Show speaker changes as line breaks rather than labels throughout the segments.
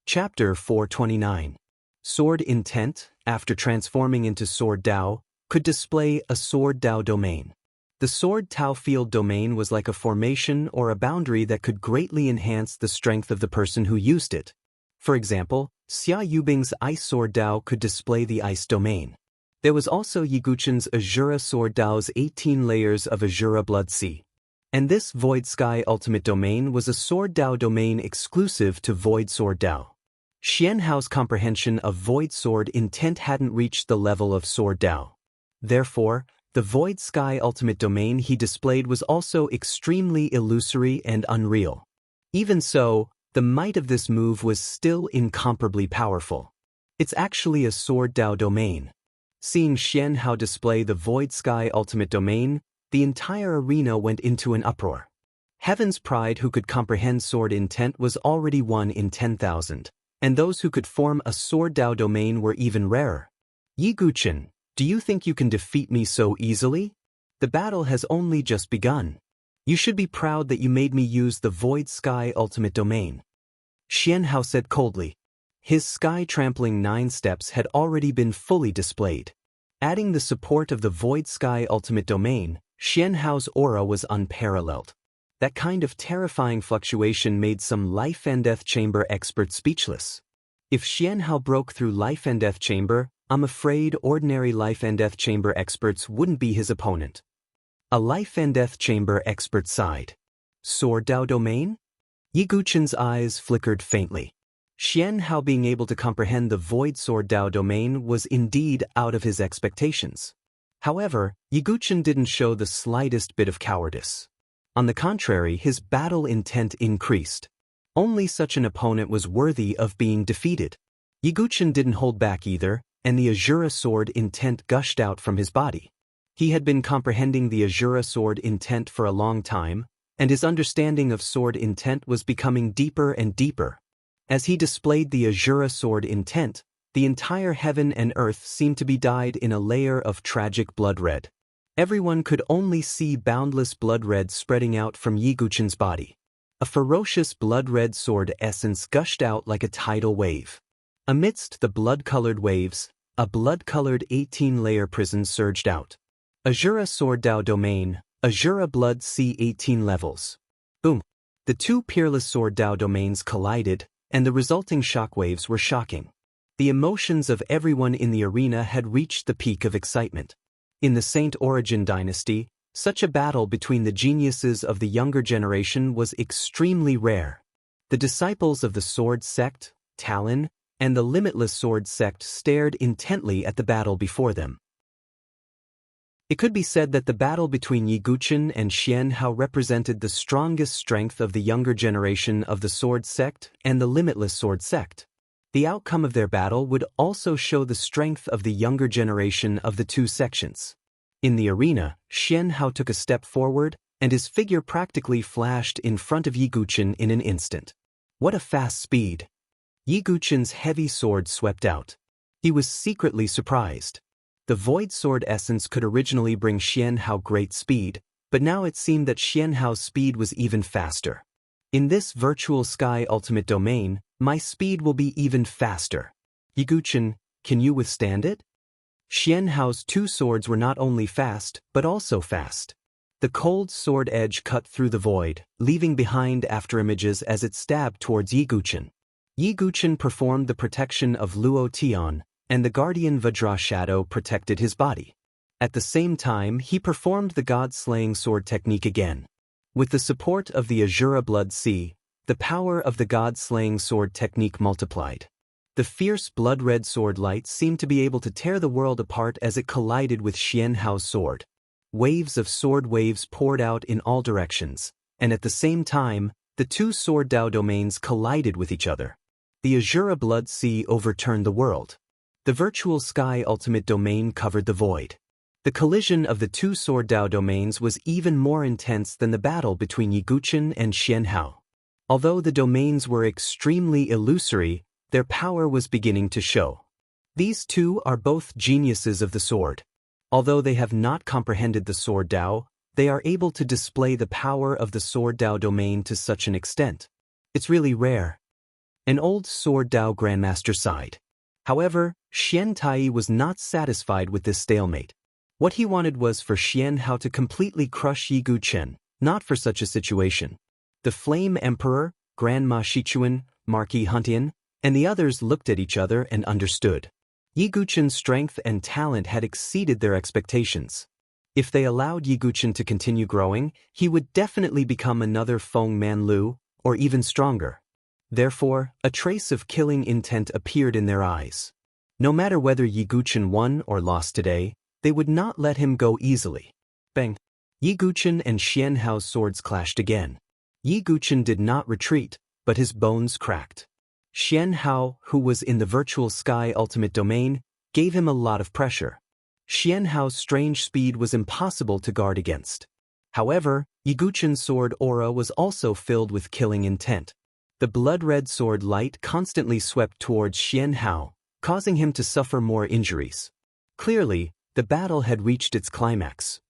Chapter 429. Sword Intent, after transforming into Sword Dao, could display a Sword Dao domain. The Sword Tao field domain was like a formation or a boundary that could greatly enhance the strength of the person who used it. For example, Xia Yubing's Ice Sword Dao could display the Ice domain. There was also Yiguchen's Azura Sword Dao's 18 layers of Azura Blood Sea. And this Void Sky Ultimate Domain was a Sword Dao domain exclusive to Void Sword Dao. Xianhao's comprehension of Void Sword Intent hadn't reached the level of Sword Dao. Therefore, the Void Sky Ultimate Domain he displayed was also extremely illusory and unreal. Even so, the might of this move was still incomparably powerful. It's actually a Sword Dao domain. Seeing Xianhao display the Void Sky Ultimate Domain, the entire arena went into an uproar. Heaven's Pride who could comprehend Sword Intent was already 1 in 10,000. And those who could form a Sword Dao domain were even rarer. Yiguchen, do you think you can defeat me so easily? The battle has only just begun. You should be proud that you made me use the Void Sky Ultimate Domain. Xianhao said coldly. His sky-trampling 9 steps had already been fully displayed. Adding the support of the Void Sky Ultimate Domain, Xianhao's aura was unparalleled. That kind of terrifying fluctuation made some life and death chamber experts speechless. If Xianhao broke through life and death chamber, I'm afraid ordinary life and death chamber experts wouldn't be his opponent. A life and death chamber expert sighed. Sword Dao domain? Yiguchen's eyes flickered faintly. Xianhao being able to comprehend the Void Sword Dao domain was indeed out of his expectations. However, Yiguchen didn't show the slightest bit of cowardice. On the contrary, his battle intent increased. Only such an opponent was worthy of being defeated. Yiguchen didn't hold back either, and the Azura Sword Intent gushed out from his body. He had been comprehending the Azura Sword Intent for a long time, and his understanding of Sword Intent was becoming deeper and deeper. As he displayed the Azura Sword Intent, the entire heaven and earth seemed to be dyed in a layer of tragic blood red. Everyone could only see boundless blood red spreading out from Yiguchen's body. A ferocious blood-red sword essence gushed out like a tidal wave. Amidst the blood-colored waves, a blood-colored 18-layer prison surged out. Azura Sword Dao Domain, Azura Blood Sea 18 levels. Boom! The two peerless Sword Dao domains collided, and the resulting shockwaves were shocking. The emotions of everyone in the arena had reached the peak of excitement. In the Saint Origin dynasty, such a battle between the geniuses of the younger generation was extremely rare. The disciples of the Sword Sect, Talon, and the Limitless Sword Sect stared intently at the battle before them. It could be said that the battle between Yiguchen and Xianhao represented the strongest strength of the younger generation of the Sword Sect and the Limitless Sword Sect. The outcome of their battle would also show the strength of the younger generation of the two sections. In the arena, Xianhao took a step forward, and his figure practically flashed in front of Yiguchen in an instant. What a fast speed! Yiguchen's heavy sword swept out. He was secretly surprised. The Void Sword essence could originally bring Xianhao great speed, but now it seemed that Xianhao's speed was even faster. In this Virtual Sky Ultimate Domain, my speed will be even faster. Yiguchen, can you withstand it? Xianhao's two swords were not only fast, but also fast. The cold sword edge cut through the void, leaving behind afterimages as it stabbed towards Yiguchen. Yiguchen performed the protection of Luo Tian, and the Guardian Vajra Shadow protected his body. At the same time, he performed the God-slaying sword technique again. With the support of the Azura Blood Sea, the power of the God-slaying sword technique multiplied. The fierce blood-red sword light seemed to be able to tear the world apart as it collided with Xianhao's sword. Waves of sword waves poured out in all directions, and at the same time, the two Sword Dao domains collided with each other. The Azura Blood Sea overturned the world. The Virtual Sky Ultimate Domain covered the void. The collision of the two Sword Dao domains was even more intense than the battle between Yiguchen and Xianhao. Although the domains were extremely illusory, their power was beginning to show. These two are both geniuses of the sword. Although they have not comprehended the Sword Dao, they are able to display the power of the Sword Dao domain to such an extent. It's really rare. An old Sword Dao Grandmaster sighed. However, Xian Tai was not satisfied with this stalemate. What he wanted was for Xian Hao to completely crush Yi Guchen, not for such a situation. The Flame Emperor, Grandma Shichuan, Marquis Huntian, and the others looked at each other and understood. Yi Guchen's strength and talent had exceeded their expectations. If they allowed Yi Guchen to continue growing, he would definitely become another Feng Manlu, or even stronger. Therefore, a trace of killing intent appeared in their eyes. No matter whether Yi Guchen won or lost today, they would not let him go easily. Bang! Yi Guchen and Xian Hao's swords clashed again. Yi Guchen did not retreat, but his bones cracked. Xian Hao, who was in the virtual sky ultimate domain, gave him a lot of pressure. Xian Hao's strange speed was impossible to guard against. However, Yi Guchen's sword aura was also filled with killing intent. The blood-red sword light constantly swept towards Xian Hao, causing him to suffer more injuries. Clearly, the battle had reached its climax.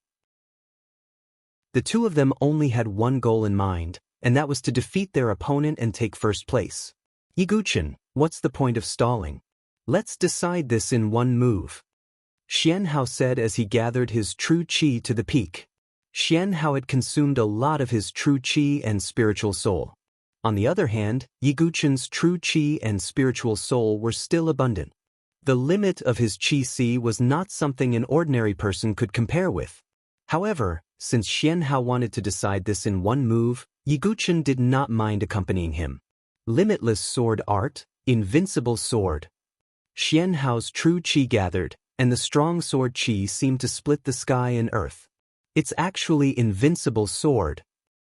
The two of them only had one goal in mind, and that was to defeat their opponent and take first place. Yi Guchen, what's the point of stalling? Let's decide this in one move. Xian Hao said as he gathered his true qi to the peak. Xian Hao had consumed a lot of his true qi and spiritual soul. On the other hand, Yi Guchen's true qi and spiritual soul were still abundant. The limit of his qi was not something an ordinary person could compare with. However, since Xian Hao wanted to decide this in one move, Yi Guchen did not mind accompanying him. Limitless Sword Art, Invincible Sword. Xian Hao's true qi gathered, and the strong sword qi seemed to split the sky and earth. It's actually invincible sword.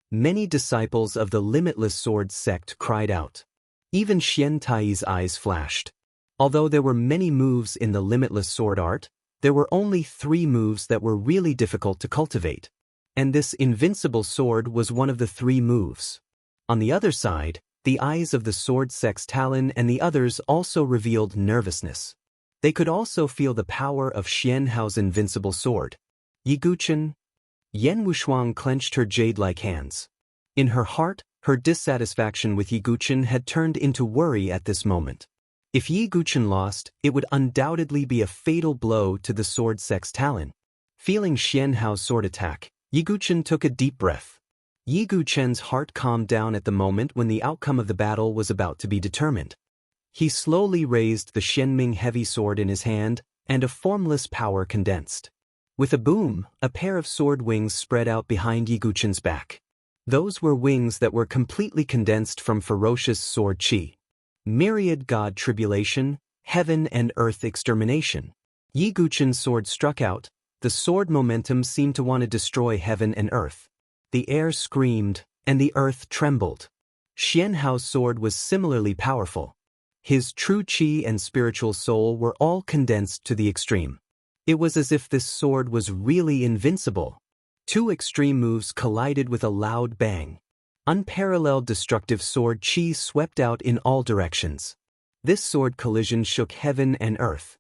Many disciples of the Limitless Sword sect cried out. Even Xian Tai's eyes flashed. Although there were many moves in the Limitless Sword Art, there were only 3 moves that were really difficult to cultivate. And this invincible sword was one of the 3 moves. On the other side, the eyes of the sword sect's Talon and the others also revealed nervousness. They could also feel the power of Xian Hao's invincible sword. Yi Guchen. Yan Wushuang clenched her jade-like hands. In her heart, her dissatisfaction with Yi Guchen had turned into worry at this moment. If Yi Guchen lost, it would undoubtedly be a fatal blow to the sword sect's Talon. Feeling Xian Hao's sword attack, Yi Guchen took a deep breath. Yi Guchen's heart calmed down at the moment when the outcome of the battle was about to be determined. He slowly raised the Shenming heavy sword in his hand, and a formless power condensed. With a boom, a pair of sword wings spread out behind Yi Guchen's back. Those were wings that were completely condensed from ferocious sword qi. Myriad God tribulation, heaven and earth extermination. Yi Guchen's sword struck out. The sword momentum seemed to want to destroy heaven and earth. The air screamed, and the earth trembled. Xian Hao's sword was similarly powerful. His true qi and spiritual soul were all condensed to the extreme. It was as if this sword was really invincible. 2 extreme moves collided with a loud bang. Unparalleled destructive sword qi swept out in all directions. This sword collision shook heaven and earth.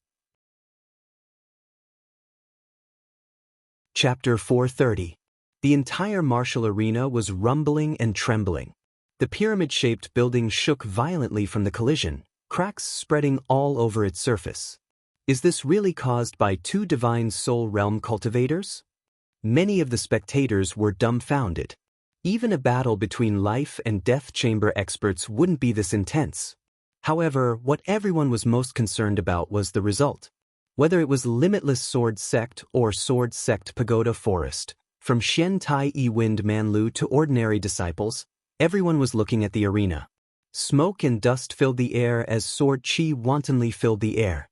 Chapter 430. The entire martial arena was rumbling and trembling. The pyramid-shaped building shook violently from the collision, cracks spreading all over its surface. Is this really caused by 2 divine soul realm cultivators? Many of the spectators were dumbfounded. Even a battle between life and death chamber experts wouldn't be this intense. However, what everyone was most concerned about was the result. Whether it was Limitless Sword Sect or Sword Sect Pagoda Forest, from Xian Tai Yi Wind Manlu to ordinary disciples, everyone was looking at the arena. Smoke and dust filled the air as sword qi wantonly filled the air.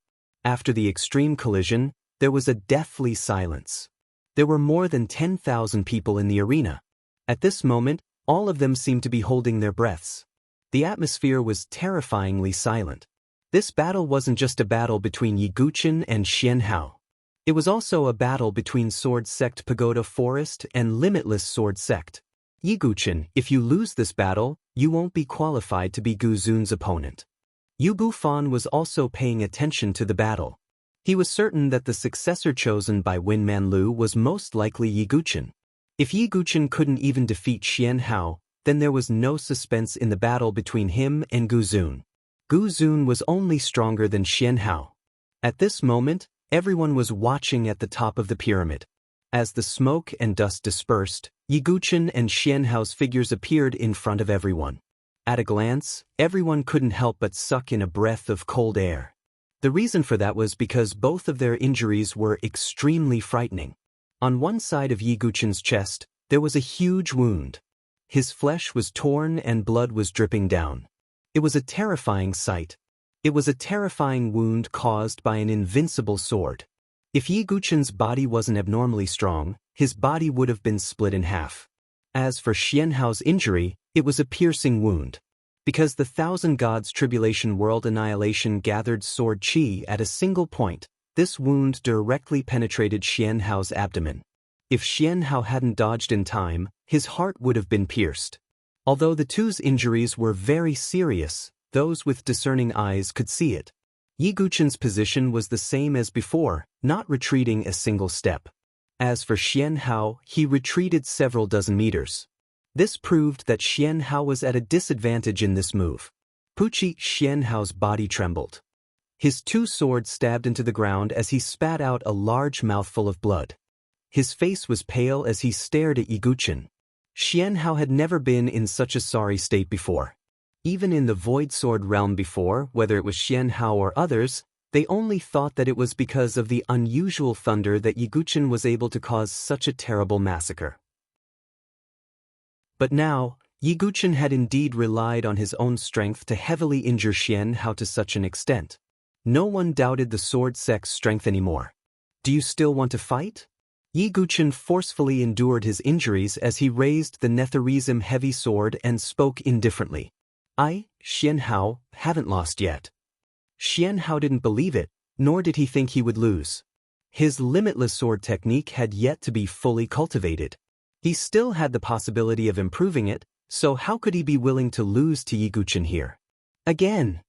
After the extreme collision, there was a deathly silence. There were more than 10,000 people in the arena. At this moment, all of them seemed to be holding their breaths. The atmosphere was terrifyingly silent. This battle wasn't just a battle between Yi Guchen and Xian Hao. It was also a battle between Sword Sect Pagoda Forest and Limitless Sword Sect. Yi Guchen, if you lose this battle, you won't be qualified to be Gu Zun's opponent. Yu Bufan was also paying attention to the battle. He was certain that the successor chosen by Win Manlu was most likely Yi Guchen. If Yi Guchen couldn't even defeat Xian Hao, then there was no suspense in the battle between him and Gu Zun. Gu Zun was only stronger than Xian Hao. At this moment, everyone was watching at the top of the pyramid. As the smoke and dust dispersed, Yi Guqin and Xian Hao's figures appeared in front of everyone. At a glance, everyone couldn't help but suck in a breath of cold air. The reason for that was because both of their injuries were extremely frightening. On one side of Yi Guqin's chest, there was a huge wound. His flesh was torn and blood was dripping down. It was a terrifying sight. It was a terrifying wound caused by an invincible sword. If Yi Guqin's body wasn't abnormally strong, his body would have been split in half. As for Xian Hao's injury, it was a piercing wound. Because the Thousand Gods Tribulation World Annihilation gathered sword qi at a single point, this wound directly penetrated Xian Hao's abdomen. If Xian Hao hadn't dodged in time, his heart would have been pierced. Although the two's injuries were very serious, those with discerning eyes could see it. Yi Guqin's position was the same as before, not retreating a single step. As for Xian Hao, he retreated several dozen meters. This proved that Xian Hao was at a disadvantage in this move. Puqi Xian Hao's body trembled. His two swords stabbed into the ground as he spat out a large mouthful of blood. His face was pale as he stared at Yi Guqin. Xian Hao had never been in such a sorry state before. Even in the Void Sword realm before, whether it was Xian Hao or others, they only thought that it was because of the unusual thunder that Yi Guqin was able to cause such a terrible massacre. But now, Yi Guqin had indeed relied on his own strength to heavily injure Xian Hao to such an extent. No one doubted the sword sect's strength anymore. Do you still want to fight? Yi Guqin forcefully endured his injuries as he raised the Netherism heavy sword and spoke indifferently. I, Xian Hao, haven't lost yet. Xian Hao didn't believe it, nor did he think he would lose. His limitless sword technique had yet to be fully cultivated. He still had the possibility of improving it, so how could he be willing to lose to Yi Guqin here? Again!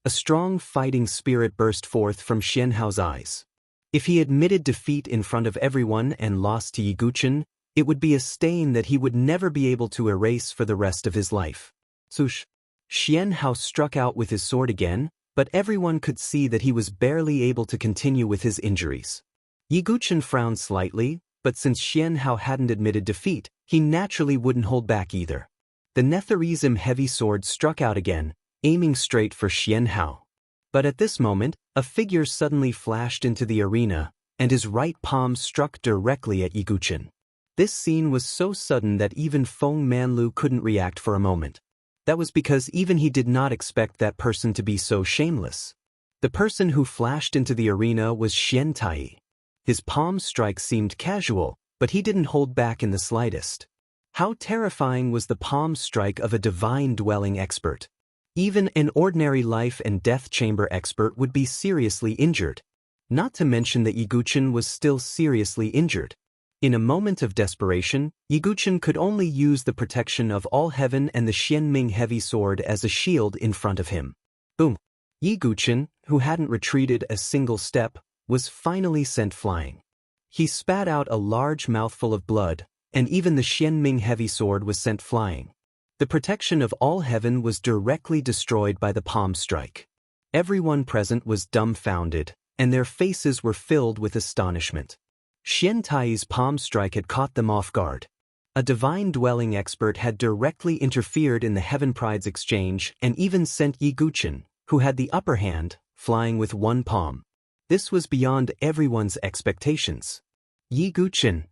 A strong fighting spirit burst forth from Xian Hao's eyes. If he admitted defeat in front of everyone and lost to Yi Guqin, it would be a stain that he would never be able to erase for the rest of his life. Sush! Xian Hao struck out with his sword again, but everyone could see that he was barely able to continue with his injuries. Yi Guqin frowned slightly, but since Xian Hao hadn't admitted defeat, he naturally wouldn't hold back either. The Netherism heavy sword struck out again, aiming straight for Xian Hao. But at this moment, a figure suddenly flashed into the arena, and his right palm struck directly at Yi Guqin. This scene was so sudden that even Feng Manlu couldn't react for a moment. That was because even he did not expect that person to be so shameless. The person who flashed into the arena was Xian Tai. His palm strike seemed casual, but he didn't hold back in the slightest. How terrifying was the palm strike of a divine dwelling expert. Even an ordinary life and death chamber expert would be seriously injured. Not to mention that Yi Guqin was still seriously injured. In a moment of desperation, Yi Guqin could only use the protection of all heaven and the Xianming heavy sword as a shield in front of him. Boom! Yi Guqin, who hadn't retreated a single step, was finally sent flying. He spat out a large mouthful of blood, and even the Xianming heavy sword was sent flying. The protection of all heaven was directly destroyed by the palm strike. Everyone present was dumbfounded, and their faces were filled with astonishment. Xian Tai's palm strike had caught them off guard. A divine dwelling expert had directly interfered in the Heaven Pride's exchange and even sent Yi Guqin, who had the upper hand, flying with one palm. This was beyond everyone's expectations. Yi Guqin,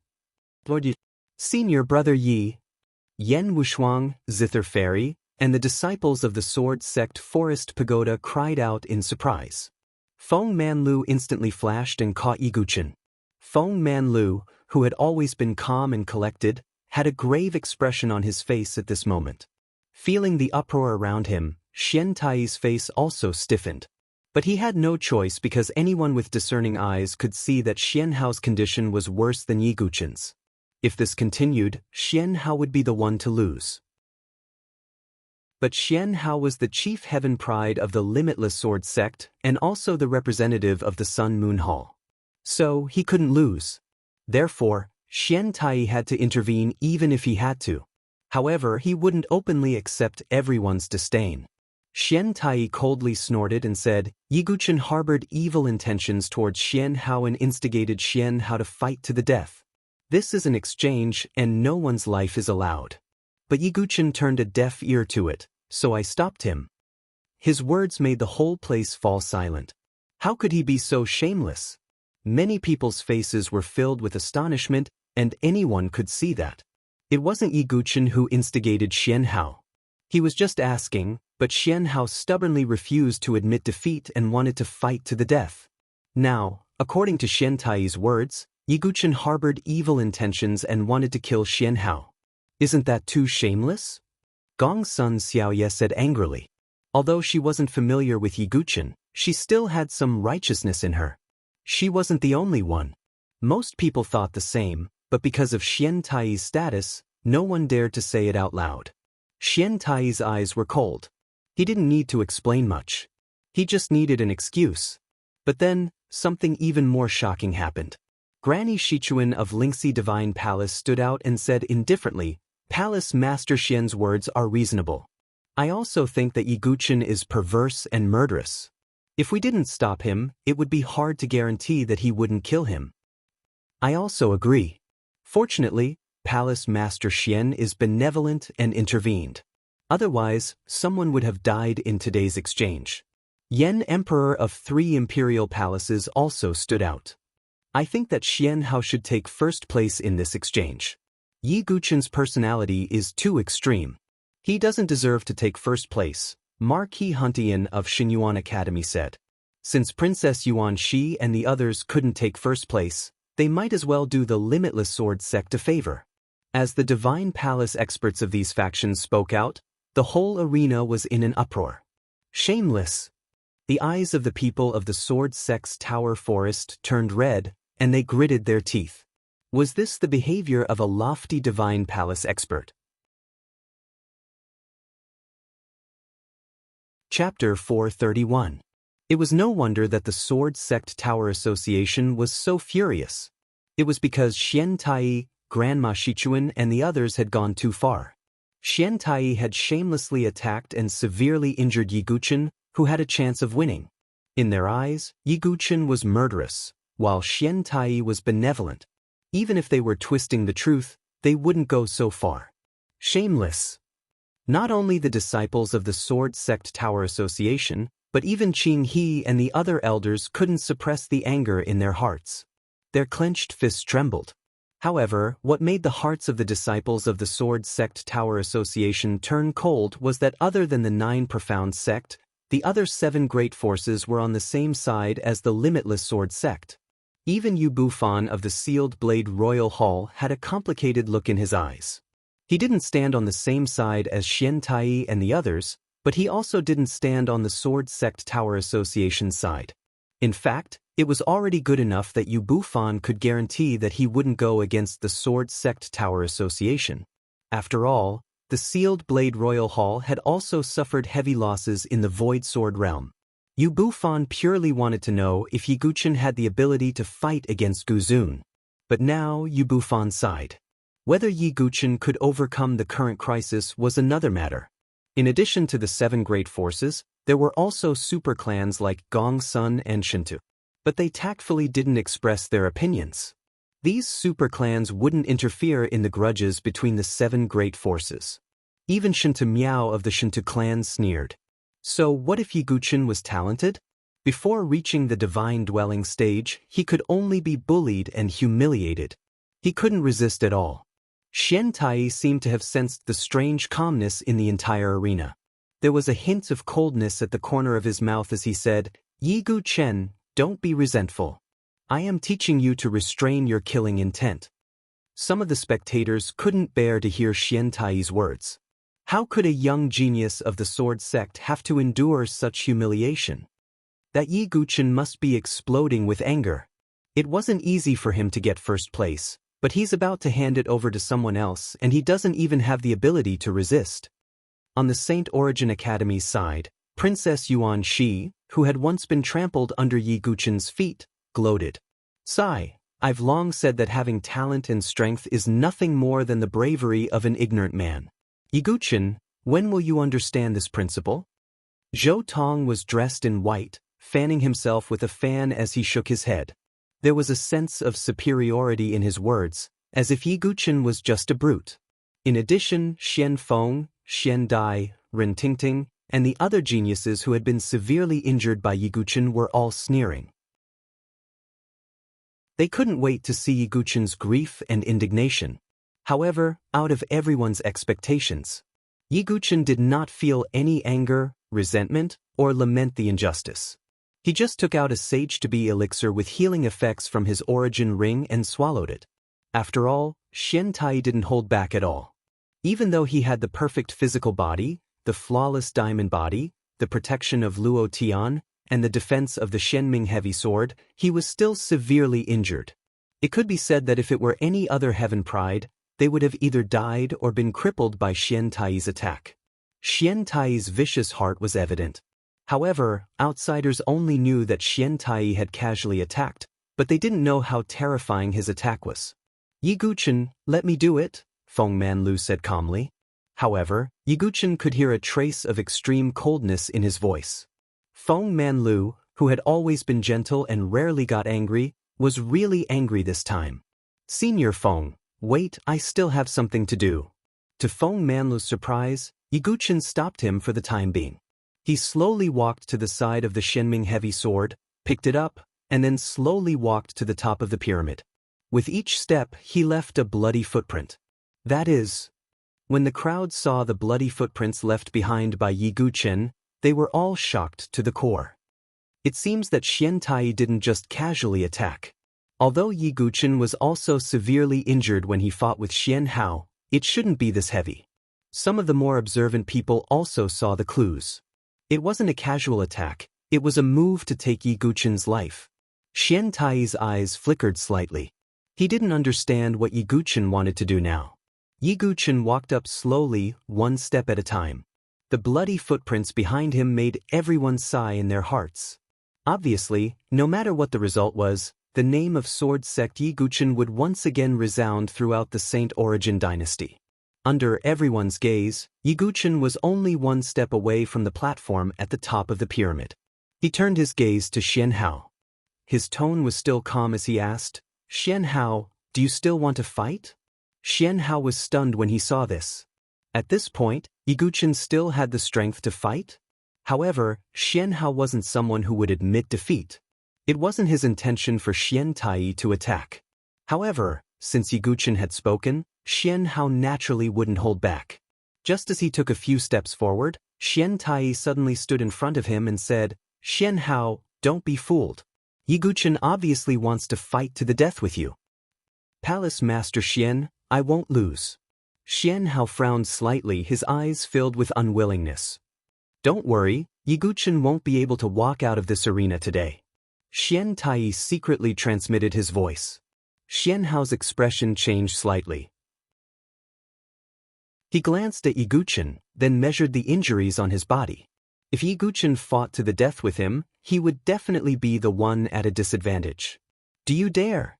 Lord Yi, Senior Brother Yi, Yen Wushuang, Zither Fairy, and the disciples of the Sword Sect Forest Pagoda cried out in surprise. Feng Manlu instantly flashed and caught Yi Guqin. Feng Manlu, who had always been calm and collected, had a grave expression on his face at this moment. Feeling the uproar around him, Xian Tai's face also stiffened. But he had no choice because anyone with discerning eyes could see that Xian Hao's condition was worse than Yi Guqin's. If this continued, Xian Hao would be the one to lose. But Xian Hao was the chief heaven pride of the Limitless Sword Sect and also the representative of the Sun Moon Hall. So, he couldn't lose. Therefore, Xian Tai had to intervene even if he had to. However, he wouldn't openly accept everyone's disdain. Xian Tai coldly snorted and said, Yi Guchen harbored evil intentions towards Xian Hao and instigated Xian Hao to fight to the death. This is an exchange and no one's life is allowed. But Yi Guchen turned a deaf ear to it, so I stopped him. His words made the whole place fall silent. How could he be so shameless? Many people's faces were filled with astonishment, and anyone could see that. It wasn't Yi Guchen who instigated Xian Hao. He was just asking, but Xian Hao stubbornly refused to admit defeat and wanted to fight to the death. Now, according to Xian Tai's words, Yi Guchen harbored evil intentions and wanted to kill Xian Hao. Isn't that too shameless? Gong's son Xiaoye said angrily. Although she wasn't familiar with Yi Guchen, she still had some righteousness in her. She wasn't the only one. Most people thought the same, but because of Xian Tai's status, no one dared to say it out loud. Xian Tai's eyes were cold. He didn't need to explain much. He just needed an excuse. But then, something even more shocking happened. Granny Shichuan of Lingxi Divine Palace stood out and said indifferently, Palace Master Xian's words are reasonable. I also think that Yi Guchen is perverse and murderous. If we didn't stop him, it would be hard to guarantee that he wouldn't kill him. I also agree. Fortunately, Palace Master Xian is benevolent and intervened. Otherwise, someone would have died in today's exchange. Yan, Emperor of 3 imperial palaces, also stood out. I think that Xian Hao should take first place in this exchange. Yi Guchen's personality is too extreme. He doesn't deserve to take first place, Marquis Huntian of Xinyuan Academy said. Since Princess Yuan Shi and the others couldn't take first place, they might as well do the Limitless Sword sect a favor. As the Divine Palace experts of these factions spoke out, the whole arena was in an uproar. Shameless! The eyes of the people of the Sword sect's Tower Forest turned red, and they gritted their teeth. Was this the behavior of a lofty Divine Palace expert? Chapter 431. It was no wonder that the Sword Sect Tower Association was so furious. It was because Xian Tai, Grandma Shichuan and the others had gone too far. Xian Tai had shamelessly attacked and severely injured Yi Guchen, who had a chance of winning. In their eyes, Yi Guchen was murderous, while Xian Tai was benevolent. Even if they were twisting the truth, they wouldn't go so far. Shameless! Not only the disciples of the Sword Sect Tower Association, but even Qing He and the other elders couldn't suppress the anger in their hearts. Their clenched fists trembled. However, what made the hearts of the disciples of the Sword Sect Tower Association turn cold was that other than the 9 profound sect, the other 7 great forces were on the same side as the Limitless Sword sect. Even Yu Bufan of the Sealed Blade Royal Hall had a complicated look in his eyes. He didn't stand on the same side as Xian Tai and the others, but he also didn't stand on the Sword Sect Tower Association's side. In fact, it was already good enough that Yu Bufan could guarantee that he wouldn't go against the Sword Sect Tower Association. After all, the Sealed Blade Royal Hall had also suffered heavy losses in the Void Sword realm. Yu Bufan purely wanted to know if Yi Guchen had the ability to fight against Guzun. But now Yu Bufan sighed. Whether Yi Guchen could overcome the current crisis was another matter. In addition to the 7 great forces, there were also super clans like Gong Sun and Shintu. But they tactfully didn't express their opinions. These super clans wouldn't interfere in the grudges between the 7 great forces. Even Shintu Miao of the Shintu clan sneered. So what if Yi Guchen was talented? Before reaching the divine dwelling stage, he could only be bullied and humiliated. He couldn't resist at all. Xian Tai seemed to have sensed the strange calmness in the entire arena. There was a hint of coldness at the corner of his mouth as he said, Yi Guchen, don't be resentful. I am teaching you to restrain your killing intent. Some of the spectators couldn't bear to hear Xian Tai's words. How could a young genius of the Sword Sect have to endure such humiliation? That Yi Guchen must be exploding with anger. It wasn't easy for him to get first place, but he's about to hand it over to someone else and he doesn't even have the ability to resist. On the Saint Origin Academy's side, Princess Yuan Shi, who had once been trampled under Yi Guchen's feet, gloated. Sigh, I've long said that having talent and strength is nothing more than the bravery of an ignorant man. Yiguchen, when will you understand this principle? Zhou Tong was dressed in white, fanning himself with a fan as he shook his head. There was a sense of superiority in his words, as if Yiguchen was just a brute. In addition, Xian Feng, Xian Dai, Ren Tingting, and the other geniuses who had been severely injured by Yiguchen were all sneering. They couldn't wait to see Yiguchen's grief and indignation. However, out of everyone's expectations, Yiguchen did not feel any anger, resentment, or lament the injustice. He just took out a sage-to-be elixir with healing effects from his origin ring and swallowed it. After all, Xian Tai didn't hold back at all. Even though he had the perfect physical body, the flawless diamond body, the protection of Luo Tian, and the defense of the Shenming heavy sword, he was still severely injured. It could be said that if it were any other heaven pride, they would have either died or been crippled by Xian Tai's attack. Xian Tai's vicious heart was evident. However, outsiders only knew that Xian Tai had casually attacked, but they didn't know how terrifying his attack was. Yiguchen, let me do it, Feng Manlu said calmly. However, Yiguchen could hear a trace of extreme coldness in his voice. Feng Manlu, who had always been gentle and rarely got angry, was really angry this time. Senior Feng, wait, I still have something to do. To Feng Manlu's surprise, Yiguchen stopped him for the time being. He slowly walked to the side of the Shenming heavy sword, picked it up, and then slowly walked to the top of the pyramid. With each step, he left a bloody footprint. That is, when the crowd saw the bloody footprints left behind by Yiguchen, they were all shocked to the core. It seems that Xian Tai didn't just casually attack. Although Yiguchen was also severely injured when he fought with Xian Hao, it shouldn't be this heavy. Some of the more observant people also saw the clues. It wasn't a casual attack, it was a move to take Yiguchen's life. Xian Tai's eyes flickered slightly. He didn't understand what Yiguchen wanted to do now. Yiguchen walked up slowly, one step at a time. The bloody footprints behind him made everyone sigh in their hearts. Obviously, no matter what the result was, the name of Sword Sect Yiguchen would once again resound throughout the Saint Origin dynasty. Under everyone's gaze, Yiguchen was only one step away from the platform at the top of the pyramid. He turned his gaze to Xian Hao. His tone was still calm as he asked, Xian Hao, do you still want to fight? Xian Hao was stunned when he saw this. At this point, Yiguchen still had the strength to fight? However, Xian Hao wasn't someone who would admit defeat. It wasn't his intention for Xian Tai to attack. However, since Yiguchen had spoken, Xian Hao naturally wouldn't hold back. Just as he took a few steps forward, Xian Tai suddenly stood in front of him and said, Xian Hao, don't be fooled. Yiguchen obviously wants to fight to the death with you. Palace Master Xian, I won't lose. Xian Hao frowned slightly, his eyes filled with unwillingness. Don't worry, Yiguchen won't be able to walk out of this arena today. Xian Tai secretly transmitted his voice. Xian Hao's expression changed slightly. He glanced at Yiguchen, then measured the injuries on his body. If Yiguchen fought to the death with him, he would definitely be the one at a disadvantage. Do you dare?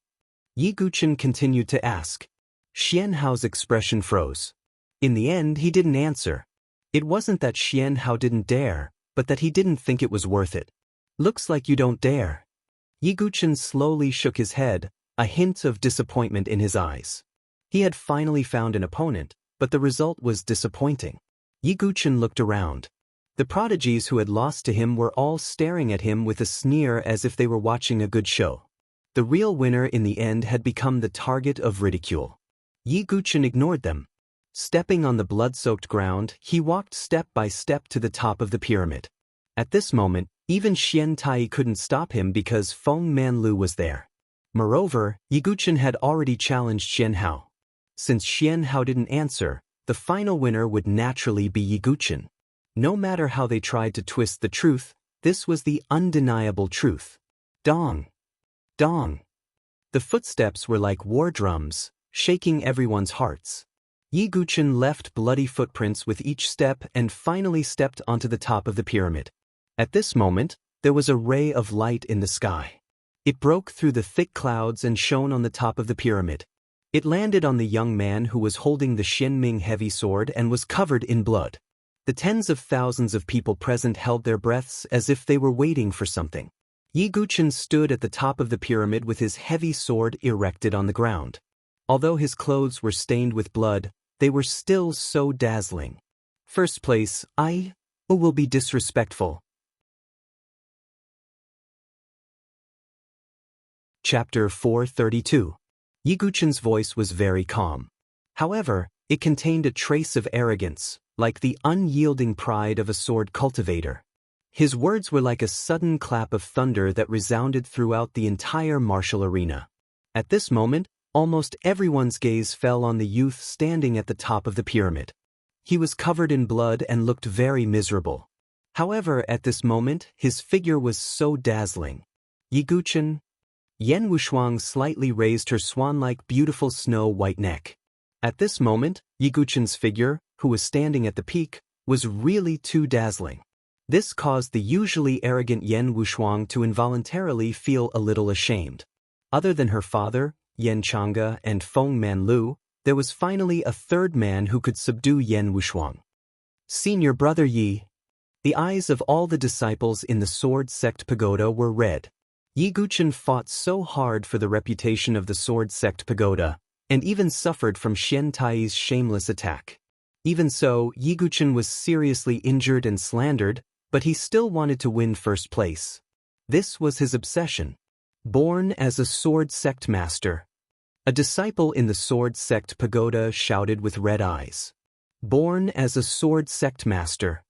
Yiguchen continued to ask. Xian Hao's expression froze. In the end, he didn't answer. It wasn't that Xian Hao didn't dare, but that he didn't think it was worth it. Looks like you don't dare. Yiguchen slowly shook his head, a hint of disappointment in his eyes. He had finally found an opponent, but the result was disappointing. Yiguchen looked around. The prodigies who had lost to him were all staring at him with a sneer as if they were watching a good show. The real winner in the end had become the target of ridicule. Yiguchen ignored them. Stepping on the blood-soaked ground, he walked step by step to the top of the pyramid. At this moment, even Xian Tai couldn't stop him because Feng Manlu was there. Moreover, Yiguchen had already challenged Xian Hao. Since Xian Hao didn't answer, the final winner would naturally be Yiguchen. No matter how they tried to twist the truth, this was the undeniable truth. Dong! Dong! The footsteps were like war drums, shaking everyone's hearts. Yiguchen left bloody footprints with each step and finally stepped onto the top of the pyramid. At this moment, there was a ray of light in the sky. It broke through the thick clouds and shone on the top of the pyramid. It landed on the young man who was holding the Xianming heavy sword and was covered in blood. The tens of thousands of people present held their breaths as if they were waiting for something. Yi Guchen stood at the top of the pyramid with his heavy sword erected on the ground. Although his clothes were stained with blood, they were still so dazzling. First place, I will be disrespectful. Chapter 432. Yi Guchen's voice was very calm. However, it contained a trace of arrogance, like the unyielding pride of a sword cultivator. His words were like a sudden clap of thunder that resounded throughout the entire martial arena. At this moment, almost everyone's gaze fell on the youth standing at the top of the pyramid. He was covered in blood and looked very miserable. However, at this moment, his figure was so dazzling. Yi Guchen. Yan Wushuang slightly raised her swan-like beautiful snow-white neck. At this moment, Yi Guchen's figure, who was standing at the peak, was really too dazzling. This caused the usually arrogant Yan Wushuang to involuntarily feel a little ashamed. Other than her father, Yan Changge, and Feng Manlu, there was finally a third man who could subdue Yan Wushuang. Senior brother Yi. The eyes of all the disciples in the Sword Sect Pagoda were red. Yi Guchen fought so hard for the reputation of the Sword Sect Pagoda, and even suffered from Xian Tai's shameless attack. Even so, Yi Guchen was seriously injured and slandered, but he still wanted to win first place. This was his obsession. Born as a Sword Sect master. A disciple in the Sword Sect Pagoda shouted with red eyes. Born as a Sword Sect master.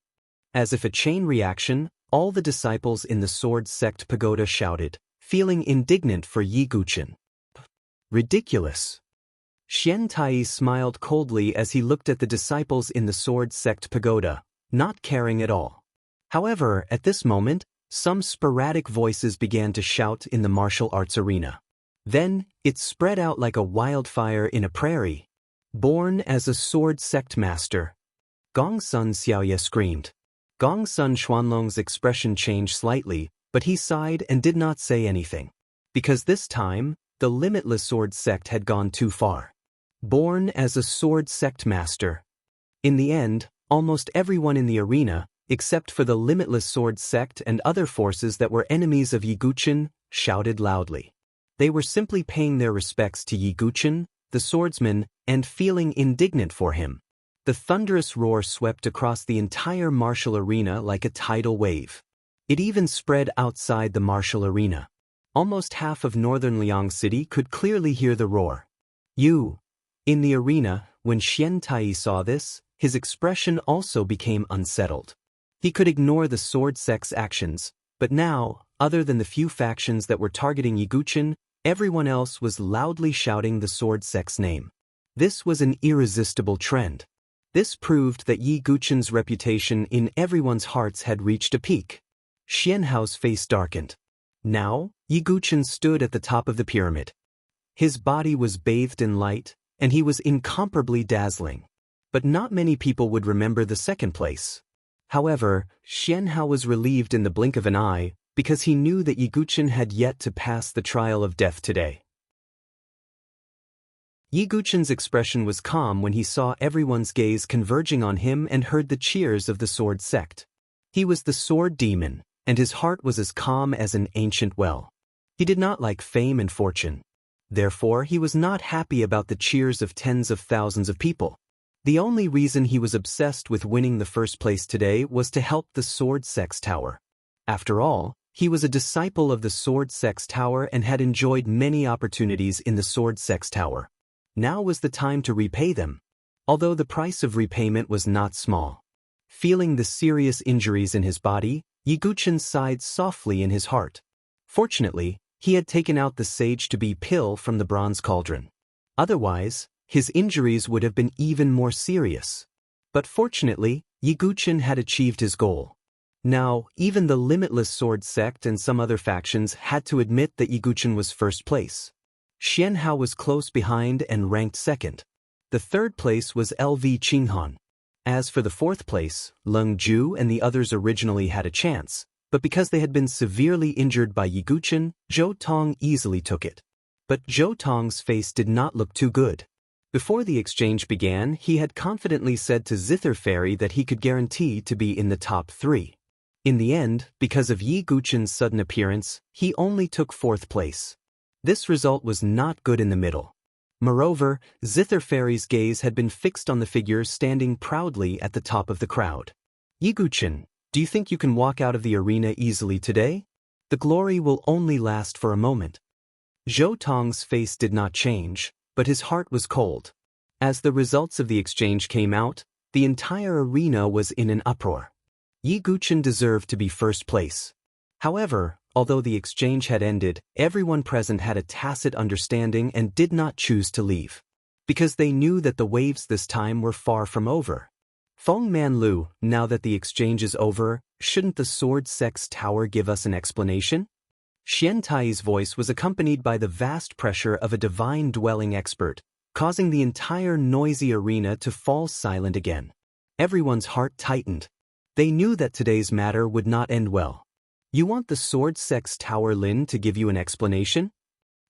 As if a chain reaction, all the disciples in the Sword Sect Pagoda shouted, feeling indignant for Yi Guchen. Ridiculous. Xian Tai smiled coldly as he looked at the disciples in the Sword Sect Pagoda, not caring at all. However, at this moment, some sporadic voices began to shout in the martial arts arena. Then, it spread out like a wildfire in a prairie. Born as a Sword Sect master. Gongsun Xiaoye screamed. Gongsun Xuanlong's expression changed slightly, but he sighed and did not say anything. Because this time, the limitless Sword Sect had gone too far. Born as a Sword Sect master. In the end, almost everyone in the arena, except for the limitless Sword Sect and other forces that were enemies of Yi Guchen, shouted loudly. They were simply paying their respects to Yi Guchen, the swordsman, and feeling indignant for him. The thunderous roar swept across the entire martial arena like a tidal wave. It even spread outside the martial arena. Almost half of northern Liang City could clearly hear the roar. In the arena, when Xian Tai saw this, his expression also became unsettled. He could ignore the Sword Sect's actions, but now, other than the few factions that were targeting Yi Guchen, everyone else was loudly shouting the Sword Sect's name. This was an irresistible trend. This proved that Yi Guchen's reputation in everyone's hearts had reached a peak. Xian Hao's face darkened. Now, Yi Guchen stood at the top of the pyramid. His body was bathed in light, and he was incomparably dazzling. But not many people would remember the second place. However, Xian Hao was relieved in the blink of an eye, because he knew that Yi Guchen had yet to pass the trial of death today. Yi Guchen's expression was calm when he saw everyone's gaze converging on him and heard the cheers of the Sword Sect. He was the Sword Demon, and his heart was as calm as an ancient well. He did not like fame and fortune. Therefore, he was not happy about the cheers of tens of thousands of people. The only reason he was obsessed with winning the first place today was to help the Sword Sect's tower. After all, he was a disciple of the Sword Sect's tower and had enjoyed many opportunities in the Sword Sect's tower. Now was the time to repay them. Although the price of repayment was not small. Feeling the serious injuries in his body, Yi Guchen sighed softly in his heart. Fortunately, he had taken out the sage-to-be pill from the bronze cauldron. Otherwise, his injuries would have been even more serious. But fortunately, Yi Guchen had achieved his goal. Now, even the limitless Sword Sect and some other factions had to admit that Yi Guchen was first place. Xian Hao was close behind and ranked second. The third place was LV Qinghan. As for the fourth place, Leng Ju and the others originally had a chance, but because they had been severely injured by Yi Guchen, Zhou Tong easily took it. But Zhou Tong's face did not look too good. Before the exchange began, he had confidently said to Zither Fairy that he could guarantee to be in the top 3. In the end, because of Yi Guqin's sudden appearance, he only took 4th place. This result was not good in the middle. Moreover, Zither Fairy's gaze had been fixed on the figure standing proudly at the top of the crowd. Yi Guqin, do you think you can walk out of the arena easily today? The glory will only last for a moment. Zhou Tong's face did not change, but his heart was cold. As the results of the exchange came out, the entire arena was in an uproar. Yi Guqin deserved to be 1st place. However, although the exchange had ended, everyone present had a tacit understanding and did not choose to leave. Because they knew that the waves this time were far from over. Feng Manlu, now that the exchange is over, shouldn't the Sword Sect's tower give us an explanation? Xian Tai's voice was accompanied by the vast pressure of a divine dwelling expert, causing the entire noisy arena to fall silent again. Everyone's heart tightened. They knew that today's matter would not end well. You want the Sword Sect's Tower Lin to give you an explanation?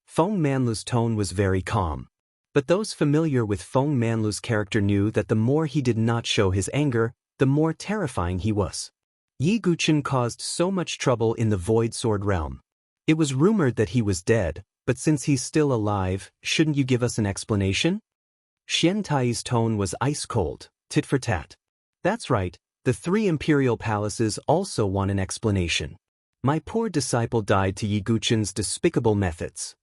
Feng Manlu's tone was very calm. But those familiar with Feng Manlu's character knew that the more he did not show his anger, the more terrifying he was. Yi Guqin caused so much trouble in the Void Sword realm. It was rumored that he was dead, but since he's still alive, shouldn't you give us an explanation? Xian Tai's tone was ice-cold, tit for tat. That's right, the 3 imperial palaces also want an explanation. My poor disciple died to Yi Guqin's despicable methods.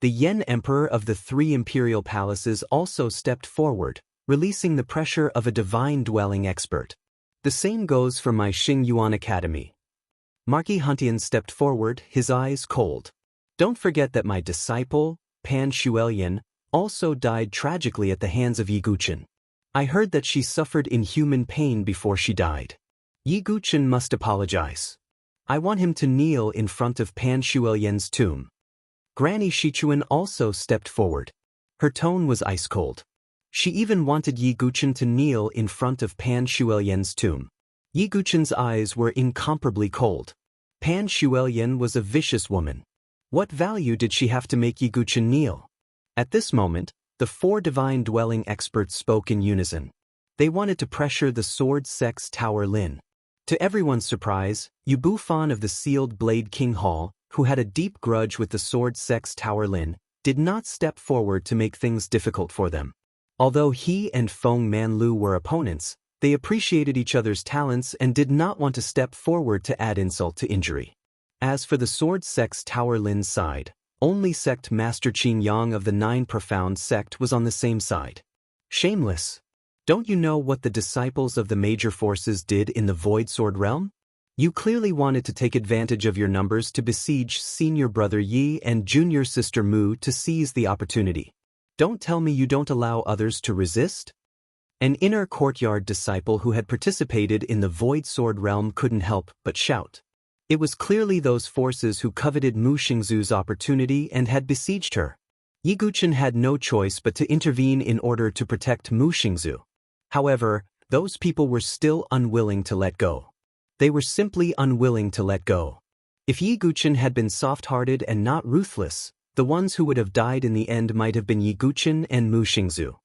The Yen Emperor of the 3 imperial palaces also stepped forward, releasing the pressure of a divine dwelling expert. The same goes for my Xing Yuan Academy. Marquis Huntian stepped forward, his eyes cold. Don't forget that my disciple, Pan Shuelian, also died tragically at the hands of Yi Guqin. I heard that she suffered inhuman pain before she died. Yi Guqin must apologize. I want him to kneel in front of Pan Shuelian's tomb. Granny Shichuan also stepped forward. Her tone was ice-cold. She even wanted Yi Guqin to kneel in front of Pan Shuelian's tomb. Yi Guqin's eyes were incomparably cold. Pan Shuelian was a vicious woman. What value did she have to make Yi Guqin kneel? At this moment, the 4 divine dwelling experts spoke in unison. They wanted to pressure the Sword Sect's Tower Lin. To everyone's surprise, Yu Bufan of the Sealed Blade King Hall, who had a deep grudge with the Sword Sect's Tower Lin, did not step forward to make things difficult for them. Although he and Feng Manlu were opponents, they appreciated each other's talents and did not want to step forward to add insult to injury. As for the Sword Sect's Tower Lin's side, only Sect Master Qin Yang of the 9 Profound Sect was on the same side. Shameless! Don't you know what the disciples of the major forces did in the Void Sword realm? You clearly wanted to take advantage of your numbers to besiege senior brother Yi and junior sister Mu to seize the opportunity. Don't tell me you don't allow others to resist? An inner courtyard disciple who had participated in the Void Sword realm couldn't help but shout. It was clearly those forces who coveted Mu Xingzu's opportunity and had besieged her. Yi Guqin had no choice but to intervene in order to protect Mu Xingzu. However, those people were still unwilling to let go. They were simply unwilling to let go. If Yi Guqin had been soft-hearted and not ruthless, the ones who would have died in the end might have been Yi Guqin and Mu Xingzu.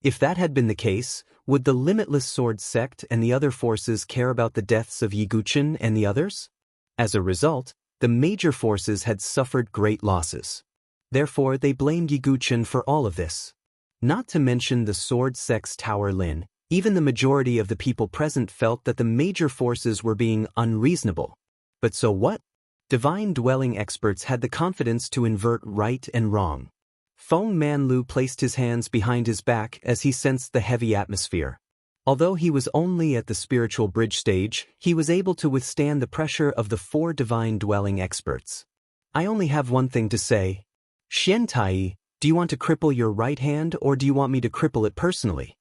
If that had been the case, would the Limitless Sword Sect and the other forces care about the deaths of Yi Guqin and the others? As a result, the major forces had suffered great losses. Therefore, they blamed Yi Guqin for all of this. Not to mention the Sword Sect's Tower Lin, even the majority of the people present felt that the major forces were being unreasonable. But so what? Divine dwelling experts had the confidence to invert right and wrong. Feng Manlu placed his hands behind his back as he sensed the heavy atmosphere. Although he was only at the spiritual bridge stage, he was able to withstand the pressure of the 4 divine dwelling experts. I only have one thing to say. Xian Tai, do you want to cripple your right hand or do you want me to cripple it personally?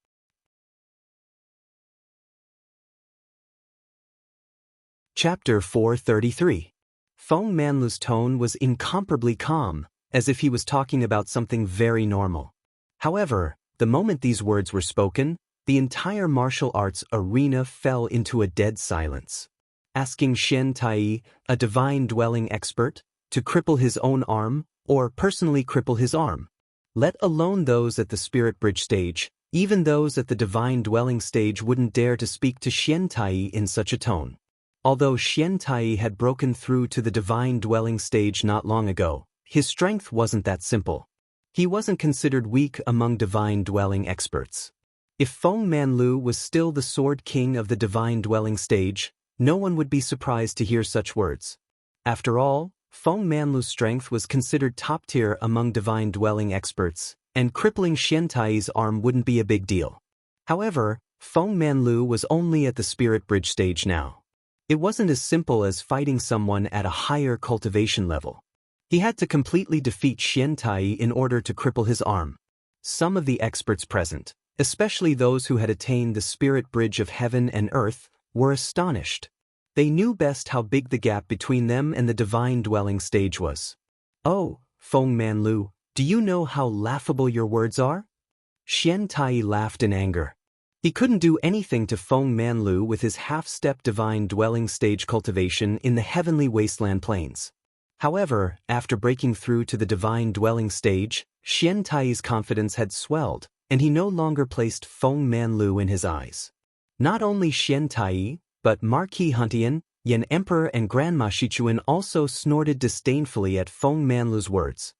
Chapter 433. Feng Manlu's tone was incomparably calm, as if he was talking about something very normal. However, the moment these words were spoken, the entire martial arts arena fell into a dead silence. Asking Xian Tai, a divine dwelling expert, to cripple his own arm, or personally cripple his arm. Let alone those at the spirit bridge stage, even those at the divine dwelling stage wouldn't dare to speak to Xian Tai in such a tone. Although Xian Tai had broken through to the divine dwelling stage not long ago, his strength wasn't that simple. He wasn't considered weak among divine dwelling experts. If Feng Manlu was still the Sword King of the divine dwelling stage, no one would be surprised to hear such words. After all, Feng Manlu's strength was considered top tier among divine dwelling experts, and crippling Xian Tai's arm wouldn't be a big deal. However, Feng Manlu was only at the spirit bridge stage now. It wasn't as simple as fighting someone at a higher cultivation level. He had to completely defeat Xian Tai in order to cripple his arm. Some of the experts present, especially those who had attained the spirit bridge of heaven and earth, were astonished. They knew best how big the gap between them and the divine dwelling stage was. "Oh, Feng Manlu, do you know how laughable your words are?" Xian Tai laughed in anger. He couldn't do anything to Feng Manlu with his half-step divine dwelling stage cultivation in the heavenly wasteland plains. However, after breaking through to the divine dwelling stage, Xian Tai's confidence had swelled, and he no longer placed Feng Manlu in his eyes. Not only Xian Tai, but Marquis Huntian, Yan Emperor and Grandma Shichuan also snorted disdainfully at Feng Manlu's words.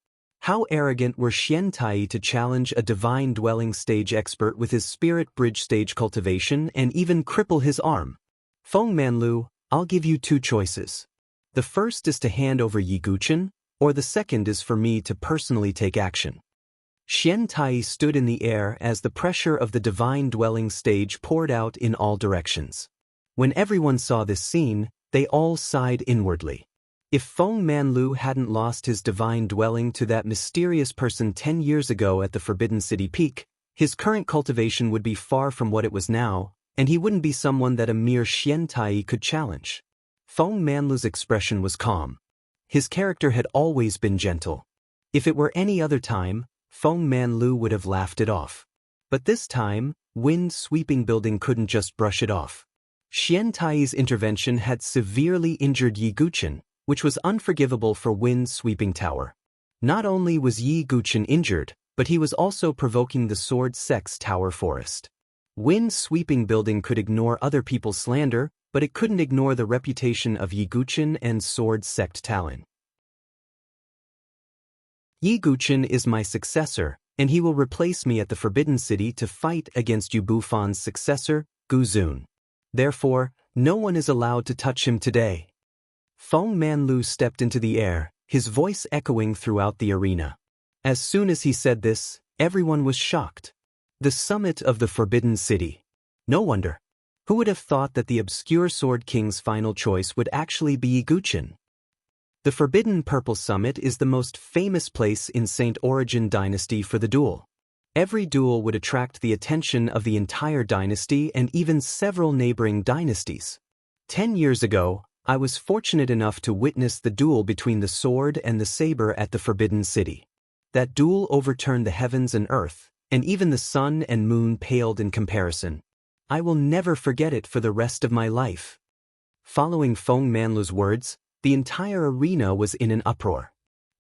How arrogant were Xian Tai to challenge a divine dwelling stage expert with his spirit bridge stage cultivation and even cripple his arm. "Feng Manlu, I'll give you two choices. The first is to hand over Yi Guchen, or the second is for me to personally take action." Xian Tai stood in the air as the pressure of the divine dwelling stage poured out in all directions. When everyone saw this scene, they all sighed inwardly. If Feng Manlu hadn't lost his divine dwelling to that mysterious person 10 years ago at the Forbidden City Peak, his current cultivation would be far from what it was now, and he wouldn't be someone that a mere Xian Tai could challenge. Feng Manlu's expression was calm. His character had always been gentle. If it were any other time, Feng Manlu would have laughed it off. But this time, wind-sweeping building couldn't just brush it off. Xian Tai's intervention had severely injured Yi Guchen, which was unforgivable for wind-sweeping tower. Not only was Yi Guchen injured, but he was also provoking the sword sect's tower forest. Wind-sweeping building could ignore other people's slander, but it couldn't ignore the reputation of Yi Guchen and sword sect Talon. "Yi Guchen is my successor, and he will replace me at the Forbidden City to fight against Yu Bufan's successor, Gu Zun. Therefore, no one is allowed to touch him today." Feng Manlu stepped into the air, his voice echoing throughout the arena. As soon as he said this, everyone was shocked. The summit of the Forbidden City. No wonder. Who would have thought that the obscure Sword King's final choice would actually be Yi Guchen? The Forbidden Purple Summit is the most famous place in Saint Origin Dynasty for the duel. Every duel would attract the attention of the entire dynasty and even several neighboring dynasties. 10 years ago, I was fortunate enough to witness the duel between the sword and the saber at the Forbidden City. That duel overturned the heavens and earth, and even the sun and moon paled in comparison. I will never forget it for the rest of my life. Following Feng Manlu's words, the entire arena was in an uproar.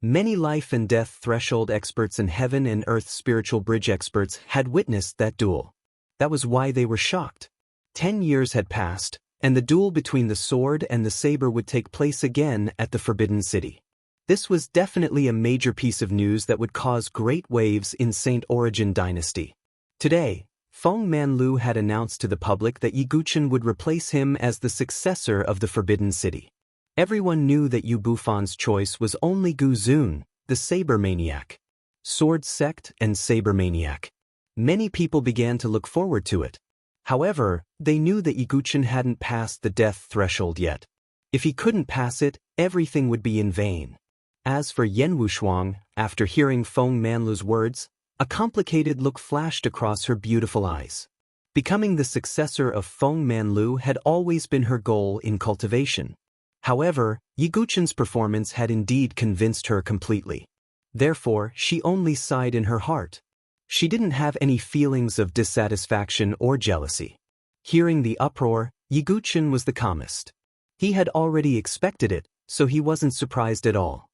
Many life and death threshold experts and heaven and earth spiritual bridge experts had witnessed that duel. That was why they were shocked. 10 years had passed, and the duel between the sword and the saber would take place again at the Forbidden City. This was definitely a major piece of news that would cause great waves in Saint Origin Dynasty. Today, Feng Manlu had announced to the public that Yi Guchen would replace him as the successor of the Forbidden City. Everyone knew that Yu Bufan's choice was only Gu Zun, the Saber Maniac. Sword Sect and Saber Maniac. Many people began to look forward to it. However, they knew that Yi Guchen hadn't passed the death threshold yet. If he couldn't pass it, everything would be in vain. As for Yen Wushuang, after hearing Feng Manlu's words, a complicated look flashed across her beautiful eyes. Becoming the successor of Feng Manlu had always been her goal in cultivation. However, Yi Guchen's performance had indeed convinced her completely. Therefore, she only sighed in her heart. She didn't have any feelings of dissatisfaction or jealousy. Hearing the uproar, Yi Guchen was the calmest. He had already expected it, so he wasn't surprised at all.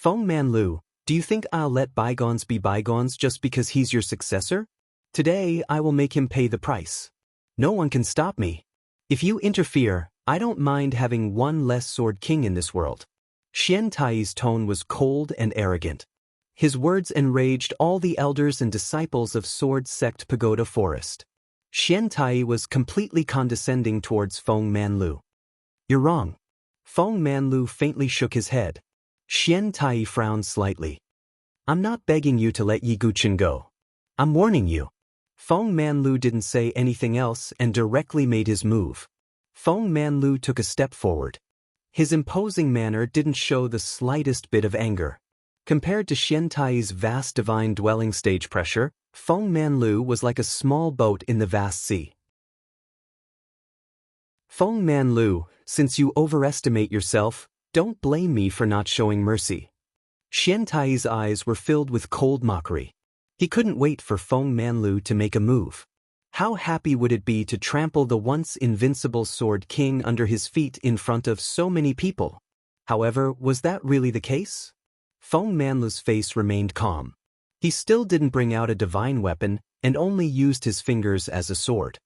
Feng Manlu, do you think I'll let bygones be bygones just because he's your successor? Today I will make him pay the price. No one can stop me. If you interfere, I don't mind having one less Sword King in this world. Xian Tai's tone was cold and arrogant. His words enraged all the elders and disciples of Sword Sect Pagoda Forest. Xian Tai was completely condescending towards Feng Manlu. You're wrong. Feng Manlu faintly shook his head. Xian Tai frowned slightly. I'm not begging you to let Yi Guqin go. I'm warning you. Feng Manlu didn't say anything else and directly made his move. Feng Manlu took a step forward. His imposing manner didn't show the slightest bit of anger. Compared to Xian Tai's vast divine dwelling stage pressure, Feng Manlu was like a small boat in the vast sea. Feng Manlu, since you overestimate yourself, don't blame me for not showing mercy. Xian Tai's eyes were filled with cold mockery. He couldn't wait for Feng Manlu to make a move. How happy would it be to trample the once invincible Sword King under his feet in front of so many people? However, was that really the case? Feng Manlu's face remained calm. He still didn't bring out a divine weapon and only used his fingers as a sword.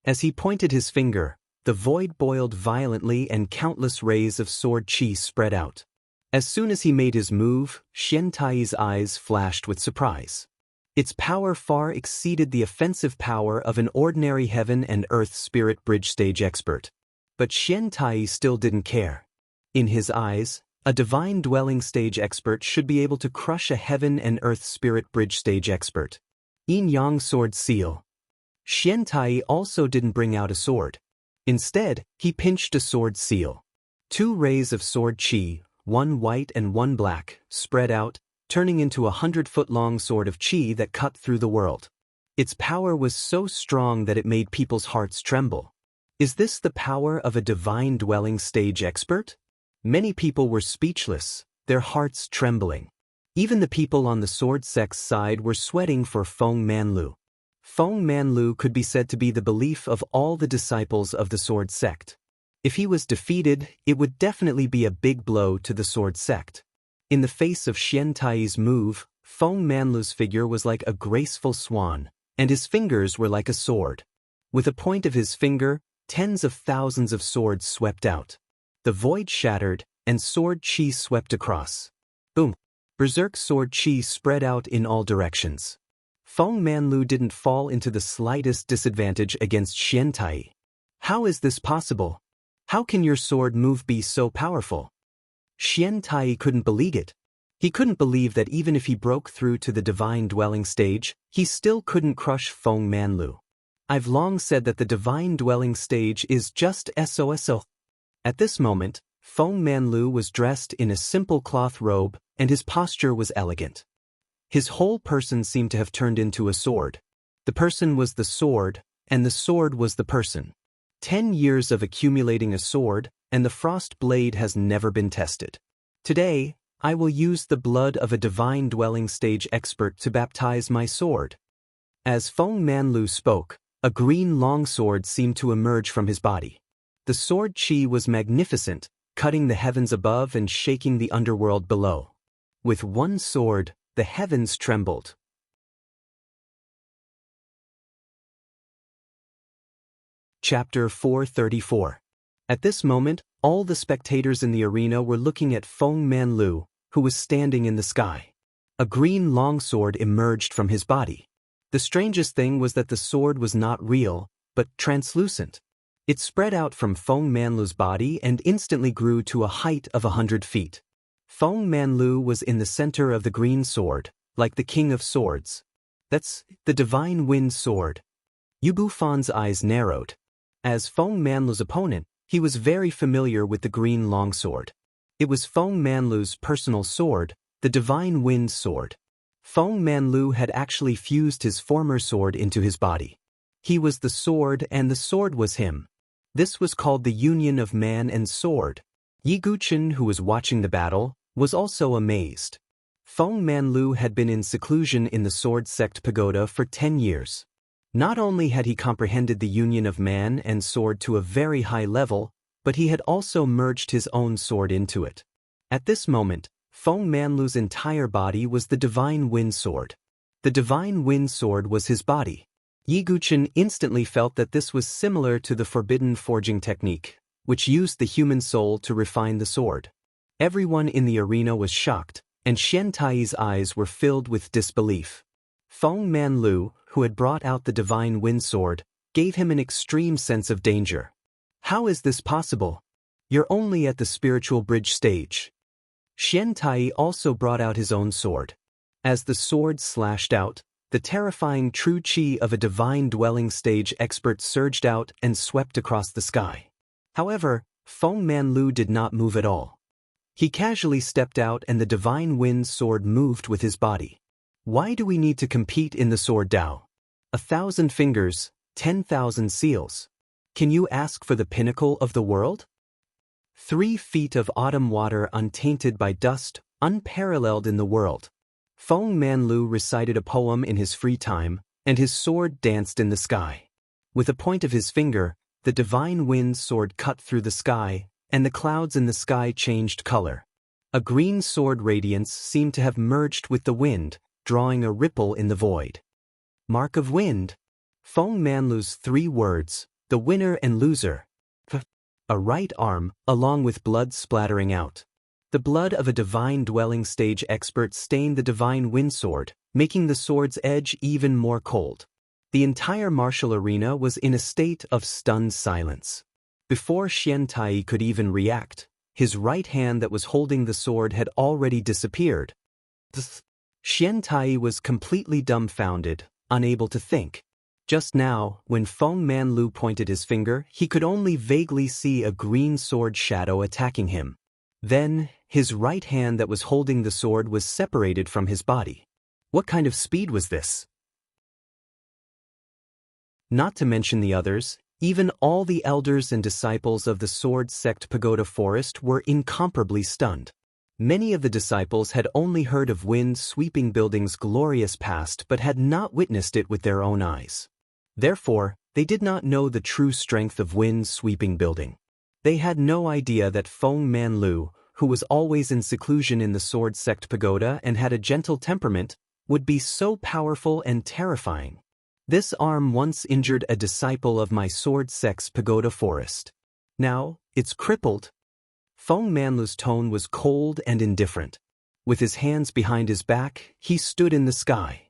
As he pointed his finger, the void boiled violently and countless rays of sword chi spread out. As soon as he made his move, Xian Tai's eyes flashed with surprise. Its power far exceeded the offensive power of an ordinary heaven and earth spirit bridge stage expert. But Xian Tai still didn't care. In his eyes, a divine dwelling stage expert should be able to crush a heaven and earth spirit bridge stage expert. Yin Yang Sword Seal. Xian Tai also didn't bring out a sword. Instead, he pinched a sword seal. Two rays of sword chi, one white and one black, spread out, turning into a 100-foot-long sword of chi that cut through the world. Its power was so strong that it made people's hearts tremble. Is this the power of a divine dwelling stage expert? Many people were speechless, their hearts trembling. Even the people on the sword sect's side were sweating for Feng Manlu. Feng Manlu could be said to be the belief of all the disciples of the sword sect. If he was defeated, it would definitely be a big blow to the sword sect. In the face of Xian Tai's move, Feng Manlu's figure was like a graceful swan, and his fingers were like a sword. With a point of his finger, tens of thousands of swords swept out. The void shattered, and sword chi swept across. Boom! Berserk sword chi spread out in all directions. Feng Manlu didn't fall into the slightest disadvantage against Xian Tai. How is this possible? How can your sword move be so powerful? Xian Tai couldn't believe it. He couldn't believe that even if he broke through to the divine dwelling stage, he still couldn't crush Feng Manlu. I've long said that the divine dwelling stage is just SOSO. At this moment, Feng Manlu was dressed in a simple cloth robe, and his posture was elegant. His whole person seemed to have turned into a sword. The person was the sword, and the sword was the person. 10 years of accumulating a sword, and the frost blade has never been tested. Today, I will use the blood of a divine dwelling stage expert to baptize my sword. As Feng Manlu spoke, a green longsword seemed to emerge from his body. The sword chi was magnificent, cutting the heavens above and shaking the underworld below. With one sword, the heavens trembled. Chapter 434. At this moment, all the spectators in the arena were looking at Feng Manlu, who was standing in the sky. A green longsword emerged from his body. The strangest thing was that the sword was not real, but translucent. It spread out from Feng Manlu's body and instantly grew to a height of 100 feet. Feng Manlu was in the center of the green sword, like the king of swords. That's the divine wind sword. Yu Bufan's eyes narrowed. As Feng Manlu's opponent, he was very familiar with the green longsword. It was Feng Manlu's personal sword, the divine wind sword. Feng Manlu had actually fused his former sword into his body. He was the sword and the sword was him. This was called the union of man and sword. Yi Guqin, who was watching the battle, was also amazed. Feng Manlu had been in seclusion in the sword sect pagoda for 10 years. Not only had he comprehended the union of man and sword to a very high level, but he had also merged his own sword into it. At this moment, Feng Manlu's entire body was the Divine Wind Sword. The Divine Wind Sword was his body. Yi Guqin instantly felt that this was similar to the forbidden forging technique, which used the human soul to refine the sword. Everyone in the arena was shocked, and Xian Tai's eyes were filled with disbelief. Feng Manlu, who had brought out the Divine Wind Sword, gave him an extreme sense of danger. How is this possible? You're only at the spiritual bridge stage. Xian Tai also brought out his own sword. As the sword slashed out, the terrifying true chi of a divine dwelling stage expert surged out and swept across the sky. However, Feng Manlu did not move at all. He casually stepped out and the Divine Wind Sword moved with his body. Why do we need to compete in the sword Dao? 1,000 fingers, 10,000 seals. Can you ask for the pinnacle of the world? 3 feet of autumn water untainted by dust, unparalleled in the world. Feng Manlu recited a poem in his free time, and his sword danced in the sky. With a point of his finger, the Divine Wind Sword cut through the sky, and the clouds in the sky changed color. A green sword radiance seemed to have merged with the wind, drawing a ripple in the void. Mark of wind. Feng Manlu's 3 words, the winner and loser. A right arm, along with blood splattering out. The blood of a divine dwelling stage expert stained the Divine Wind Sword, making the sword's edge even more cold. The entire martial arena was in a state of stunned silence. Before Xian Tai could even react, his right hand that was holding the sword had already disappeared. Xian Tai was completely dumbfounded, unable to think. Just now, when Feng Manlu pointed his finger, he could only vaguely see a green sword shadow attacking him. Then, his right hand that was holding the sword was separated from his body. What kind of speed was this? Not to mention the others, even all the elders and disciples of the Sword Sect Pagoda Forest were incomparably stunned. Many of the disciples had only heard of Wind Sweeping Building's glorious past but had not witnessed it with their own eyes. Therefore, they did not know the true strength of Wind Sweeping Building. They had no idea that Feng Manlu, who was always in seclusion in the Sword Sect Pagoda and had a gentle temperament, would be so powerful and terrifying. This arm once injured a disciple of my Sword Sect's Pagoda Forest. Now, it's crippled. Feng Manlu's tone was cold and indifferent. With his hands behind his back, he stood in the sky.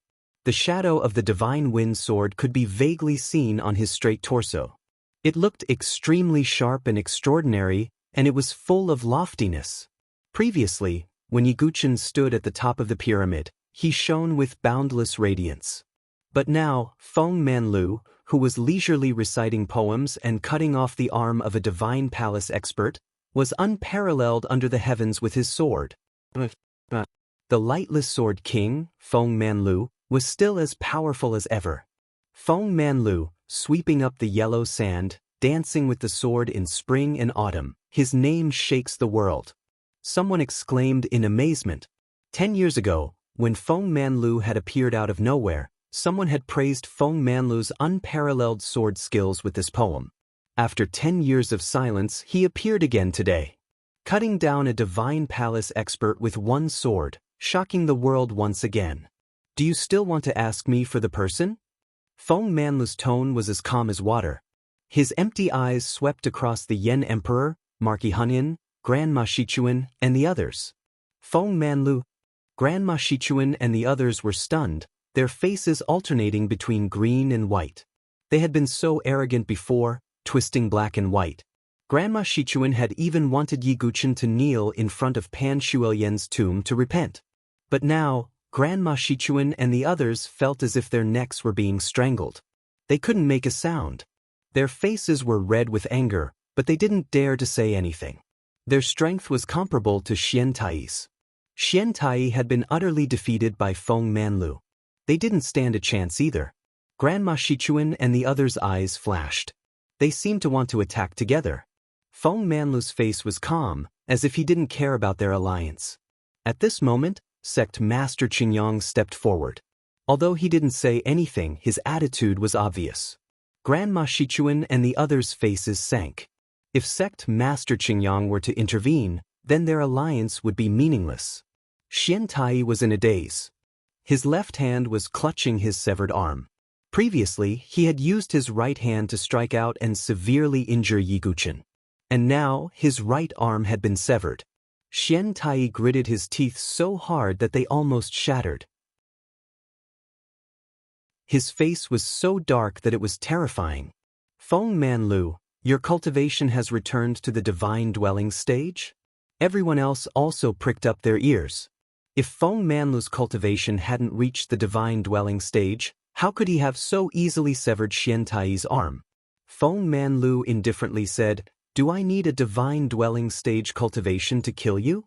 The shadow of the Divine Wind Sword could be vaguely seen on his straight torso. It looked extremely sharp and extraordinary, and it was full of loftiness. Previously, when Yi Guqin stood at the top of the pyramid, he shone with boundless radiance. But now, Feng Manlu, who was leisurely reciting poems and cutting off the arm of a divine palace expert, was unparalleled under the heavens with his sword. The lightless sword king, Feng Manlu, was still as powerful as ever. Feng Manlu, sweeping up the yellow sand, dancing with the sword in spring and autumn, his name shakes the world. Someone exclaimed in amazement. 10 years ago, when Feng Manlu had appeared out of nowhere, someone had praised Feng Manlu's unparalleled sword skills with this poem. After 10 years of silence, he appeared again today, cutting down a divine palace expert with one sword, shocking the world once again. Do you still want to ask me for the person? Feng Manlu's tone was as calm as water. His empty eyes swept across the Yen Emperor, Marquis Hunyuan, Grandma Shichuan, and the others. Feng Manlu, Grandma Shichuan and the others were stunned, their faces alternating between green and white. They had been so arrogant before, twisting black and white. Grandma Shichuan had even wanted Yi Guqin to kneel in front of Pan Shuoyen's tomb to repent. But now, Grandma Shichuan and the others felt as if their necks were being strangled. They couldn't make a sound. Their faces were red with anger, but they didn't dare to say anything. Their strength was comparable to Xian Tai's. Xian Tai had been utterly defeated by Feng Manlu. They didn't stand a chance either. Grandma Shichuan and the others' eyes flashed. They seemed to want to attack together. Feng Manlu's face was calm, as if he didn't care about their alliance. At this moment, Sect Master Qingyang stepped forward. Although he didn't say anything, his attitude was obvious. Grandma Shichuan and the others' faces sank. If Sect Master Qingyang were to intervene, then their alliance would be meaningless. Xian Tai was in a daze. His left hand was clutching his severed arm. Previously, he had used his right hand to strike out and severely injure Yi Guchen. And now, his right arm had been severed. Xian Tai gritted his teeth so hard that they almost shattered. His face was so dark that it was terrifying. Feng Manlu, your cultivation has returned to the divine dwelling stage? Everyone else also pricked up their ears. If Feng Manlu's cultivation hadn't reached the divine dwelling stage, how could he have so easily severed Xian Tai's arm? Feng Manlu indifferently said, "Do I need a divine dwelling stage cultivation to kill you?"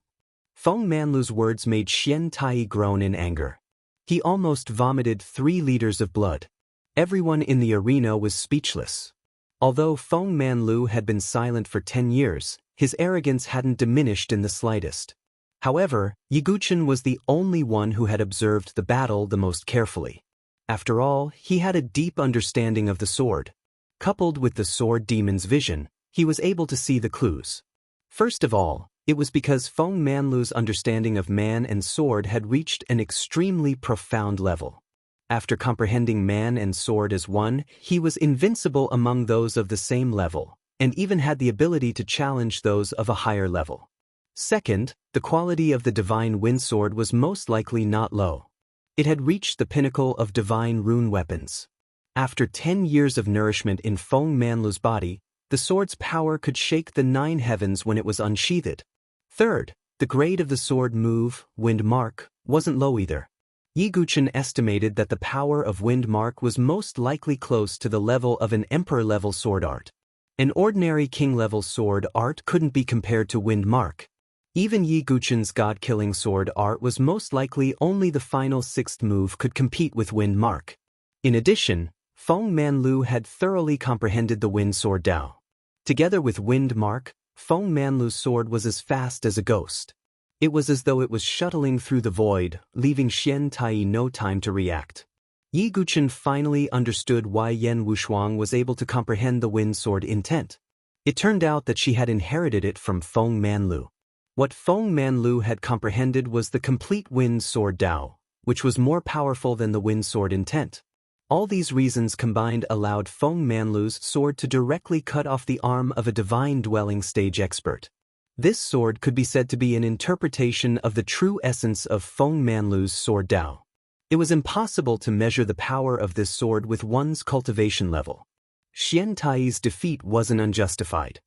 Feng Manlu's words made Xian Tai groan in anger. He almost vomited 3 liters of blood. Everyone in the arena was speechless. Although Feng Manlu had been silent for 10 years, his arrogance hadn't diminished in the slightest. However, Yi Guchen was the only one who had observed the battle the most carefully. After all, he had a deep understanding of the sword. Coupled with the sword demon's vision, he was able to see the clues. First of all, it was because Feng Manlu's understanding of man and sword had reached an extremely profound level. After comprehending man and sword as one, he was invincible among those of the same level, and even had the ability to challenge those of a higher level. Second, the quality of the divine wind sword was most likely not low. It had reached the pinnacle of divine rune weapons. After 10 years of nourishment in Feng Manlu's body, the sword's power could shake the 9 heavens when it was unsheathed. Third, the grade of the sword move, Wind Mark, wasn't low either. Yi Guchen estimated that the power of Wind Mark was most likely close to the level of an emperor-level sword art. An ordinary king-level sword art couldn't be compared to Wind Mark. Even Yi Guchen's god-killing sword art was most likely only the final 6th move could compete with Wind Mark. In addition, Feng Manlu had thoroughly comprehended the Wind Sword Dao. Together with Wind Mark, Feng Manlu's sword was as fast as a ghost. It was as though it was shuttling through the void, leaving Xian Tai no time to react. Yi Guchen finally understood why Yan Wushuang was able to comprehend the Wind Sword intent. It turned out that she had inherited it from Feng Manlu. What Feng Manlu had comprehended was the complete Wind Sword Dao, which was more powerful than the Wind Sword intent. All these reasons combined allowed Feng Manlu's sword to directly cut off the arm of a divine dwelling stage expert. This sword could be said to be an interpretation of the true essence of Feng Manlu's sword Dao. It was impossible to measure the power of this sword with one's cultivation level. Xian Tai's defeat wasn't unjustified.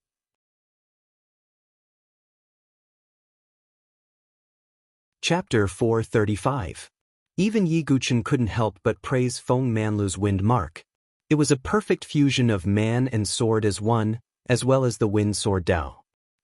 Chapter 435. Even Yi Guchen couldn't help but praise Feng Manlu's Wind Mark. It was a perfect fusion of man and sword as one, as well as the Wind Sword Dao.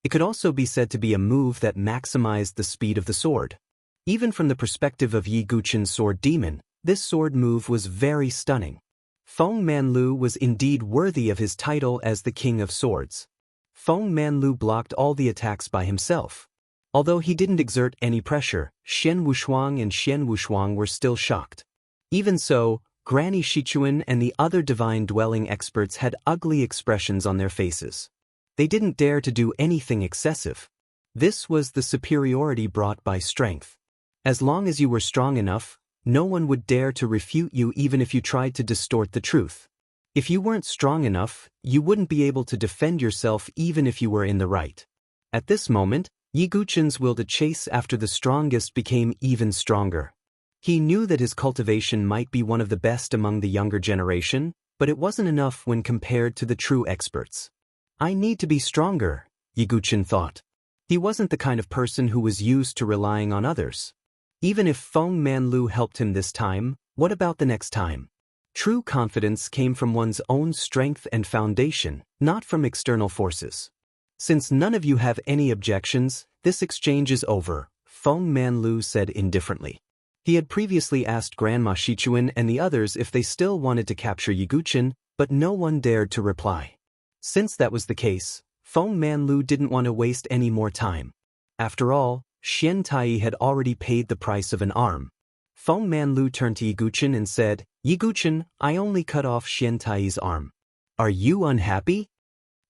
It could also be said to be a move that maximized the speed of the sword. Even from the perspective of Yi Guchen's sword demon, this sword move was very stunning. Feng Manlu was indeed worthy of his title as the King of Swords. Feng Manlu blocked all the attacks by himself. Although he didn't exert any pressure, Xian Wushuang and Xian Wushuang were still shocked. Even so, Granny Shichuan and the other divine dwelling experts had ugly expressions on their faces. They didn't dare to do anything excessive. This was the superiority brought by strength. As long as you were strong enough, no one would dare to refute you even if you tried to distort the truth. If you weren't strong enough, you wouldn't be able to defend yourself even if you were in the right. At this moment, Yi Guchen's will to chase after the strongest became even stronger. He knew that his cultivation might be one of the best among the younger generation, but it wasn't enough when compared to the true experts. I need to be stronger, Yi Guchen thought. He wasn't the kind of person who was used to relying on others. Even if Feng Manlu helped him this time, what about the next time? True confidence came from one's own strength and foundation, not from external forces. Since none of you have any objections, this exchange is over, Feng Manlu said indifferently. He had previously asked Grandma Shichuan and the others if they still wanted to capture Yi Guchen, but no one dared to reply. Since that was the case, Feng Manlu didn't want to waste any more time. After all, Xian Tai had already paid the price of an arm. Feng Manlu turned to Yi Guchen and said, "Yi Guchen, I only cut off Xian Tai's arm. Are you unhappy?"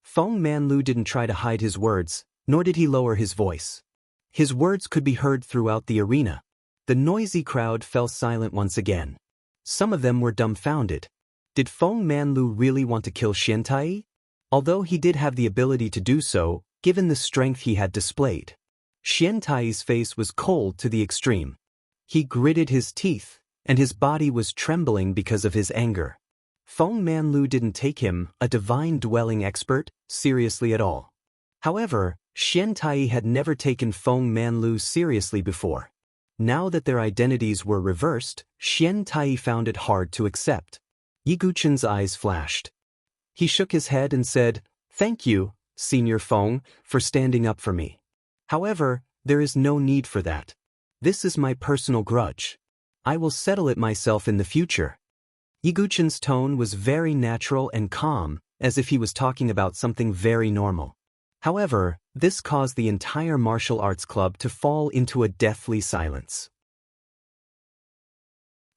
Feng Manlu didn't try to hide his words, nor did he lower his voice. His words could be heard throughout the arena. The noisy crowd fell silent once again. Some of them were dumbfounded. Did Feng Manlu really want to kill Xiantai? Although he did have the ability to do so, given the strength he had displayed. Xiantai's face was cold to the extreme. He gritted his teeth, and his body was trembling because of his anger. Feng Manlu didn't take him, a divine dwelling expert, seriously at all. However, Xiantai had never taken Feng Manlu seriously before. Now that their identities were reversed, Xiantai found it hard to accept. Yi Guchen's eyes flashed. He shook his head and said, "Thank you, Senior Feng, for standing up for me. However, there is no need for that. This is my personal grudge. I will settle it myself in the future." Yi Guchen's tone was very natural and calm, as if he was talking about something very normal. However, this caused the entire martial arts club to fall into a deathly silence.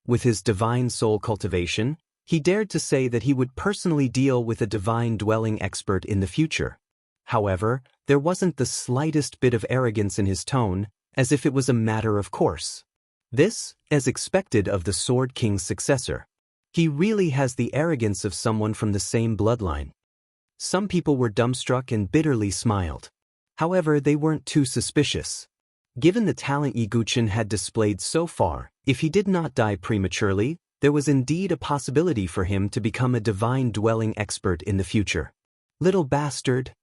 With his divine soul cultivation, he dared to say that he would personally deal with a divine dwelling expert in the future. However, there wasn't the slightest bit of arrogance in his tone, as if it was a matter of course. This, as expected of the Sword King's successor. He really has the arrogance of someone from the same bloodline. Some people were dumbstruck and bitterly smiled. However, they weren't too suspicious. Given the talent Yi Guchen had displayed so far, if he did not die prematurely, there was indeed a possibility for him to become a divine dwelling expert in the future. Little bastard!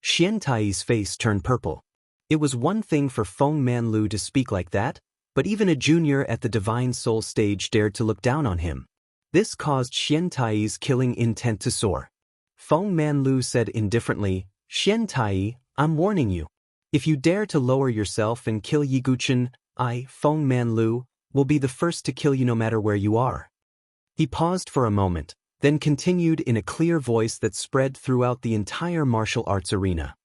Xiantai's face turned purple. It was one thing for Feng Manlu to speak like that, but even a junior at the Divine Soul stage dared to look down on him. This caused Xiantai's killing intent to soar. Feng Manlu said indifferently, "Xiantai, I'm warning you. If you dare to lower yourself and kill Yi Guchen, I, Feng Manlu, will be the first to kill you no matter where you are." He paused for a moment, then continued in a clear voice that spread throughout the entire martial arts arena.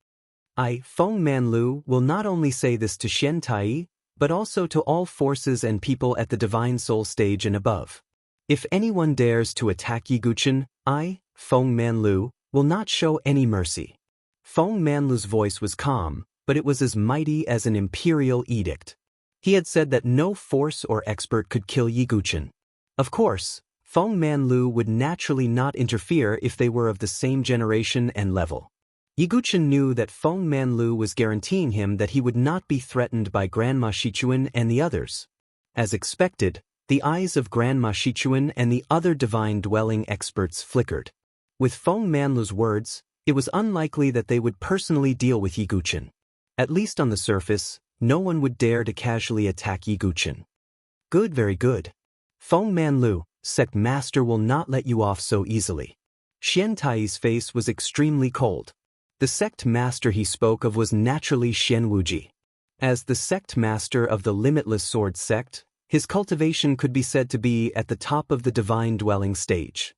"I, Feng Manlu, will not only say this to Xiantai, but also to all forces and people at the Divine Soul stage and above. If anyone dares to attack Yi Guchen, I, Feng Manlu, will not show any mercy." Feng Manlu's voice was calm, but it was as mighty as an imperial edict. He had said that no force or expert could kill Yi Guchen. Of course, Feng Manlu would naturally not interfere if they were of the same generation and level. Yi Guchen knew that Feng Manlu was guaranteeing him that he would not be threatened by Grandma Shichuan and the others. As expected, the eyes of Grandma Shichuan and the other divine dwelling experts flickered. With Feng Manlu's words, it was unlikely that they would personally deal with Yi Guchen. At least on the surface, no one would dare to casually attack Yi Guchen. Good, very good. Feng Manlu, Sect Master will not let you off so easily. Xiantai's face was extremely cold. The Sect Master he spoke of was naturally Shen Wuji. As the Sect Master of the Limitless Sword Sect, his cultivation could be said to be at the top of the Divine Dwelling stage.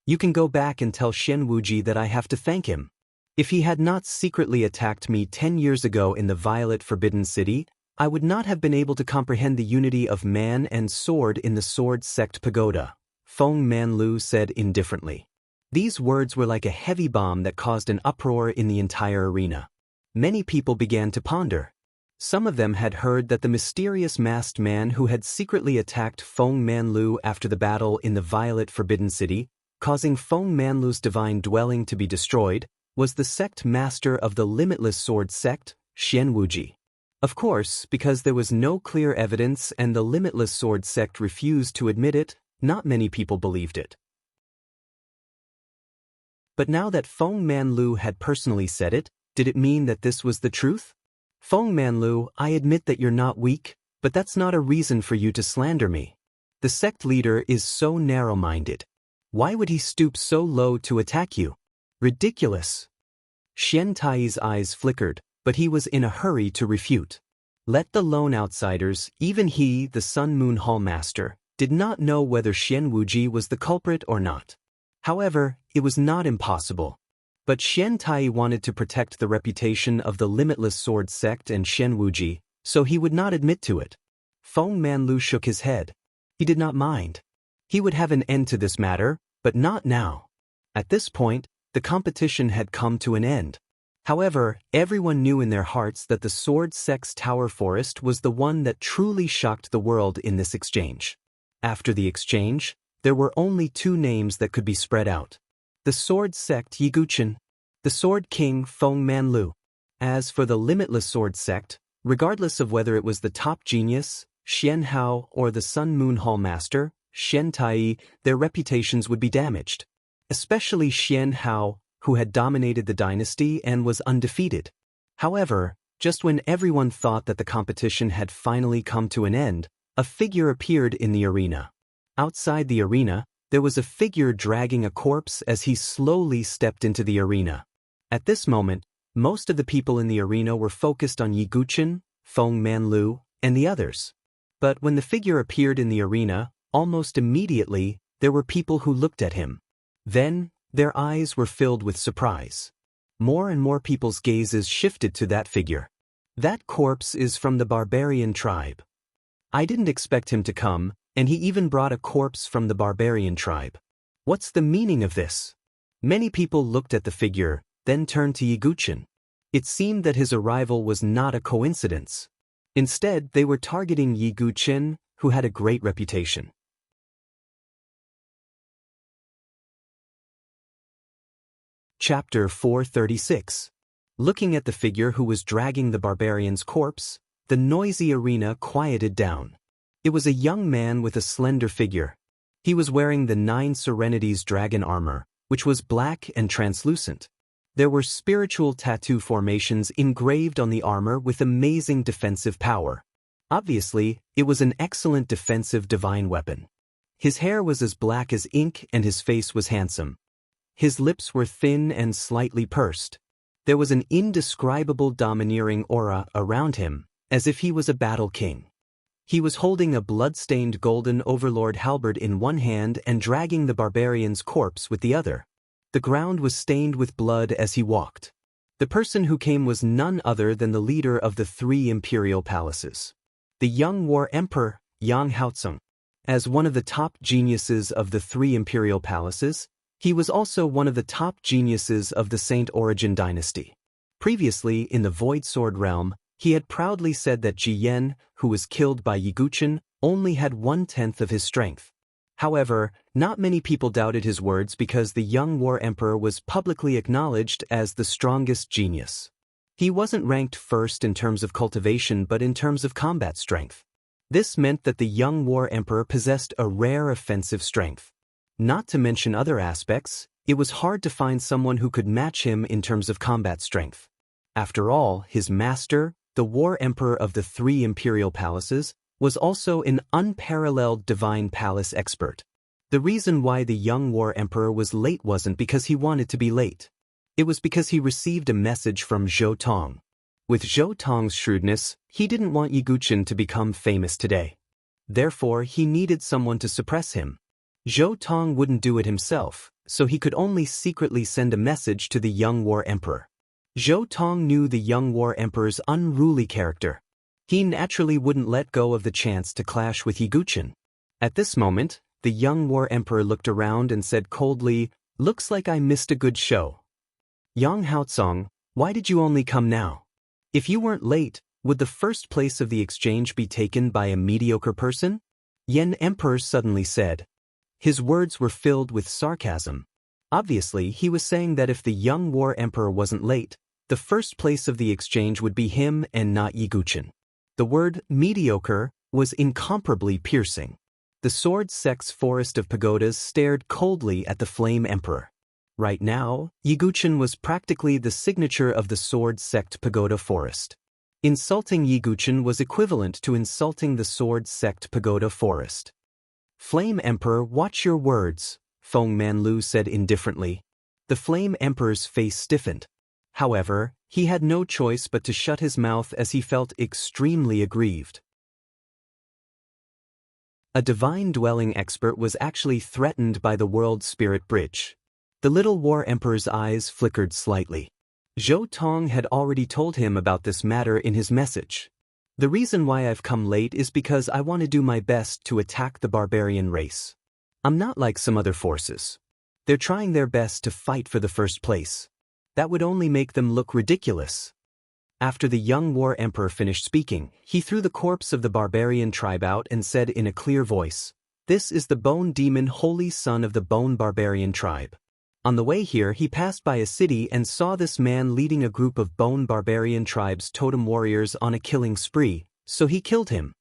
You can go back and tell Shen Wuji that I have to thank him. If he had not secretly attacked me 10 years ago in the Violet Forbidden City, I would not have been able to comprehend the unity of man and sword in the Sword Sect Pagoda, Feng Manlu said indifferently. These words were like a heavy bomb that caused an uproar in the entire arena. Many people began to ponder. Some of them had heard that the mysterious masked man who had secretly attacked Feng Manlu after the battle in the Violet Forbidden City, causing Feng Manlu's divine dwelling to be destroyed, was the Sect Master of the Limitless Sword Sect, Shen Wuji. Of course, because there was no clear evidence and the Limitless Sword Sect refused to admit it, not many people believed it. But now that Feng Manlu had personally said it, did it mean that this was the truth? Feng Manlu, I admit that you're not weak, but that's not a reason for you to slander me. The sect leader is so narrow-minded. Why would he stoop so low to attack you? Ridiculous. Xiantai's eyes flickered, but he was in a hurry to refute. Let the lone outsiders, even he, the Sun Moon Hall Master, did not know whether Shen Wuji was the culprit or not. However, it was not impossible. But Xiantai wanted to protect the reputation of the Limitless Sword Sect and Shen Wuji, so he would not admit to it. Feng Manlu shook his head. He did not mind. He would have an end to this matter, but not now. At this point, the competition had come to an end. However, everyone knew in their hearts that the Sword Sect's Tower Forest was the one that truly shocked the world in this exchange. After the exchange, there were only two names that could be spread out. The Sword Sect Yiguchen, the Sword King Feng Manlu. As for the Limitless Sword Sect, regardless of whether it was the top genius, Xian Hao, or the Sun Moon Hall Master, Xian Tai, their reputations would be damaged. Especially Xian Hao, who had dominated the dynasty and was undefeated. However, just when everyone thought that the competition had finally come to an end, a figure appeared in the arena. Outside the arena, there was a figure dragging a corpse as he slowly stepped into the arena. At this moment, most of the people in the arena were focused on Yiguchen, Feng Manlu, and the others. But when the figure appeared in the arena, almost immediately, there were people who looked at him. Then, their eyes were filled with surprise. More and more people's gazes shifted to that figure. That corpse is from the barbarian tribe. I didn't expect him to come, and he even brought a corpse from the barbarian tribe. What's the meaning of this? Many people looked at the figure, then turned to Yiguchen. It seemed that his arrival was not a coincidence. Instead, they were targeting Yiguchen, who had a great reputation. Chapter 436. Looking at the figure who was dragging the barbarian's corpse, the noisy arena quieted down. It was a young man with a slender figure. He was wearing the 9 Serenities dragon armor, which was black and translucent. There were spiritual tattoo formations engraved on the armor with amazing defensive power. Obviously, it was an excellent defensive divine weapon. His hair was as black as ink and his face was handsome. His lips were thin and slightly pursed. There was an indescribable domineering aura around him, as if he was a battle king. He was holding a blood-stained golden overlord halberd in one hand and dragging the barbarian's corpse with the other. The ground was stained with blood as he walked. The person who came was none other than the leader of the 3 imperial palaces. The young war emperor, Yang Haozong. As one of the top geniuses of the 3 imperial palaces, he was also one of the top geniuses of the Saint Origin dynasty. Previously, in the Void Sword realm, he had proudly said that Ji Yen, who was killed by Yiguchen, only had 1/10 of his strength. However, not many people doubted his words because the young war emperor was publicly acknowledged as the strongest genius. He wasn't ranked first in terms of cultivation but in terms of combat strength. This meant that the young war emperor possessed a rare offensive strength. Not to mention other aspects, it was hard to find someone who could match him in terms of combat strength. After all, his master, the war emperor of the 3 imperial palaces, was also an unparalleled divine palace expert. The reason why the young war emperor was late wasn't because he wanted to be late. It was because he received a message from Zhou Tong. With Zhou Tong's shrewdness, he didn't want Yiguchen to become famous today. Therefore, he needed someone to suppress him. Zhou Tong wouldn't do it himself, so he could only secretly send a message to the young war emperor. Zhou Tong knew the young war emperor's unruly character. He naturally wouldn't let go of the chance to clash with Yiguchen. At this moment, the young war emperor looked around and said coldly, "Looks like I missed a good show. Yang Haozong, why did you only come now? If you weren't late, would the first place of the exchange be taken by a mediocre person?" Yen Emperor suddenly said. His words were filled with sarcasm. Obviously, he was saying that if the young war emperor wasn't late, the first place of the exchange would be him and not Yiguchen. The word mediocre was incomparably piercing. The Sword Sect's forest of pagodas stared coldly at the Flame Emperor. Right now, Yiguchen was practically the signature of the Sword Sect pagoda forest. Insulting Yiguchen was equivalent to insulting the Sword Sect pagoda forest. "Flame Emperor, watch your words," Feng Manlu said indifferently. The Flame Emperor's face stiffened. However, he had no choice but to shut his mouth as he felt extremely aggrieved. A divine dwelling expert was actually threatened by the World Spirit Bridge. The little war emperor's eyes flickered slightly. Zhou Tong had already told him about this matter in his message. "The reason why I've come late is because I want to do my best to attack the barbarian race. I'm not like some other forces. They're trying their best to fight for the first place. That would only make them look ridiculous. After the young war emperor finished speaking, he threw the corpse of the barbarian tribe out and said in a clear voice, "This is the bone demon, holy son of the bone barbarian tribe." On the way here he passed by a city and saw this man leading a group of bone barbarian tribe's totem warriors on a killing spree, so he killed him.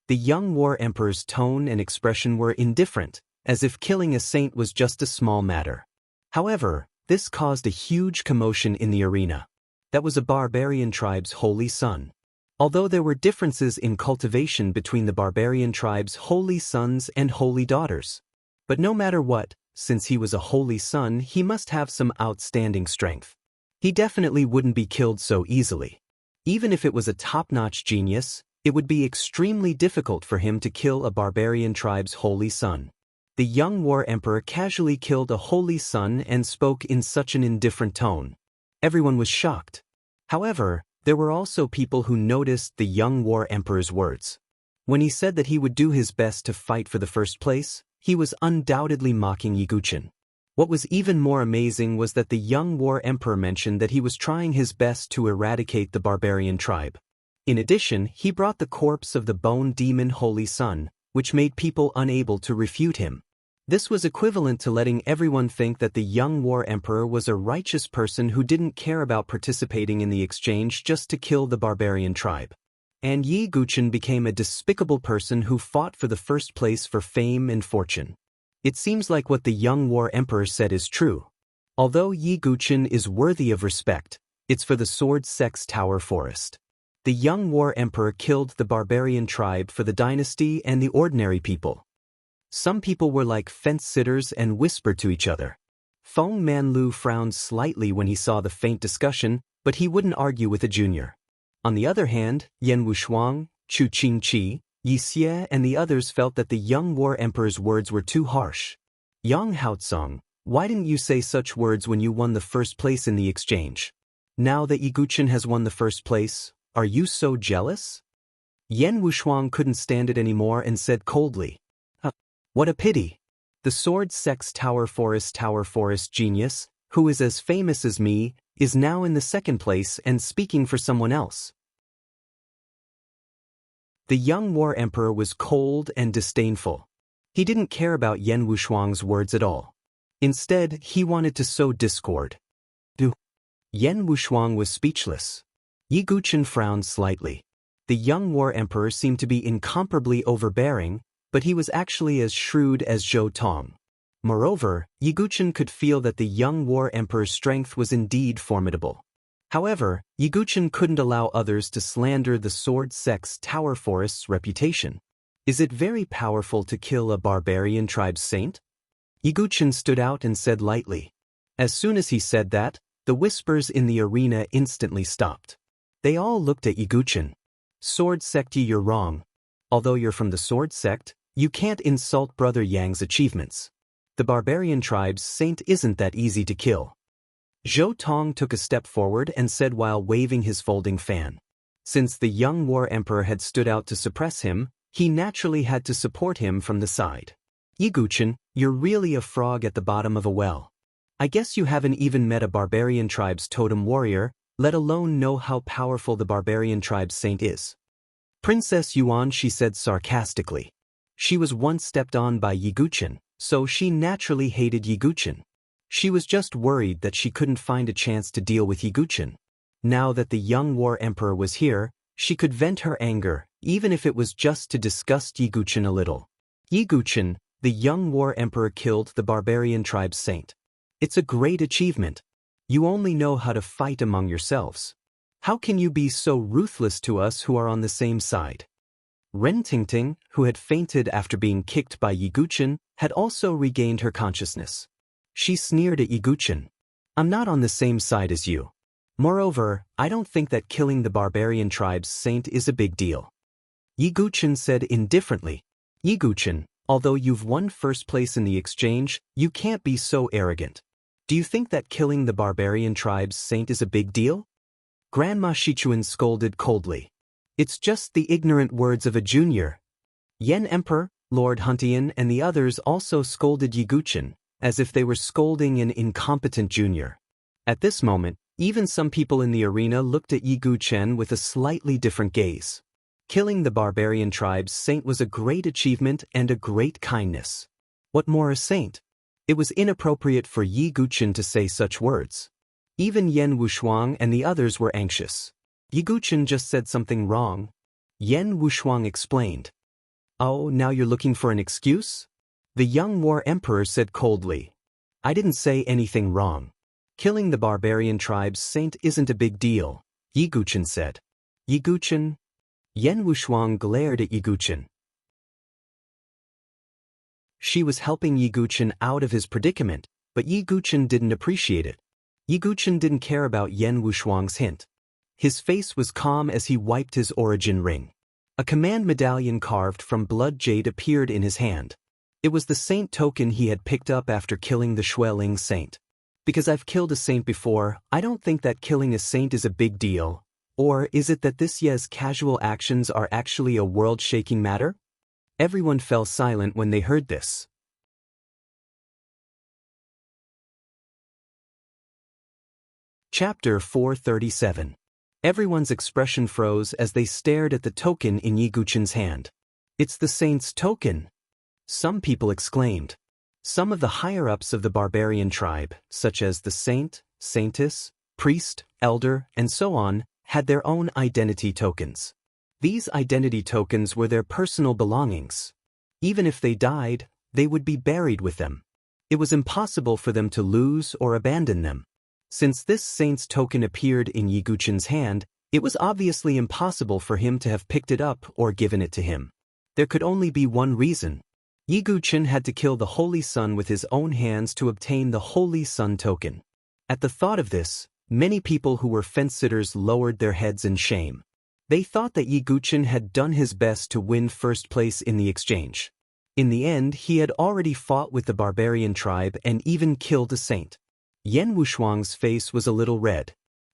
The young war emperor's tone and expression were indifferent, as if killing a saint was just a small matter. However, this caused a huge commotion in the arena. That was a barbarian tribe's holy son. Although there were differences in cultivation between the barbarian tribe's holy sons and holy daughters. But no matter what, since he was a holy son, he must have some outstanding strength. He definitely wouldn't be killed so easily. Even if it was a top-notch genius, it would be extremely difficult for him to kill a barbarian tribe's holy son. The young war emperor casually killed a holy son and spoke in such an indifferent tone. Everyone was shocked. However, there were also people who noticed the young war emperor's words. When he said that he would do his best to fight for the first place, he was undoubtedly mocking Yiguchen. What was even more amazing was that the young war emperor mentioned that he was trying his best to eradicate the barbarian tribe. In addition, he brought the corpse of the bone demon holy son, which made people unable to refute him. This was equivalent to letting everyone think that the young war emperor was a righteous person who didn't care about participating in the exchange just to kill the barbarian tribe. And Yi Guchen became a despicable person who fought for the first place for fame and fortune. It seems like what the young war emperor said is true. Although Yi Guchen is worthy of respect, it's for the Sword Sex Tower Forest. The young war emperor killed the barbarian tribe for the dynasty and the ordinary people. Some people were like fence-sitters and whispered to each other. Feng Manlu frowned slightly when he saw the faint discussion, but he wouldn't argue with a junior. On the other hand, Yan Wushuang, Chu Qingqi, Yi Xie and the others felt that the young war emperor's words were too harsh. Yang Haotsong, why didn't you say such words when you won the first place in the exchange? Now that Yiguchen has won the first place, are you so jealous? Yan Wushuang couldn't stand it anymore and said coldly, "What a pity. The Sword Sex Tower Forest genius, who is as famous as me, is now in the second place and speaking for someone else." The young war emperor was cold and disdainful. He didn't care about Yan Wushuang's words at all. Instead, he wanted to sow discord. Yan Wushuang was speechless. Yi Guchen frowned slightly. The young war emperor seemed to be incomparably overbearing, but he was actually as shrewd as Zhou Tong. Moreover, Yi Guchen could feel that the young war emperor's strength was indeed formidable. However, Yi Guchen couldn't allow others to slander the Sword Sex Tower Forest's reputation. Is it very powerful to kill a barbarian tribe's saint? Yi Guchen stood out and said lightly. As soon as he said that, the whispers in the arena instantly stopped. They all looked at Yi Guchen. Sword Sect, you're wrong. Although you're from the Sword Sect, you can't insult Brother Yang's achievements. The barbarian tribe's saint isn't that easy to kill. Zhou Tong took a step forward and said while waving his folding fan. Since the young war emperor had stood out to suppress him, he naturally had to support him from the side. Yi Guchen, you're really a frog at the bottom of a well. I guess you haven't even met a barbarian tribe's totem warrior, let alone know how powerful the barbarian tribe's saint is. Princess Yuan, she said sarcastically. She was once stepped on by Yi Guchen, so she naturally hated Yi Guchen. She was just worried that she couldn't find a chance to deal with Yi Guchen. Now that the young war emperor was here, she could vent her anger, even if it was just to disgust Yi Guchen a little. Yi Guchen, the young war emperor killed the barbarian tribe's saint. It's a great achievement. You only know how to fight among yourselves. How can you be so ruthless to us who are on the same side? Ren Tingting, who had fainted after being kicked by Yi Guchen, had also regained her consciousness. She sneered at Yi Guchen. I'm not on the same side as you. Moreover, I don't think that killing the barbarian tribe's saint is a big deal. Yi Guchen said indifferently. Yi Guchen, although you've won first place in the exchange, you can't be so arrogant. Do you think that killing the barbarian tribe's saint is a big deal? Grandma Shichuan scolded coldly. It's just the ignorant words of a junior. Yen Emperor, Lord Huntian and the others also scolded Yi Guchen, as if they were scolding an incompetent junior. At this moment, even some people in the arena looked at Yi Guchen with a slightly different gaze. Killing the barbarian tribe's saint was a great achievement and a great kindness. What more a saint? It was inappropriate for Yi Guchen to say such words. Even Yan Wushuang and the others were anxious. Yi Guchen just said something wrong. Yan Wushuang explained. Oh, now you're looking for an excuse? The young war emperor said coldly. I didn't say anything wrong. Killing the barbarian tribe's saint isn't a big deal, Yi Guchen said. Yi Guchen? Yan Wushuang glared at Yi Guchen. She was helping Yi Guchen out of his predicament, but Yi Guchen didn't appreciate it. Yi Guchen didn't care about Yan Wushuang's hint. His face was calm as he wiped his origin ring. A command medallion carved from blood jade appeared in his hand. It was the saint token he had picked up after killing the Xueling saint. Because I've killed a saint before, I don't think that killing a saint is a big deal. Or is it that this ye's casual actions are actually a world-shaking matter? Everyone fell silent when they heard this. Chapter 437. Everyone's expression froze as they stared at the token in Yi Guchen's hand. It's the saint's token! Some people exclaimed. Some of the higher-ups of the barbarian tribe, such as the saint, saintess, priest, elder, and so on, had their own identity tokens. These identity tokens were their personal belongings. Even if they died, they would be buried with them. It was impossible for them to lose or abandon them. Since this saint's token appeared in Yi Guchen's hand, it was obviously impossible for him to have picked it up or given it to him. There could only be one reason. Yi Guchen had to kill the Holy Sun with his own hands to obtain the Holy Sun token. At the thought of this, many people who were fence-sitters lowered their heads in shame. They thought that Yi Guchen had done his best to win first place in the exchange. In the end, he had already fought with the barbarian tribe and even killed a saint. Yan Wushuang's face was a little red.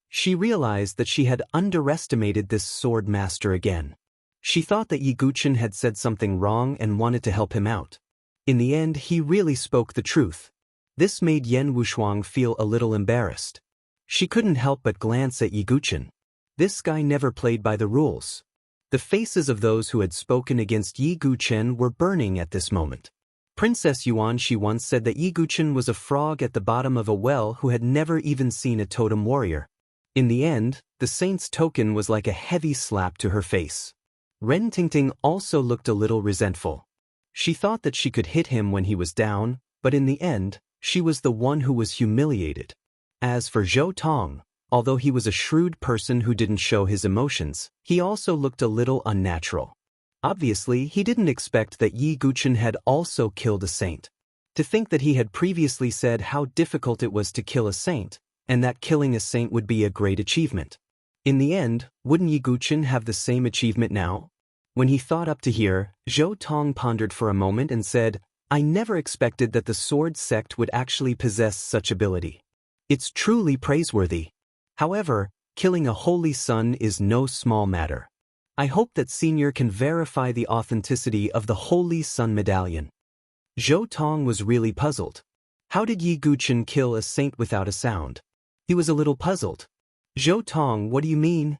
She realized that she had underestimated this sword master again. She thought that Yi Guchen had said something wrong and wanted to help him out. In the end, he really spoke the truth. This made Yan Wushuang feel a little embarrassed. She couldn't help but glance at Yi Guchen. This guy never played by the rules. The faces of those who had spoken against Yi Guchen were burning at this moment. Princess Yuan Shi once said that Yi Guchen was a frog at the bottom of a well who had never even seen a totem warrior. In the end, the saint's token was like a heavy slap to her face. Ren Tingting also looked a little resentful. She thought that she could hit him when he was down, but in the end, she was the one who was humiliated. As for Zhou Tong, although he was a shrewd person who didn't show his emotions, he also looked a little unnatural. Obviously, he didn't expect that Yi Guchen had also killed a saint. To think that he had previously said how difficult it was to kill a saint, and that killing a saint would be a great achievement. In the end, wouldn't Yi Guchen have the same achievement now? When he thought up to here, Zhou Tong pondered for a moment and said, I never expected that the sword sect would actually possess such ability. It's truly praiseworthy. However, killing a holy sun is no small matter. I hope that Senior can verify the authenticity of the Holy Sun medallion. Zhou Tong was really puzzled. How did Yi Guchen kill a saint without a sound? He was a little puzzled. Zhou Tong, what do you mean?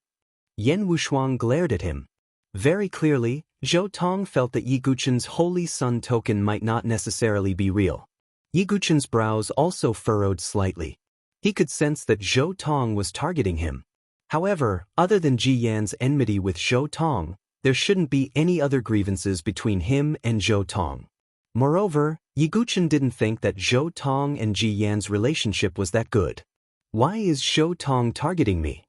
Yan Wushuang glared at him. Very clearly, Zhou Tong felt that Yi Guchen's Holy Sun token might not necessarily be real. Yi Guchen's brows also furrowed slightly. He could sense that Zhou Tong was targeting him. However, other than Ji Yan's enmity with Zhou Tong, there shouldn't be any other grievances between him and Zhou Tong. Moreover, Yi Guchen didn't think that Zhou Tong and Ji Yan's relationship was that good. Why is Zhou Tong targeting me?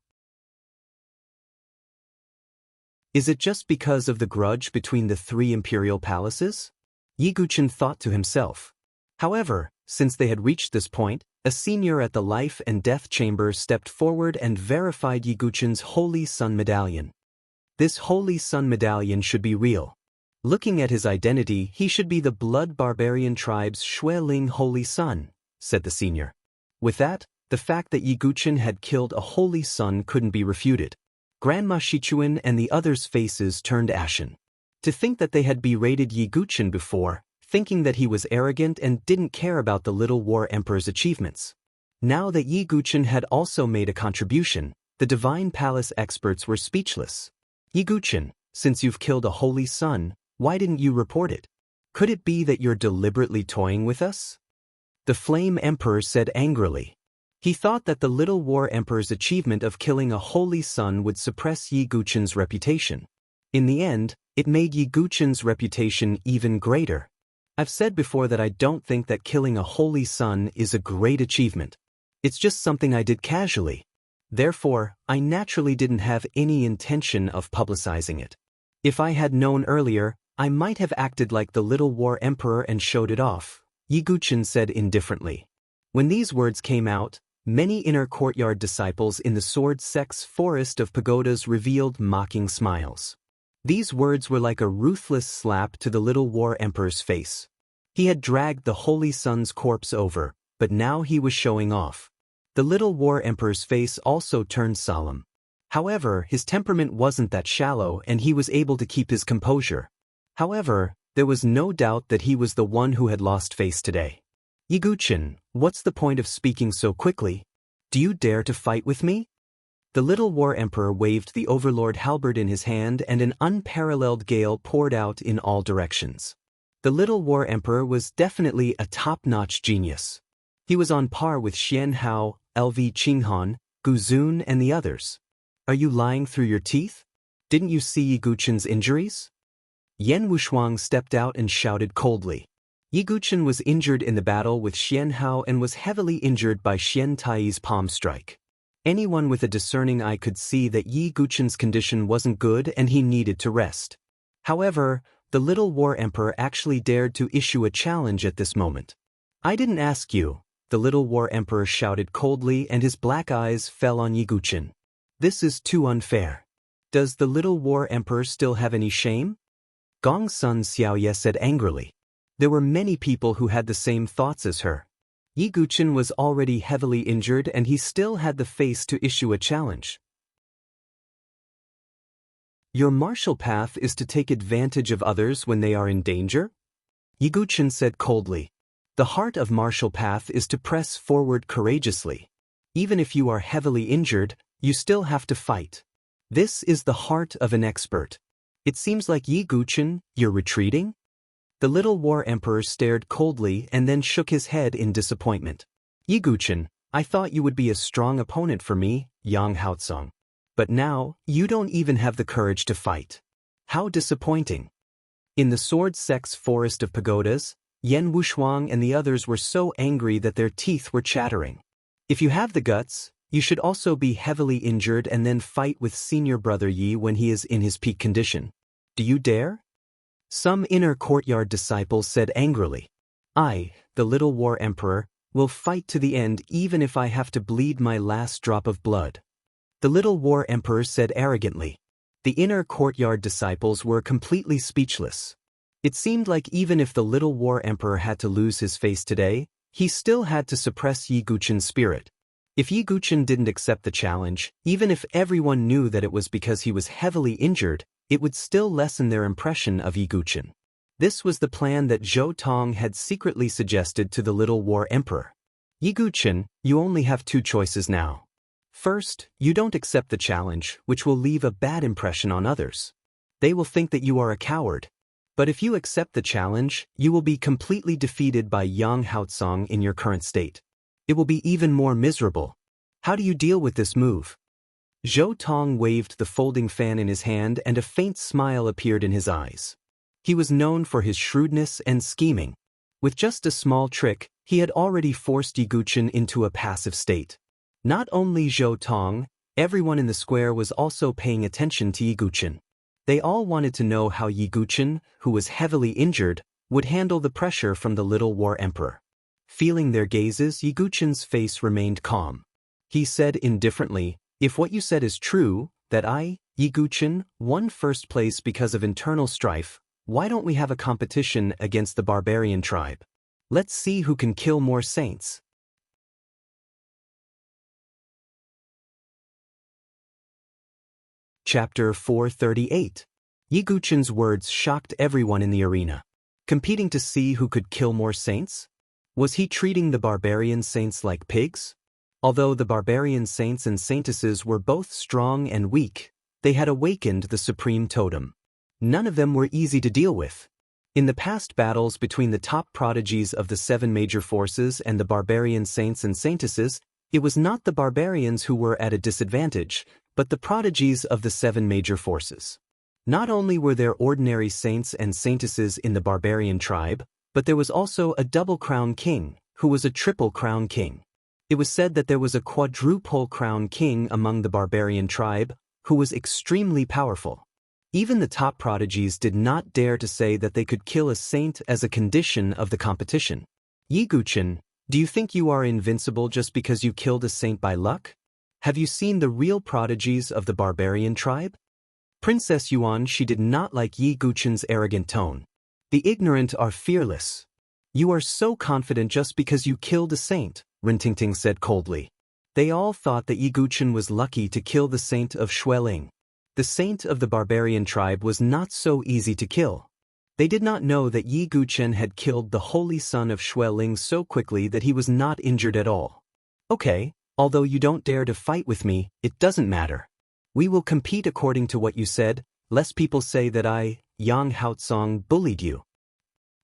Is it just because of the grudge between the three imperial palaces? Yi Guchen thought to himself. However, since they had reached this point, a senior at the life and death chamber stepped forward and verified Yi Guchen's Holy Sun medallion. This Holy Sun medallion should be real. Looking at his identity, he should be the blood barbarian tribe's Xueling Holy Sun, said the senior. With that, the fact that Yi Guchen had killed a Holy Sun couldn't be refuted. Grandma Shichuan and the others' faces turned ashen. To think that they had berated Yi Guchen before, thinking that he was arrogant and didn't care about the little war emperor's achievements. Now that Yi Guchen had also made a contribution, the Divine Palace experts were speechless. Yi Guchen, since you've killed a holy son, why didn't you report it? Could it be that you're deliberately toying with us? The Flame Emperor said angrily. He thought that the Little War Emperor's achievement of killing a holy son would suppress Yi Guchen's reputation. In the end, it made Yi Guchen's reputation even greater. I've said before that I don't think that killing a holy son is a great achievement. It's just something I did casually. Therefore, I naturally didn't have any intention of publicizing it. If I had known earlier, I might have acted like the Little War Emperor and showed it off, Yi Guchen said indifferently. When these words came out, many inner courtyard disciples in the Sword Sect's forest of pagodas revealed mocking smiles. These words were like a ruthless slap to the Little War Emperor's face. He had dragged the Holy Son's corpse over, but now he was showing off. The Little War Emperor's face also turned solemn. However, his temperament wasn't that shallow and he was able to keep his composure. However, there was no doubt that he was the one who had lost face today. Yi Guchen, what's the point of speaking so quickly? Do you dare to fight with me? The Little War Emperor waved the Overlord halberd in his hand and an unparalleled gale poured out in all directions. The Little War Emperor was definitely a top-notch genius. He was on par with Xian Hao, LV Qinghan, Gu Zun and the others. Are you lying through your teeth? Didn't you see Yi Guchen's injuries? Yan Wushuang stepped out and shouted coldly. Yi Guchen was injured in the battle with Xian Hao and was heavily injured by Xian Tai's palm strike. Anyone with a discerning eye could see that Yi Guchen's condition wasn't good and he needed to rest. However, the Little War Emperor actually dared to issue a challenge at this moment. I didn't ask you, the Little War Emperor shouted coldly and his black eyes fell on Yi Guchen. This is too unfair. Does the Little War Emperor still have any shame? Gong Sun Xiaoye said angrily. There were many people who had the same thoughts as her. Yi Guchen was already heavily injured and he still had the face to issue a challenge. Your martial path is to take advantage of others when they are in danger? Yi Guchen said coldly. The heart of martial path is to press forward courageously. Even if you are heavily injured, you still have to fight. This is the heart of an expert. It seems like Yi Guchen, you're retreating? The Little War Emperor stared coldly and then shook his head in disappointment. Yi Guchen, I thought you would be a strong opponent for me, Yang Haotsong. But now, you don't even have the courage to fight. How disappointing. In the Sword Sect's forest of pagodas, Yan Wushuang and the others were so angry that their teeth were chattering. If you have the guts, you should also be heavily injured and then fight with senior brother Yi when he is in his peak condition. Do you dare? Some inner courtyard disciples said angrily. I, the Little War Emperor, will fight to the end even if I have to bleed my last drop of blood. The Little War Emperor said arrogantly. The inner courtyard disciples were completely speechless. It seemed like even if the Little War Emperor had to lose his face today, he still had to suppress Yi Guchen's spirit. If Yi Guchen didn't accept the challenge, even if everyone knew that it was because he was heavily injured, it would still lessen their impression of Yi Guchen. This was the plan that Zhou Tong had secretly suggested to the Little War Emperor. Yi Guchen, you only have two choices now. First, you don't accept the challenge, which will leave a bad impression on others. They will think that you are a coward. But if you accept the challenge, you will be completely defeated by Yang Haotsong in your current state. It will be even more miserable. How do you deal with this move? Zhou Tong waved the folding fan in his hand and a faint smile appeared in his eyes. He was known for his shrewdness and scheming. With just a small trick, he had already forced Yi Guchen into a passive state. Not only Zhou Tong, everyone in the square was also paying attention to Yi Guchen. They all wanted to know how Yi Guchen, who was heavily injured, would handle the pressure from the Little War Emperor. Feeling their gazes, Yi Guchen's face remained calm. He said indifferently, if what you said is true, that I, Yi Guchen, won first place because of internal strife, why don't we have a competition against the barbarian tribe? Let's see who can kill more saints. Chapter 438. Yi Guchen's words shocked everyone in the arena. Competing to see who could kill more saints? Was he treating the barbarian saints like pigs? Although the barbarian saints and saintesses were both strong and weak, they had awakened the supreme totem. None of them were easy to deal with. In the past battles between the top prodigies of the 7 major forces and the barbarian saints and saintesses, it was not the barbarians who were at a disadvantage, but the prodigies of the 7 major forces. Not only were there ordinary saints and saintesses in the barbarian tribe, but there was also a double crown king, who was a triple crown king. It was said that there was a quadruple crown king among the barbarian tribe, who was extremely powerful. Even the top prodigies did not dare to say that they could kill a saint as a condition of the competition. Yiguchen, do you think you are invincible just because you killed a saint by luck? Have you seen the real prodigies of the barbarian tribe? Princess Yuan, she did not like Yiguchen's arrogant tone. The ignorant are fearless. You are so confident just because you killed a saint, Rintingting said coldly. They all thought that Yiguchen was lucky to kill the saint of Xueling. The saint of the barbarian tribe was not so easy to kill. They did not know that Yiguchen had killed the holy son of Xueling so quickly that he was not injured at all. Okay, although you don't dare to fight with me, it doesn't matter. We will compete according to what you said, lest people say that I, Yang Haotsong, bullied you.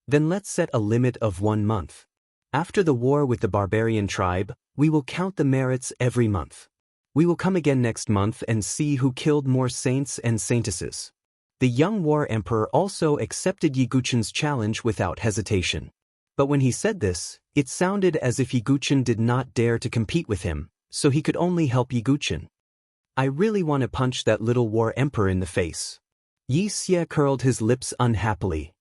Then let's set a limit of 1 month. After the war with the barbarian tribe, we will count the merits every month. We will come again next month and see who killed more saints and saintesses. The young war emperor also accepted Yiguchen's challenge without hesitation. But when he said this, it sounded as if Yiguchen did not dare to compete with him, so he could only help Yiguchen. I really want to punch that little war emperor in the face. Yi Xie curled his lips unhappily.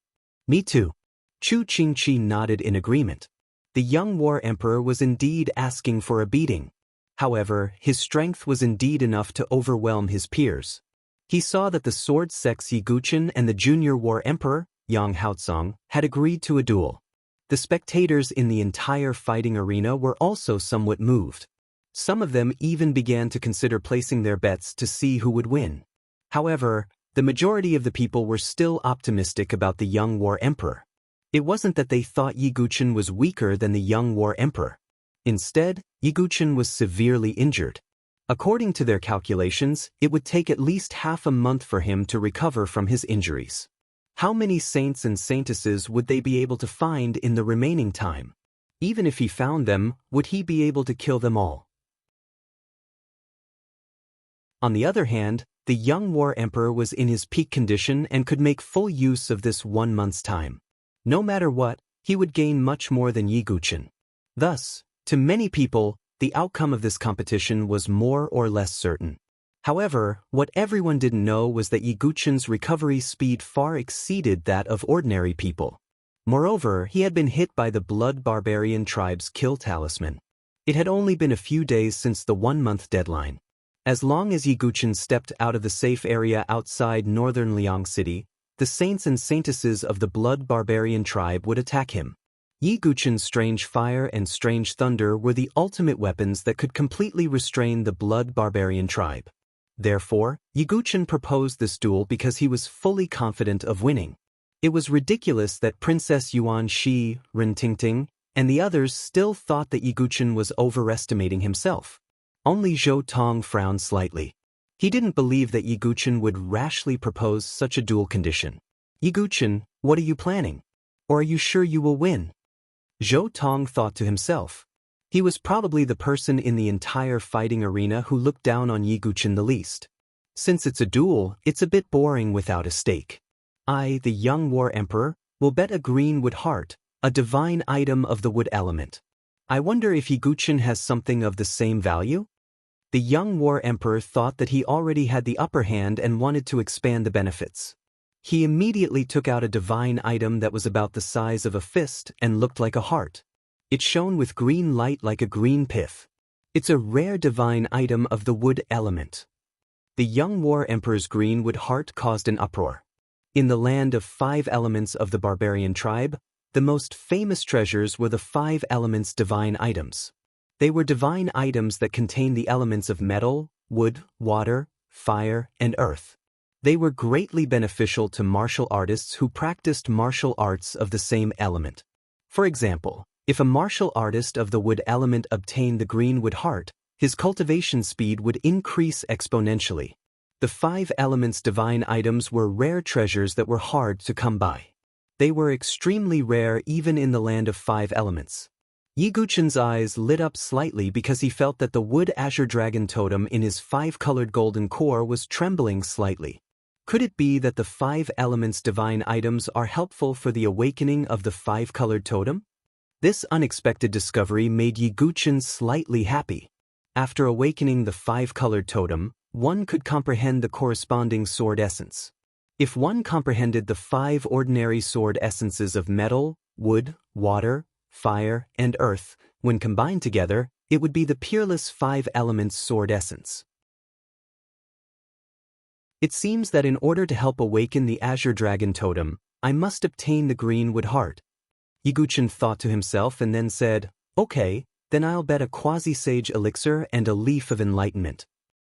Me too. Chu Qingqi nodded in agreement. The young war emperor was indeed asking for a beating. However, his strength was indeed enough to overwhelm his peers. He saw that the sword sex Yiguchen and the junior war emperor, Yang Haotsong, had agreed to a duel. The spectators in the entire fighting arena were also somewhat moved. Some of them even began to consider placing their bets to see who would win. However, the majority of the people were still optimistic about the young war emperor. It wasn't that they thought Yiguchen was weaker than the young war emperor. Instead, Yiguchen was severely injured. According to their calculations, it would take at least half a month for him to recover from his injuries. How many saints and saintesses would they be able to find in the remaining time? Even if he found them, would he be able to kill them all? On the other hand, the young war emperor was in his peak condition and could make full use of this 1 month's time. No matter what, he would gain much more than Yiguchen. Thus, to many people, the outcome of this competition was more or less certain. However, what everyone didn't know was that Yiguchen's recovery speed far exceeded that of ordinary people. Moreover, he had been hit by the blood barbarian tribe's kill talisman. It had only been a few days since the 1-month deadline. As long as Yiguchen stepped out of the safe area outside northern Liang City, the saints and saintesses of the blood barbarian tribe would attack him. Yiguchen's strange fire and strange thunder were the ultimate weapons that could completely restrain the blood barbarian tribe. Therefore, Yiguchen proposed this duel because he was fully confident of winning. It was ridiculous that Princess Yuan Shi, Rintingting, and the others still thought that Yiguchen was overestimating himself. Only Zhou Tong frowned slightly. He didn't believe that Yiguchen would rashly propose such a duel condition. Yiguchen, what are you planning? Or are you sure you will win? Zhou Tong thought to himself. He was probably the person in the entire fighting arena who looked down on Yiguchen the least. Since it's a duel, it's a bit boring without a stake. I, the young war emperor, will bet a green wood heart, a divine item of the wood element. I wonder if Yiguchen has something of the same value? The young war emperor thought that he already had the upper hand and wanted to expand the benefits. He immediately took out a divine item that was about the size of a fist and looked like a heart. It shone with green light like a green pith. It's a rare divine item of the wood element. The young war emperor's green wood heart caused an uproar. In the land of 5 elements of the barbarian tribe, the most famous treasures were the 5 elements divine items. They were divine items that contained the elements of metal, wood, water, fire, and earth. They were greatly beneficial to martial artists who practiced martial arts of the same element. For example, If a martial artist of the wood element obtained the green wood heart, his cultivation speed would increase exponentially. The 5 elements divine items were rare treasures that were hard to come by. They were extremely rare even in the land of 5 elements. Yiguchen's eyes lit up slightly because he felt that the wood azure dragon totem in his 5-colored golden core was trembling slightly. Could it be that the 5 elements divine items are helpful for the awakening of the 5-colored totem? This unexpected discovery made Yiguchen slightly happy. After awakening the 5-colored totem, one could comprehend the corresponding sword essence. If one comprehended the 5 ordinary sword essences of metal, wood, water, fire, and earth, when combined together, it would be the peerless 5 elements sword essence. It seems that in order to help awaken the azure dragon totem, I must obtain the green wood heart. Yiguchen thought to himself and then said, "Okay, then I'll bet a quasi-sage elixir and a leaf of enlightenment."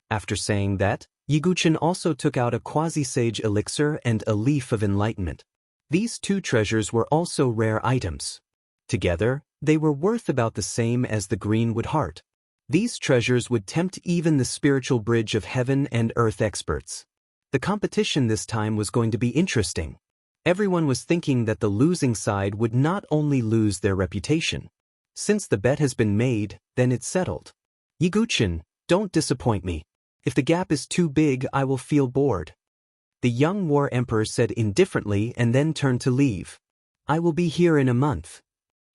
After saying that, Yiguchen also took out a quasi-sage elixir and a leaf of enlightenment. These 2 treasures were also rare items. Together, they were worth about the same as the green wood heart. These treasures would tempt even the spiritual bridge of heaven and earth experts. The competition this time was going to be interesting. Everyone was thinking that the losing side would not only lose their reputation. Since the bet has been made, then it's settled. Yiguchen, don't disappoint me. If the gap is too big, I will feel bored. The young war emperor said indifferently and then turned to leave. I will be here in a month.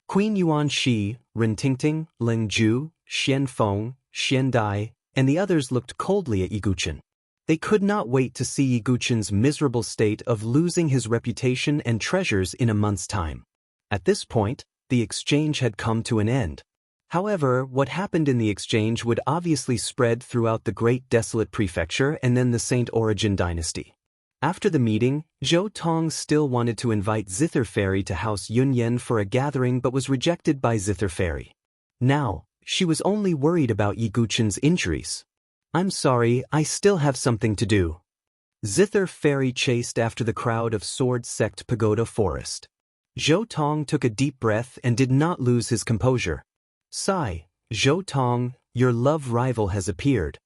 Queen Yuan Shi, Ren Tingting, Ling Ju, Xian Feng, Xian Dai, and the others looked coldly at Yiguchen. They could not wait to see Yiguchen's miserable state of losing his reputation and treasures in a month's time. At this point, the exchange had come to an end. However, what happened in the exchange would obviously spread throughout the Great Desolate Prefecture and then the Saint Origin dynasty. After the meeting, Zhou Tong still wanted to invite Zither Fairy to House Yunyan for a gathering but was rejected by Zither Fairy. Now, she was only worried about Yiguchen's injuries. I'm sorry, I still have something to do. Zither Fairy chased after the crowd of Sword Sect Pagoda Forest. Zhou Tong took a deep breath and did not lose his composure. Sigh, Zhou Tong, your love rival has appeared.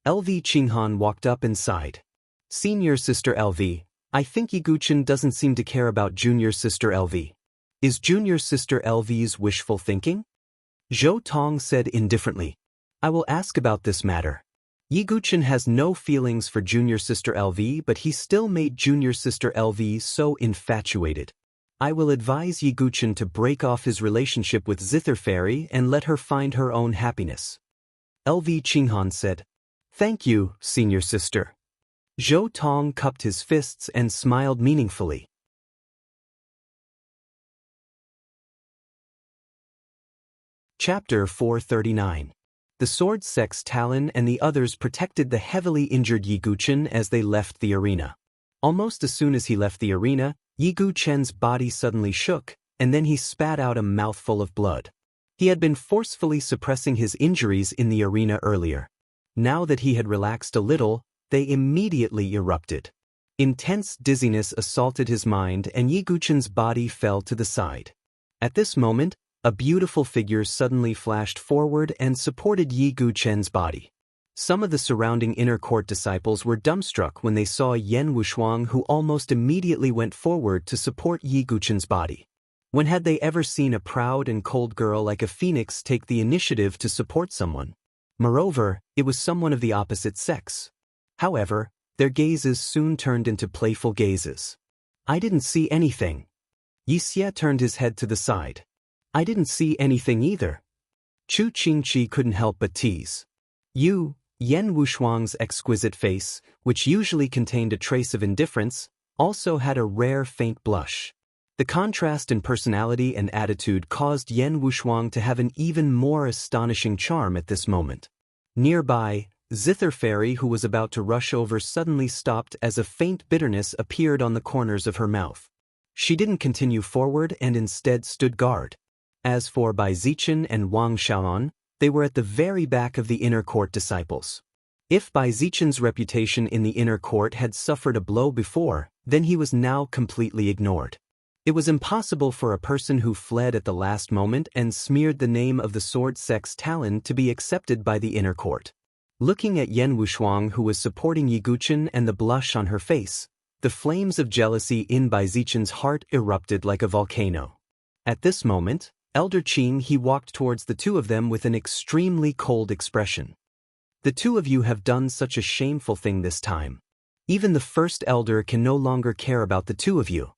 LV Qinghan walked up and sighed. Senior Sister LV, I think Yiguchen doesn't seem to care about Junior Sister LV. Is Junior Sister LV's wishful thinking? Zhou Tong said indifferently. I will ask about this matter. Yiguchen has no feelings for Junior Sister LV, but he still made Junior Sister LV so infatuated. I will advise Yiguchen to break off his relationship with Zither Fairy and let her find her own happiness. LV Qinghan said. Thank you, Senior Sister. Zhou Tong cupped his fists and smiled meaningfully. Chapter 439. The Sword Sect's Talon and the others protected the heavily injured Yiguchen as they left the arena. Almost as soon as he left the arena, Yiguchen's body suddenly shook, and then he spat out a mouthful of blood. He had been forcefully suppressing his injuries in the arena earlier. Now that he had relaxed a little, they immediately erupted. Intense dizziness assaulted his mind and Yiguchen's body fell to the side. At this moment, a beautiful figure suddenly flashed forward and supported Yiguchen's body. Some of the surrounding inner court disciples were dumbstruck when they saw Yan Wushuang, who almost immediately went forward to support Yiguchen's body. When had they ever seen a proud and cold girl like a phoenix take the initiative to support someone? Moreover, it was someone of the opposite sex. However, their gazes soon turned into playful gazes. I didn't see anything. Yixie turned his head to the side. I didn't see anything either. Chu Qingqi couldn't help but tease. Yan Wushuang's exquisite face, which usually contained a trace of indifference, also had a rare faint blush. The contrast in personality and attitude caused Yan Wushuang to have an even more astonishing charm at this moment. Nearby, Zither Fairy, who was about to rush over, suddenly stopped as a faint bitterness appeared on the corners of her mouth. She didn't continue forward and instead stood guard. As for Bai Zichen and Wang Xiaoan, they were at the very back of the inner court disciples. If Bai Zichen's reputation in the inner court had suffered a blow before, then he was now completely ignored. It was impossible for a person who fled at the last moment and smeared the name of the sword sect's talon to be accepted by the inner court. Looking at Yan Wushuang, who was supporting Yi Guqin, and the blush on her face, the flames of jealousy in Bai Zichen's heart erupted like a volcano. At this moment, Elder Qing he walked towards the two of them with an extremely cold expression. The two of you have done such a shameful thing this time. Even the first elder can no longer care about the two of you.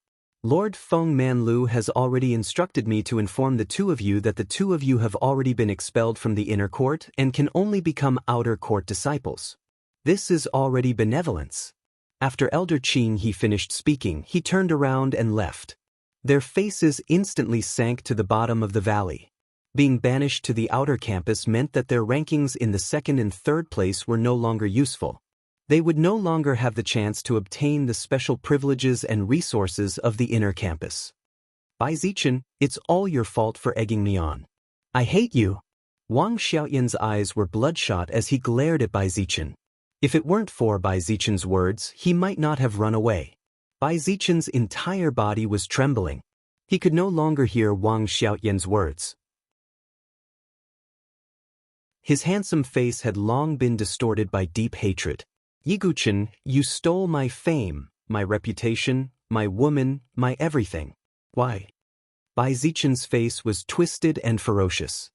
Lord Feng Manlu has already instructed me to inform the two of you that the two of you have already been expelled from the inner court and can only become outer court disciples. This is already benevolence. After Elder Qing he finished speaking, he turned around and left. Their faces instantly sank to the bottom of the valley. Being banished to the outer campus meant that their rankings in the second and third place were no longer useful. They would no longer have the chance to obtain the special privileges and resources of the inner campus. Bai Zichen, it's all your fault for egging me on. I hate you. Wang Xiaoyan's eyes were bloodshot as he glared at Bai Zichen. If it weren't for Bai Zichen's words, he might not have run away. Bai Zichen's entire body was trembling. He could no longer hear Wang Xiaoyan's words. His handsome face had long been distorted by deep hatred. Yi Guqin, you stole my fame, my reputation, my woman, my everything. Why? Bai Zichen's face was twisted and ferocious.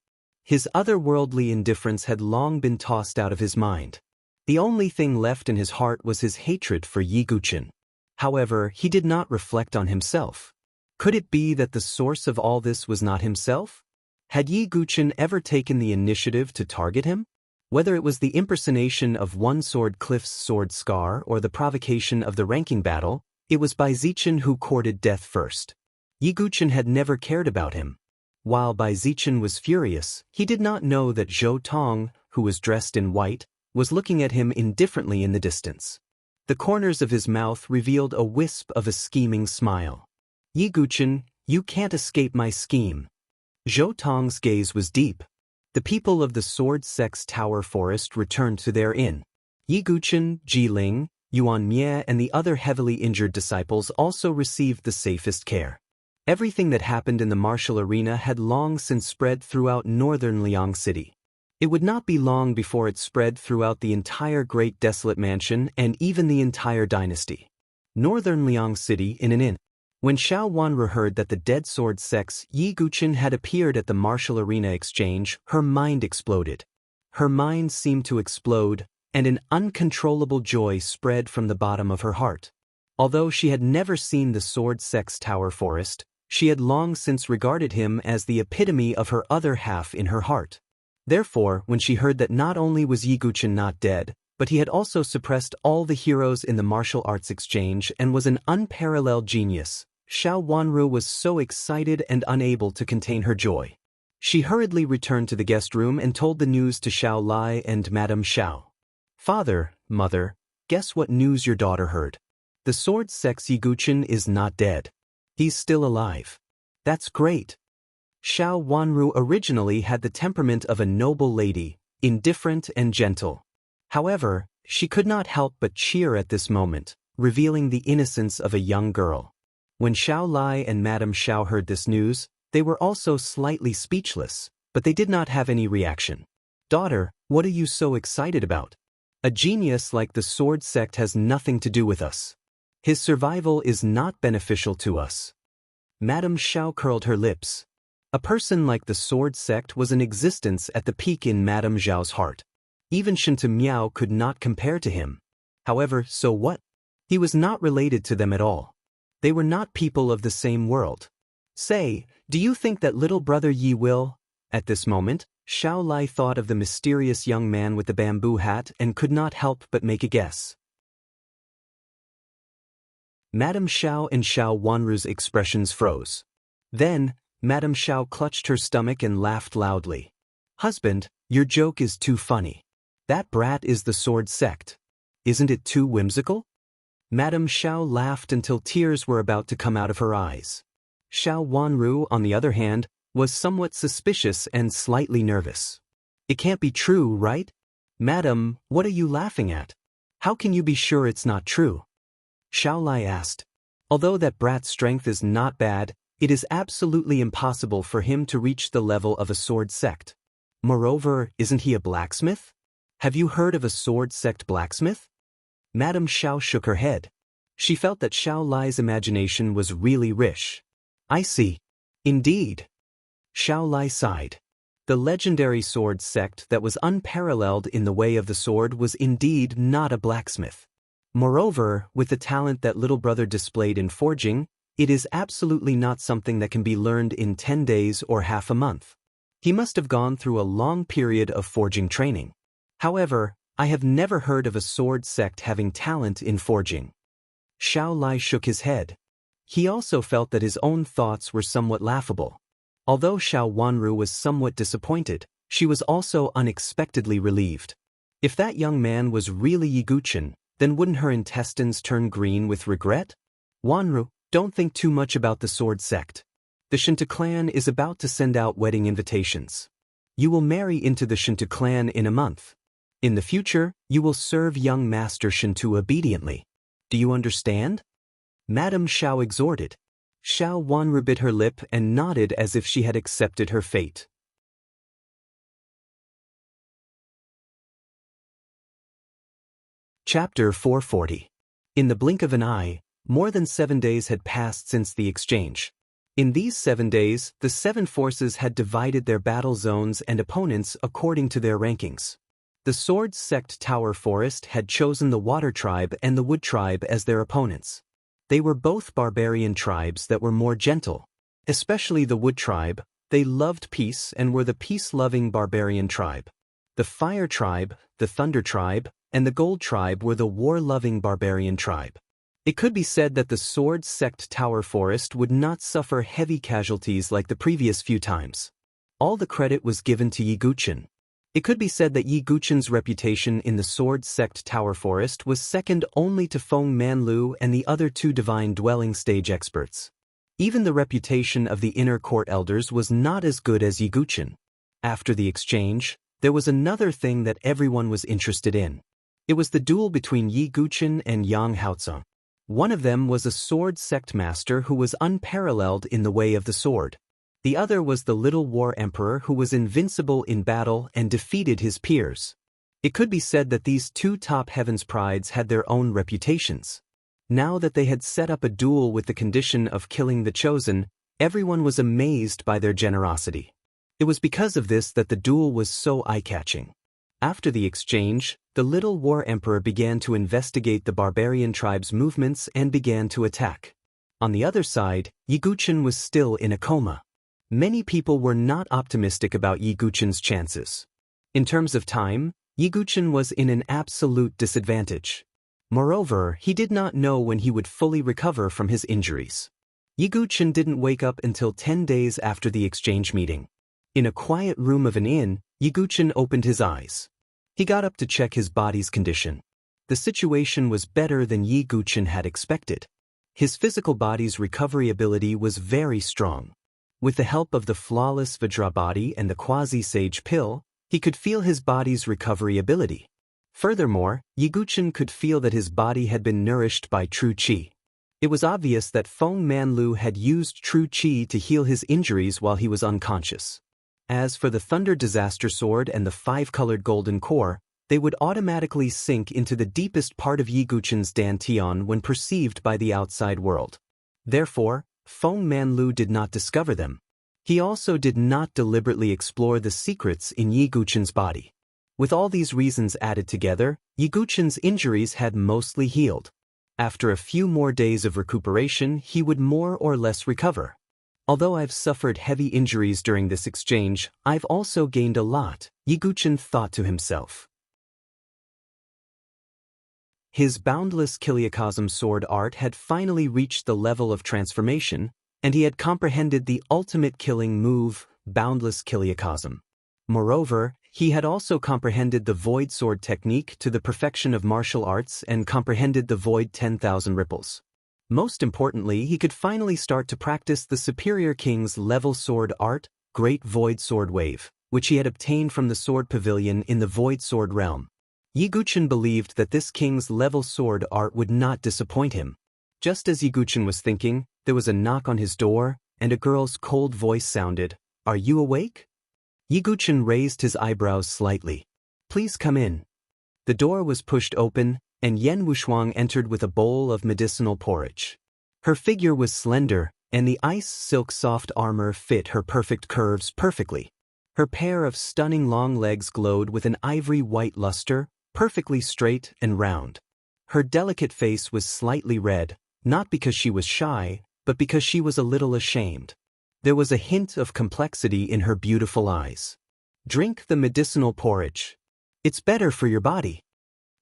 His otherworldly indifference had long been tossed out of his mind. The only thing left in his heart was his hatred for Yi Guqin. However, he did not reflect on himself. Could it be that the source of all this was not himself? Had Yi Guqin ever taken the initiative to target him? Whether it was the impersonation of One Sword Cliff's sword scar or the provocation of the ranking battle, it was Bai Zichen who courted death first. Yi Guqin had never cared about him. While Bai Zichen was furious, he did not know that Zhou Tong, who was dressed in white, was looking at him indifferently in the distance. The corners of his mouth revealed a wisp of a scheming smile. Yi Guqin, you can't escape my scheme. Zhou Tong's gaze was deep. The people of the Sword Sect's Tower Forest returned to their inn. Yi Guqin, Jiling, Yuan Mie and the other heavily injured disciples also received the safest care. Everything that happened in the martial arena had long since spread throughout northern Liang City. It would not be long before it spread throughout the entire Great Desolate Mansion and even the entire dynasty. Northern Liang City in an inn. When Xiao Wanru heard that the Dead Sword Sect's Yi Guqin had appeared at the martial arena exchange, her mind exploded. Her mind seemed to explode, and an uncontrollable joy spread from the bottom of her heart. Although she had never seen the Sword Sect's Tower Forest, she had long since regarded him as the epitome of her other half in her heart. Therefore, when she heard that not only was Yi Guqin not dead, but he had also suppressed all the heroes in the martial arts exchange and was an unparalleled genius, Xiao Wanru was so excited and unable to contain her joy. She hurriedly returned to the guest room and told the news to Xiao Lai and Madame Xiao. Father, mother, guess what news your daughter heard? The Sword Sect's Yi Guqin is not dead. He's still alive. That's great. Xiao Wanru originally had the temperament of a noble lady, indifferent and gentle. However, she could not help but cheer at this moment, revealing the innocence of a young girl. When Xiao Lai and Madame Xiao heard this news, they were also slightly speechless, but they did not have any reaction. Daughter, what are you so excited about? A genius like the Sword Sect has nothing to do with us. His survival is not beneficial to us. Madame Xiao curled her lips. A person like the Sword Sect was in existence at the peak in Madame Zhao's heart. Even Shinta Miao could not compare to him. However, so what? He was not related to them at all. They were not people of the same world. Say, do you think that little brother Yi will? At this moment, Xiao Lai thought of the mysterious young man with the bamboo hat and could not help but make a guess. Madame Xiao and Xiao Wanru's expressions froze. Then, Madame Xiao clutched her stomach and laughed loudly. Husband, your joke is too funny. That brat is the Sword Sect. Isn't it too whimsical? Madame Xiao laughed until tears were about to come out of her eyes. Xiao Wanru, on the other hand, was somewhat suspicious and slightly nervous. It can't be true, right? Madam, what are you laughing at? How can you be sure it's not true? Xiao Lai asked. Although that brat's strength is not bad, it is absolutely impossible for him to reach the level of a sword sect. Moreover, isn't he a blacksmith? Have you heard of a sword sect blacksmith? Madame Xiao shook her head. She felt that Xiao Lai's imagination was really rich. I see. Indeed. Xiao Lai sighed. The legendary sword sect that was unparalleled in the way of the sword was indeed not a blacksmith. Moreover, with the talent that little brother displayed in forging, it is absolutely not something that can be learned in 10 days or half a month. He must have gone through a long period of forging training. However, I have never heard of a sword sect having talent in forging. Xiao Lai shook his head. He also felt that his own thoughts were somewhat laughable. Although Xiao Wanru was somewhat disappointed, she was also unexpectedly relieved. If that young man was really Yi Guchen, then wouldn't her intestines turn green with regret? Wanru, don't think too much about the sword sect. The Shinto clan is about to send out wedding invitations. You will marry into the Shinto clan in a month. In the future, you will serve young Master Shinto obediently. Do you understand? Madame Xiao exhorted. Xiao Wanru bit her lip and nodded as if she had accepted her fate. Chapter 440. In the blink of an eye, more than 7 days had passed since the exchange. In these 7 days, the 7 forces had divided their battle zones and opponents according to their rankings. The Sword Sect Tower Forest had chosen the Water Tribe and the Wood Tribe as their opponents. They were both barbarian tribes that were more gentle. Especially the Wood Tribe, they loved peace and were the peace-loving barbarian tribe. The Fire Tribe, the Thunder Tribe, and the Gold Tribe were the war-loving barbarian tribe. It could be said that the Sword Sect Tower Forest would not suffer heavy casualties like the previous few times. All the credit was given to Yi Guchen. It could be said that Yi Guchen's reputation in the Sword Sect Tower Forest was second only to Feng Manlu and the other 2 divine dwelling stage experts. Even the reputation of the inner court elders was not as good as Yi Guchen. After the exchange, there was another thing that everyone was interested in. It was the duel between Yi Guchen and Yang Haozong. One of them was a sword sect master who was unparalleled in the way of the sword. The other was the little war emperor who was invincible in battle and defeated his peers. It could be said that these 2 top heavens prides had their own reputations. Now that they had set up a duel with the condition of killing the chosen, everyone was amazed by their generosity. It was because of this that the duel was so eye-catching. After the exchange, the little war emperor began to investigate the barbarian tribe's movements and began to attack. On the other side, Yi Guchen was still in a coma. Many people were not optimistic about Yi Guchen's chances. In terms of time, Yi Guchen was in an absolute disadvantage. Moreover, he did not know when he would fully recover from his injuries. Yi Guchen didn't wake up until 10 days after the exchange meeting. In a quiet room of an inn, Yi Guchen opened his eyes. He got up to check his body's condition. The situation was better than Yi Guchen had expected. His physical body's recovery ability was very strong. With the help of the flawless Vajra body and the quasi-sage pill, he could feel his body's recovery ability. Furthermore, Yi Guchen could feel that his body had been nourished by true qi. It was obvious that Feng Manlu had used true qi to heal his injuries while he was unconscious. As for the Thunder Disaster Sword and the 5-colored golden core, they would automatically sink into the deepest part of Yi Guchen's dantian when perceived by the outside world. Therefore, Feng Manlu did not discover them. He also did not deliberately explore the secrets in Yi Guchen's body. With all these reasons added together, Yi Guchen's injuries had mostly healed. After a few more days of recuperation, he would more or less recover. Although I've suffered heavy injuries during this exchange, I've also gained a lot, Yi Guchen thought to himself. His boundless Kiliakosm sword art had finally reached the level of transformation, and he had comprehended the ultimate killing move, boundless Kiliakosm. Moreover, he had also comprehended the void sword technique to the perfection of martial arts and comprehended the void 10,000 ripples. Most importantly, he could finally start to practice the superior king's level sword art, Great Void Sword Wave, which he had obtained from the sword pavilion in the void sword realm. Yi Guchen believed that this king's level sword art would not disappoint him. Just as Yiguchen was thinking, there was a knock on his door, and a girl's cold voice sounded, "Are you awake?" Yiguchen raised his eyebrows slightly. "Please come in." The door was pushed open, and Yen Wushuang entered with a bowl of medicinal porridge. Her figure was slender, and the ice-silk soft armor fit her perfect curves perfectly. Her pair of stunning long legs glowed with an ivory-white luster, perfectly straight and round. Her delicate face was slightly red, not because she was shy, but because she was a little ashamed. There was a hint of complexity in her beautiful eyes. "Drink the medicinal porridge. It's better for your body."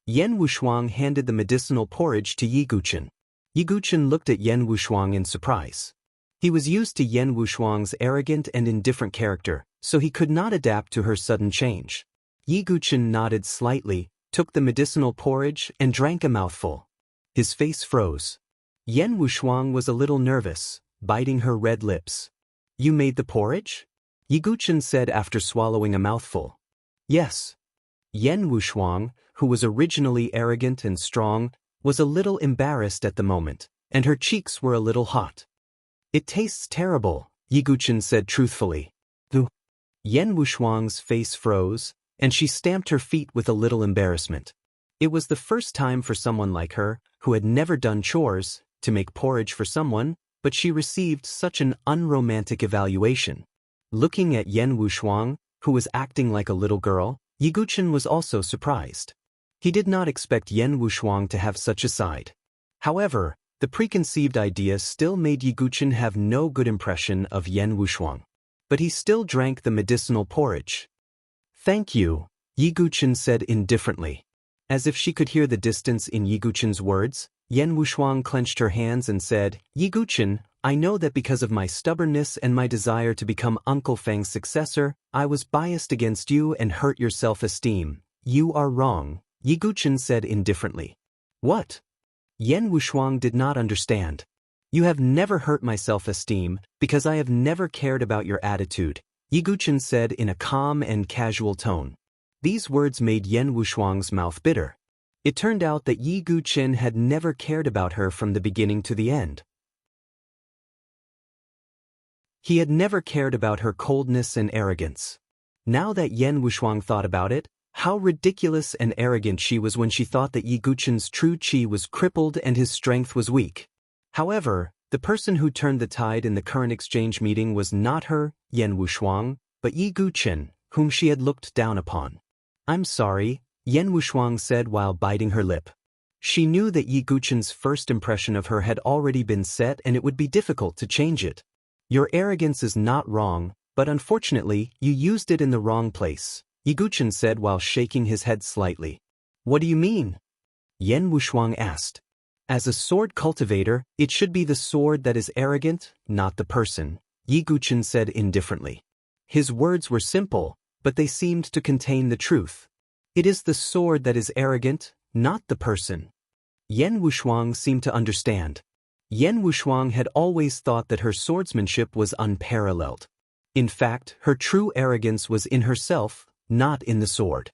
Yen Wushuang handed the medicinal porridge to Yiguchen. Yiguchen looked at Yen Wushuang in surprise. He was used to Yen Wushuang's arrogant and indifferent character, so he could not adapt to her sudden change. Yiguchen nodded slightly, took the medicinal porridge, and drank a mouthful. His face froze. Yen Wushuang was a little nervous, biting her red lips. "You made the porridge?" Yiguchen said after swallowing a mouthful. "Yes." Yen Wushuang, who was originally arrogant and strong, was a little embarrassed at the moment, and her cheeks were a little hot. "It tastes terrible," Yiguchen said truthfully. Yen Wushuang's face froze, and she stamped her feet with a little embarrassment. It was the first time for someone like her, who had never done chores, to make porridge for someone, but she received such an unromantic evaluation. Looking at Yen Wushuang, who was acting like a little girl, Yiguchen was also surprised. He did not expect Yen Wushuang to have such a side. However, the preconceived idea still made Yiguchen have no good impression of Yen Wushuang. But he still drank the medicinal porridge. "Thank you," Yiguchen said indifferently. As if she could hear the distance in Yiguchen's words, Yen Wushuang clenched her hands and said, "Yiguchen, I know that because of my stubbornness and my desire to become Uncle Fang's successor, I was biased against you and hurt your self-esteem. You are wrong," Yiguchen said indifferently. "What?" Yen Wushuang did not understand. "You have never hurt my self-esteem, because I have never cared about your attitude," Yiguchen said in a calm and casual tone. These words made Yen Wushuang's mouth bitter. It turned out that Yiguchen had never cared about her from the beginning to the end. He had never cared about her coldness and arrogance. Now that Yen Wushuang thought about it, how ridiculous and arrogant she was when she thought that Yiguchen's true qi was crippled and his strength was weak. However, the person who turned the tide in the current exchange meeting was not her, Yen Wushuang, but Yiguchen, whom she had looked down upon. "I'm sorry," Yen Wushuang said while biting her lip. She knew that Yiguchen's first impression of her had already been set and it would be difficult to change it. "Your arrogance is not wrong, but unfortunately, you used it in the wrong place," Yiguchen said while shaking his head slightly. "What do you mean?" Yen Wushuang asked. "As a sword cultivator, it should be the sword that is arrogant, not the person," Yiguchen said indifferently. His words were simple, but they seemed to contain the truth. It is the sword that is arrogant, not the person. Yen Wushuang seemed to understand. Yen Wushuang had always thought that her swordsmanship was unparalleled. In fact, her true arrogance was in herself, not in the sword.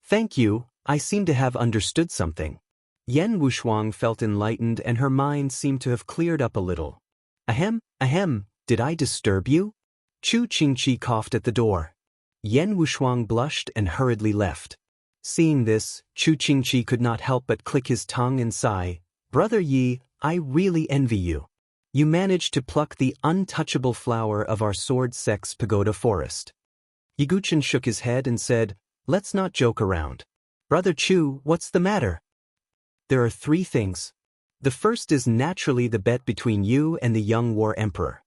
"Thank you, I seem to have understood something." Yen Wushuang felt enlightened and her mind seemed to have cleared up a little. Ahem, did I disturb you?" Chu Qingqi coughed at the door. Yen Wushuang blushed and hurriedly left. Seeing this, Chu Qingqi could not help but click his tongue and sigh, "Brother Yi, I really envy you. You managed to pluck the untouchable flower of our sword sex pagoda forest." Yiguchen shook his head and said, "Let's not joke around. Brother Chu, what's the matter?" "There are 3 things. The first is naturally the bet between you and the young war emperor.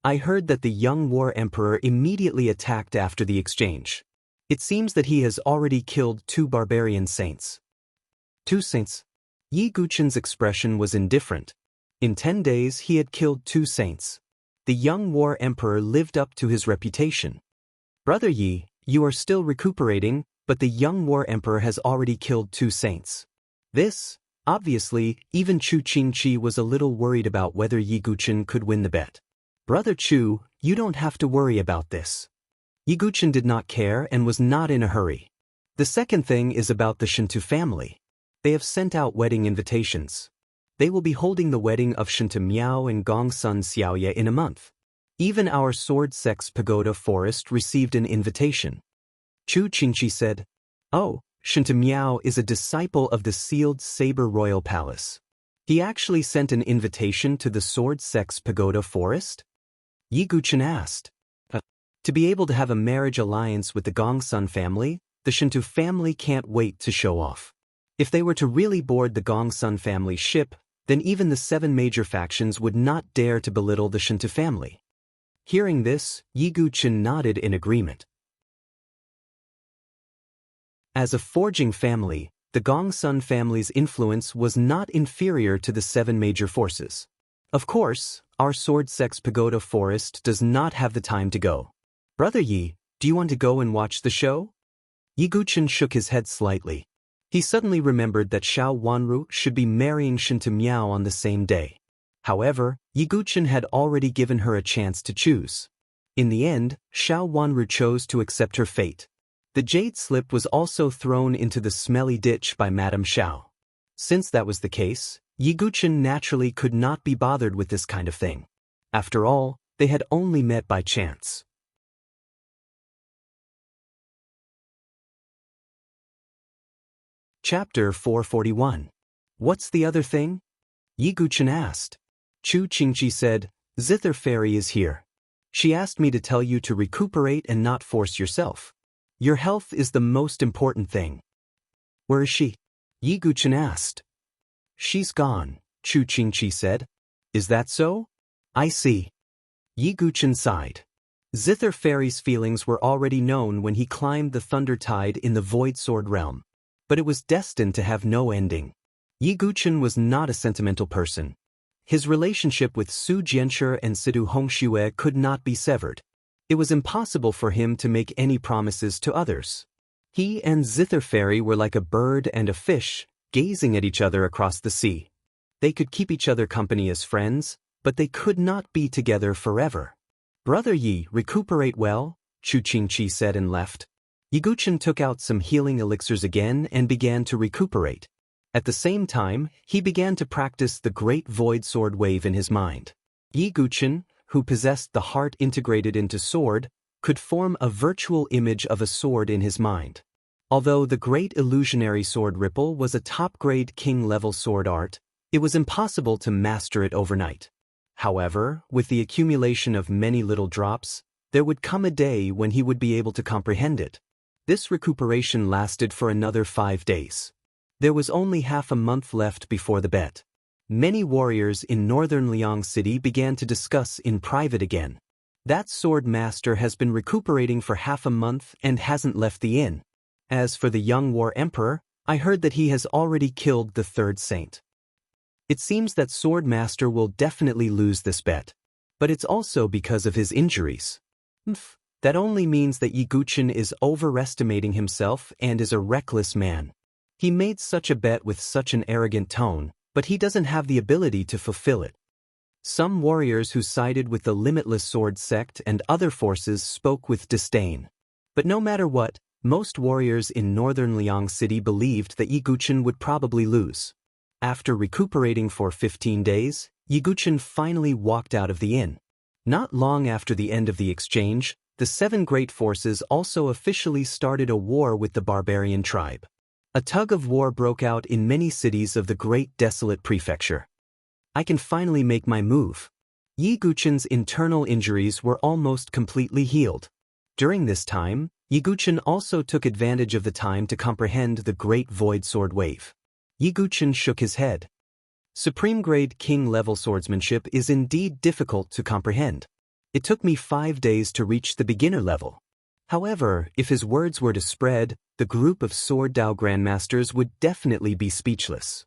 I heard that the young war emperor immediately attacked after the exchange. It seems that he has already killed 2 barbarian saints." "2 saints?" Yiguchen's expression was indifferent. In 10 days he had killed 2 saints. The young war emperor lived up to his reputation. "Brother Yi, you are still recuperating, but the young war emperor has already killed 2 saints." This, obviously, even Chu Qingqi was a little worried about whether Yiguchen could win the bet. "Brother Chu, you don't have to worry about this." Yiguchen did not care and was not in a hurry. "The second thing is about the Shinto family. They have sent out wedding invitations." They will be holding the wedding of Shinta Miao and Gong Sun Xiaoye in a month. Even our Sword Sex Pagoda Forest received an invitation. Chu Qingqi said, "Oh, Shinta Miao is a disciple of the sealed Saber Royal Palace. He actually sent an invitation to the Sword Sex Pagoda Forest?" Yi Guchen asked. To be able to have a marriage alliance with the Gongsun family, the Shinto family can't wait to show off. If they were to really board the Gongsun family ship, then even the 7 major factions would not dare to belittle the Shinto family. Hearing this, Yi Guchen nodded in agreement. As a forging family, the Gongsun family's influence was not inferior to the 7 major forces. Of course, our Sword Sex Pagoda Forest does not have the time to go. "Brother Yi, do you want to go and watch the show?" Yi Guchen shook his head slightly. He suddenly remembered that Xiao Wanru should be marrying Shinta Miao on the same day. However, Yi Guchen had already given her a chance to choose. In the end, Xiao Wanru chose to accept her fate. The jade slip was also thrown into the smelly ditch by Madame Xiao. Since that was the case, Yi Guchen naturally could not be bothered with this kind of thing. After all, they had only met by chance. Chapter 441. What's the other thing? Yi Guchen asked. Chu Qingqi said, "Zither Fairy is here. She asked me to tell you to recuperate and not force yourself. Your health is the most important thing." "Where is she?" Yi Guchen asked. "She's gone," Chu Qingqi said. "Is that so? I see." Yi Guchen sighed. Zither Fairy's feelings were already known when he climbed the Thunder Tide in the Void Sword realm. But it was destined to have no ending. Yi Guchen was not a sentimental person. His relationship with Su Jianshi and Sidu Hongxue could not be severed. It was impossible for him to make any promises to others. He and Zither Fairy were like a bird and a fish, gazing at each other across the sea. They could keep each other company as friends, but they could not be together forever. "Brother Yi, recuperate well," Chu Qingqi said and left. Yi Guchen took out some healing elixirs again and began to recuperate. At the same time, he began to practice the Great Void Sword Wave in his mind. Yi Guchen, who possessed the heart integrated into sword, could form a virtual image of a sword in his mind. Although the Great Illusionary Sword Ripple was a top-grade king-level sword art, it was impossible to master it overnight. However, with the accumulation of many little drops, there would come a day when he would be able to comprehend it. This recuperation lasted for another 5 days. There was only half a month left before the bet. Many warriors in northern Liang City began to discuss in private again. "That sword master has been recuperating for half a month and hasn't left the inn. As for the young war emperor, I heard that he has already killed the 3rd saint." It seems that Sword Master will definitely lose this bet. But it's also because of his injuries. That only means that Yi Guchen is overestimating himself and is a reckless man. He made such a bet with such an arrogant tone, but he doesn't have the ability to fulfill it. Some warriors who sided with the Limitless Sword sect and other forces spoke with disdain. But no matter what, most warriors in northern Liang City believed that Yi Guchen would probably lose. After recuperating for 15 days, Yi Guchen finally walked out of the inn. Not long after the end of the exchange, the 7 great forces also officially started a war with the barbarian tribe. A tug of war broke out in many cities of the Great Desolate Prefecture. I can finally make my move. Yi Guchen's internal injuries were almost completely healed. During this time, Yi Guchen also took advantage of the time to comprehend the Great Void Sword Wave. Yi Guchen shook his head. Supreme-grade king-level swordsmanship is indeed difficult to comprehend. It took me 5 days to reach the beginner level. However, if his words were to spread, the group of Sword Dao Grandmasters would definitely be speechless.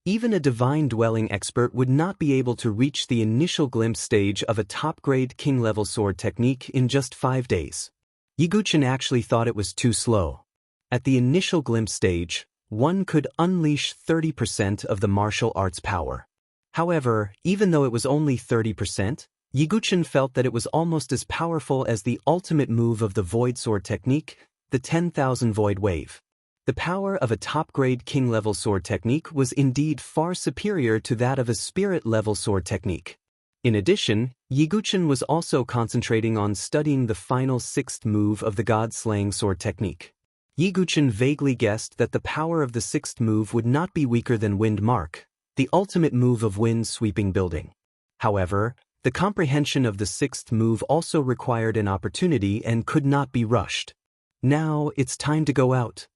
Even a divine dwelling expert would not be able to reach the initial glimpse stage of a top-grade king-level sword technique in just 5 days. Yi Guchen actually thought it was too slow. At the initial glimpse stage, one could unleash 30% of the martial arts power. However, even though it was only 30%, Yi Guchen felt that it was almost as powerful as the ultimate move of the Void Sword technique, the 10,000 Void Wave. The power of a top-grade king-level sword technique was indeed far superior to that of a spirit-level sword technique. In addition, Yiguchen was also concentrating on studying the final sixth move of the god-slaying sword technique. Yiguchen vaguely guessed that the power of the sixth move would not be weaker than Wind Mark, the ultimate move of wind-sweeping building. However, the comprehension of the sixth move also required an opportunity and could not be rushed. Now, it's time to go out,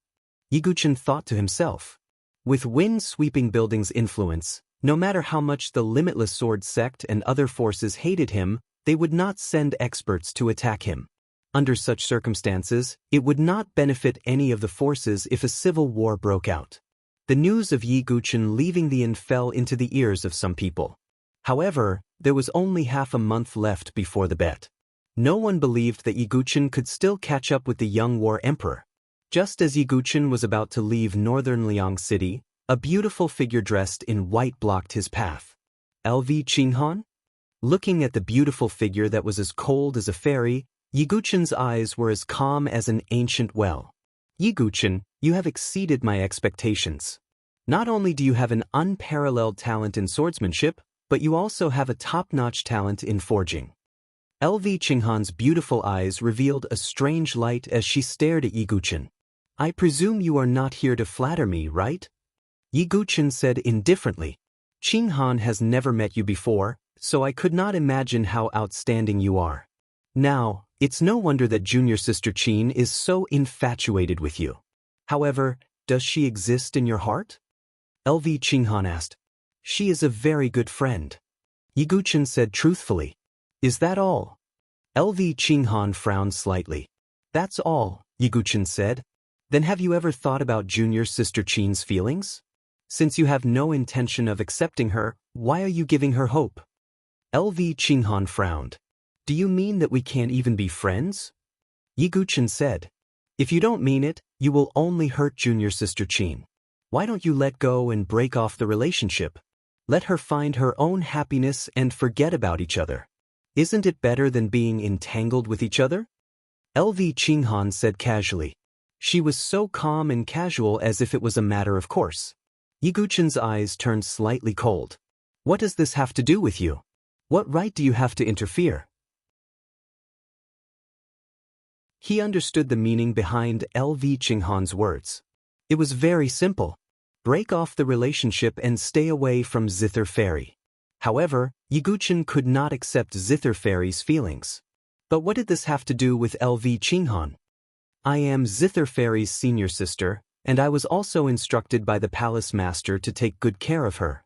Yiguchen thought to himself. With wind-sweeping building's influence, no matter how much the Limitless Sword sect and other forces hated him, they would not send experts to attack him. Under such circumstances, it would not benefit any of the forces if a civil war broke out. The news of Yiguchen leaving the inn fell into the ears of some people. However, there was only half a month left before the bet. No one believed that Yiguchen could still catch up with the young war emperor. Just as Yiguchen was about to leave northern Liang City, a beautiful figure dressed in white blocked his path. LV Qinghan? Looking at the beautiful figure that was as cold as a fairy, Yiguchen's eyes were as calm as an ancient well. Yiguchen, you have exceeded my expectations. Not only do you have an unparalleled talent in swordsmanship, but you also have a top-notch talent in forging. LV Qinghan's beautiful eyes revealed a strange light as she stared at Yiguchen. I presume you are not here to flatter me, right? Yiguchen said indifferently. Qinghan has never met you before, so I could not imagine how outstanding you are. Now, it's no wonder that junior sister Qin is so infatuated with you. However, does she exist in your heart? LV Qinghan asked. She is a very good friend. Yiguchen said truthfully. Is that all? LV Qinghan frowned slightly. That's all, Yiguchen said. Then have you ever thought about junior sister Qin's feelings? Since you have no intention of accepting her, why are you giving her hope? LV Qinghan frowned. Do you mean that we can't even be friends? Yiguchen said. If you don't mean it, you will only hurt junior sister Qin. Why don't you let go and break off the relationship? Let her find her own happiness and forget about each other. Isn't it better than being entangled with each other? LV Qinghan said casually. She was so calm and casual as if it was a matter of course. Yiguchen's eyes turned slightly cold. What does this have to do with you? What right do you have to interfere? He understood the meaning behind LV Qinghan's words. It was very simple. Break off the relationship and stay away from Zither Fairy. However, Yiguchen could not accept Zither Fairy's feelings. But what did this have to do with LV Qinghan? I am Zither Fairy's senior sister, and I was also instructed by the palace master to take good care of her.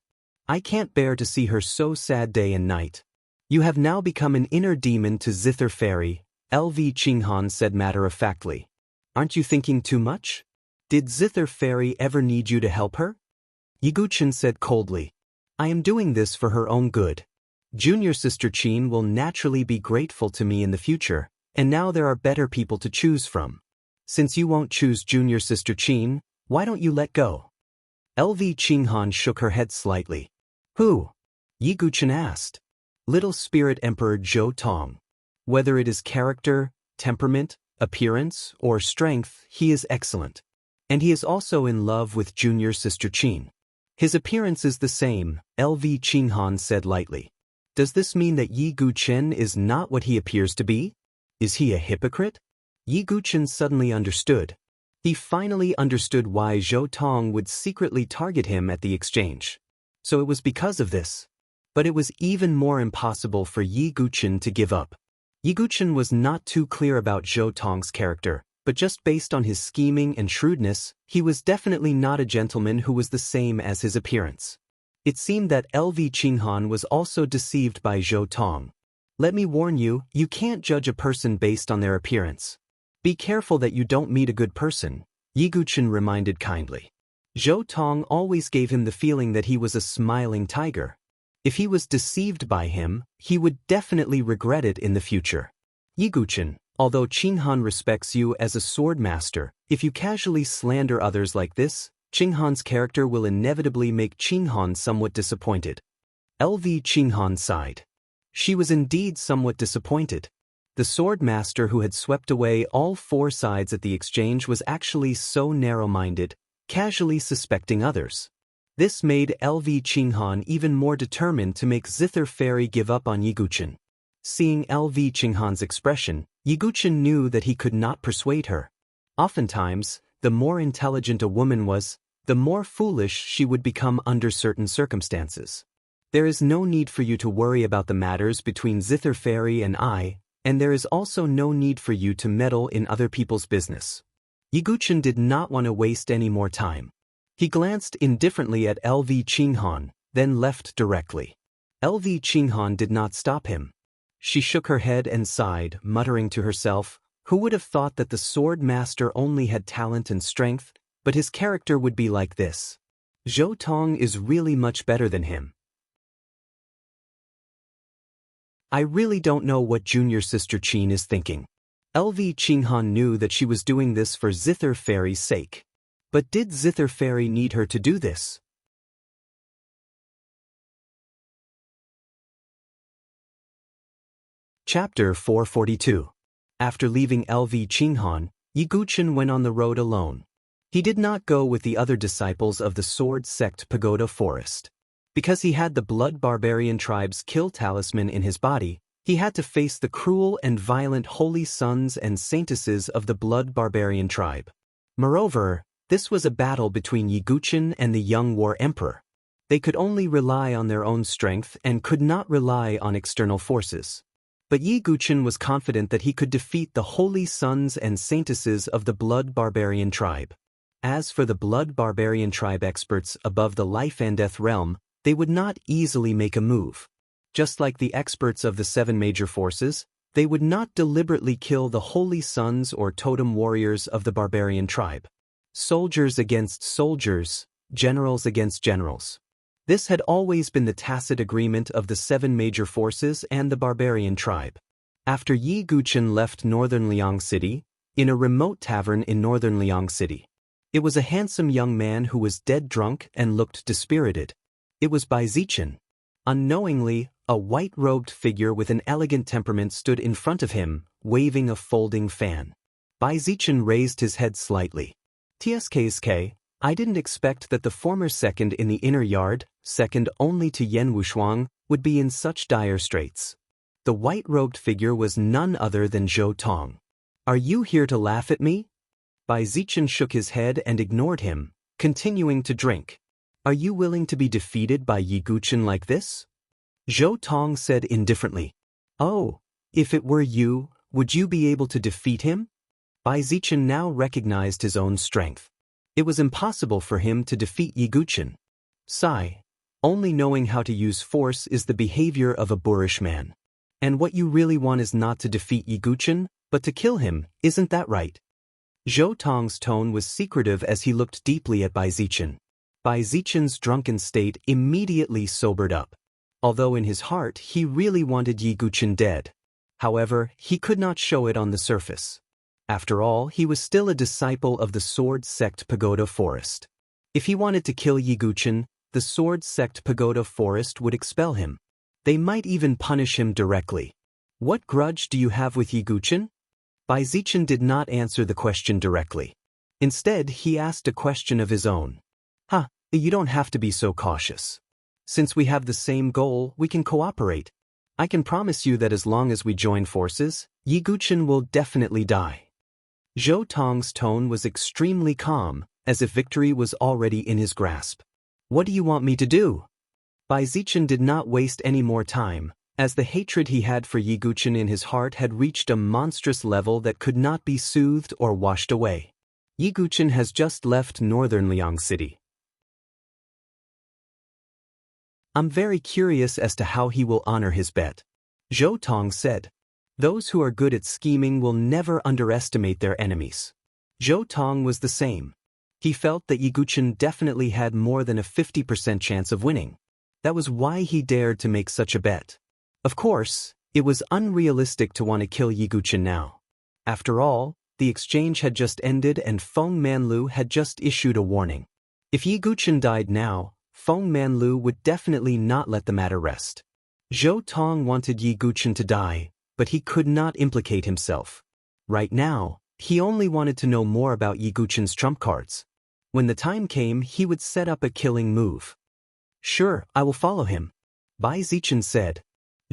I can't bear to see her so sad day and night. You have now become an inner demon to Zither Fairy, LV Qinghan said matter-of-factly. Aren't you thinking too much? Did Zither Fairy ever need you to help her? Yiguchen said coldly. I am doing this for her own good. Junior sister Qin will naturally be grateful to me in the future, and now there are better people to choose from. Since you won't choose junior sister Qin, why don't you let go? LV Qinghan shook her head slightly. Who? Yiguchen asked. Little Spirit Emperor Zhou Tong. Whether it is character, temperament, appearance, or strength, he is excellent. And he is also in love with junior sister Qin. His appearance is the same, LV Qinghan said lightly. Does this mean that Yiguchen is not what he appears to be? Is he a hypocrite? Yiguchen suddenly understood. He finally understood why Zhou Tong would secretly target him at the exchange. So it was because of this. But it was even more impossible for Yiguchen to give up. Yiguchen was not too clear about Zhou Tong's character, but just based on his scheming and shrewdness, he was definitely not a gentleman who was the same as his appearance. It seemed that LV Qinghan was also deceived by Zhou Tong. Let me warn you, you can't judge a person based on their appearance. Be careful that you don't meet a good person, Yiguchen reminded kindly. Zhou Tong always gave him the feeling that he was a smiling tiger. If he was deceived by him, he would definitely regret it in the future. Yiguchen, although Qinghan respects you as a sword master, if you casually slander others like this, Qinghan's character will inevitably make Qinghan somewhat disappointed. LV Qinghan sighed. She was indeed somewhat disappointed. The sword master who had swept away all four sides at the exchange was actually so narrow-minded, casually suspecting others. This made LV Qinghan even more determined to make Zither Fairy give up on Yiguchen. Seeing LV Qinghan's expression, Yiguchen knew that he could not persuade her. Oftentimes, the more intelligent a woman was, the more foolish she would become under certain circumstances. There is no need for you to worry about the matters between Zither Fairy and I, and there is also no need for you to meddle in other people's business. Yiguchen did not want to waste any more time. He glanced indifferently at LV Qinghan, then left directly. LV Qinghan did not stop him. She shook her head and sighed, muttering to herself, who would have thought that the sword master only had talent and strength, but his character would be like this. Zhou Tong is really much better than him. I really don't know what junior sister Qin is thinking. LV Qinghan knew that she was doing this for Zither Fairy's sake. But did Zither Fairy need her to do this? Chapter 442. After leaving LV Qinghan, Yiguchen went on the road alone. He did not go with the other disciples of the Sword Sect Pagoda Forest. Because he had the Blood Barbarian Tribe's kill talisman in his body, he had to face the cruel and violent holy sons and saintesses of the Blood Barbarian Tribe. Moreover, this was a battle between Yiguchen and the young War Emperor. They could only rely on their own strength and could not rely on external forces. But Yiguchen was confident that he could defeat the holy sons and saintesses of the Blood Barbarian Tribe. As for the Blood Barbarian Tribe experts above the life and death realm, they would not easily make a move. Just like the experts of the 7 major forces, they would not deliberately kill the holy sons or totem warriors of the barbarian tribe. Soldiers against soldiers, generals against generals. This had always been the tacit agreement of the 7 major forces and the barbarian tribe. After Yiguchen left northern Liang City, in a remote tavern in northern Liang City, it was a handsome young man who was dead drunk and looked dispirited. It was Bai Zichen. Unknowingly, a white-robed figure with an elegant temperament stood in front of him, waving a folding fan. Bai Zichen raised his head slightly. "TSKSK, I didn't expect that the former second in the inner yard, second only to Yen Wushuang, would be in such dire straits." The white-robed figure was none other than Zhou Tong. "Are you here to laugh at me?" Bai Zichen shook his head and ignored him, continuing to drink. "Are you willing to be defeated by Yiguchen like this?" Zhou Tong said indifferently. "Oh, if it were you, would you be able to defeat him?" Bai Zichen now recognized his own strength. It was impossible for him to defeat Yiguchen. Sigh. Only knowing how to use force is the behavior of a boorish man. And what you really want is not to defeat Yiguchen, but to kill him, isn't that right? Zhou Tong's tone was secretive as he looked deeply at Bai Zichen. Bai Zichen's drunken state immediately sobered up. Although in his heart he really wanted Yiguchen dead. However, he could not show it on the surface. After all, he was still a disciple of the Sword Sect Pagoda Forest. If he wanted to kill Yiguchen, the Sword Sect Pagoda Forest would expel him. They might even punish him directly. "What grudge do you have with Yiguchen?" Bai Zichen did not answer the question directly. Instead, he asked a question of his own. You don't have to be so cautious. Since we have the same goal, we can cooperate. I can promise you that as long as we join forces, Yiguchen will definitely die." Zhou Tong's tone was extremely calm, as if victory was already in his grasp. "What do you want me to do?" Bai Zichen did not waste any more time, as the hatred he had for Yiguchen in his heart had reached a monstrous level that could not be soothed or washed away. Yiguchen has just left northern Liang City. I'm very curious as to how he will honor his bet. Zhou Tong said. Those who are good at scheming will never underestimate their enemies. Zhou Tong was the same. He felt that Yiguchen definitely had more than a 50% chance of winning. That was why he dared to make such a bet. Of course, it was unrealistic to want to kill Yiguchen now. After all, the exchange had just ended and Feng Manlu had just issued a warning. If Yiguchen died now, Feng Manlu would definitely not let the matter rest. Zhou Tong wanted Yiguchen to die, but he could not implicate himself. Right now, he only wanted to know more about Yiguchen's trump cards. When the time came, he would set up a killing move. Sure, I will follow him, Bai Zichen said.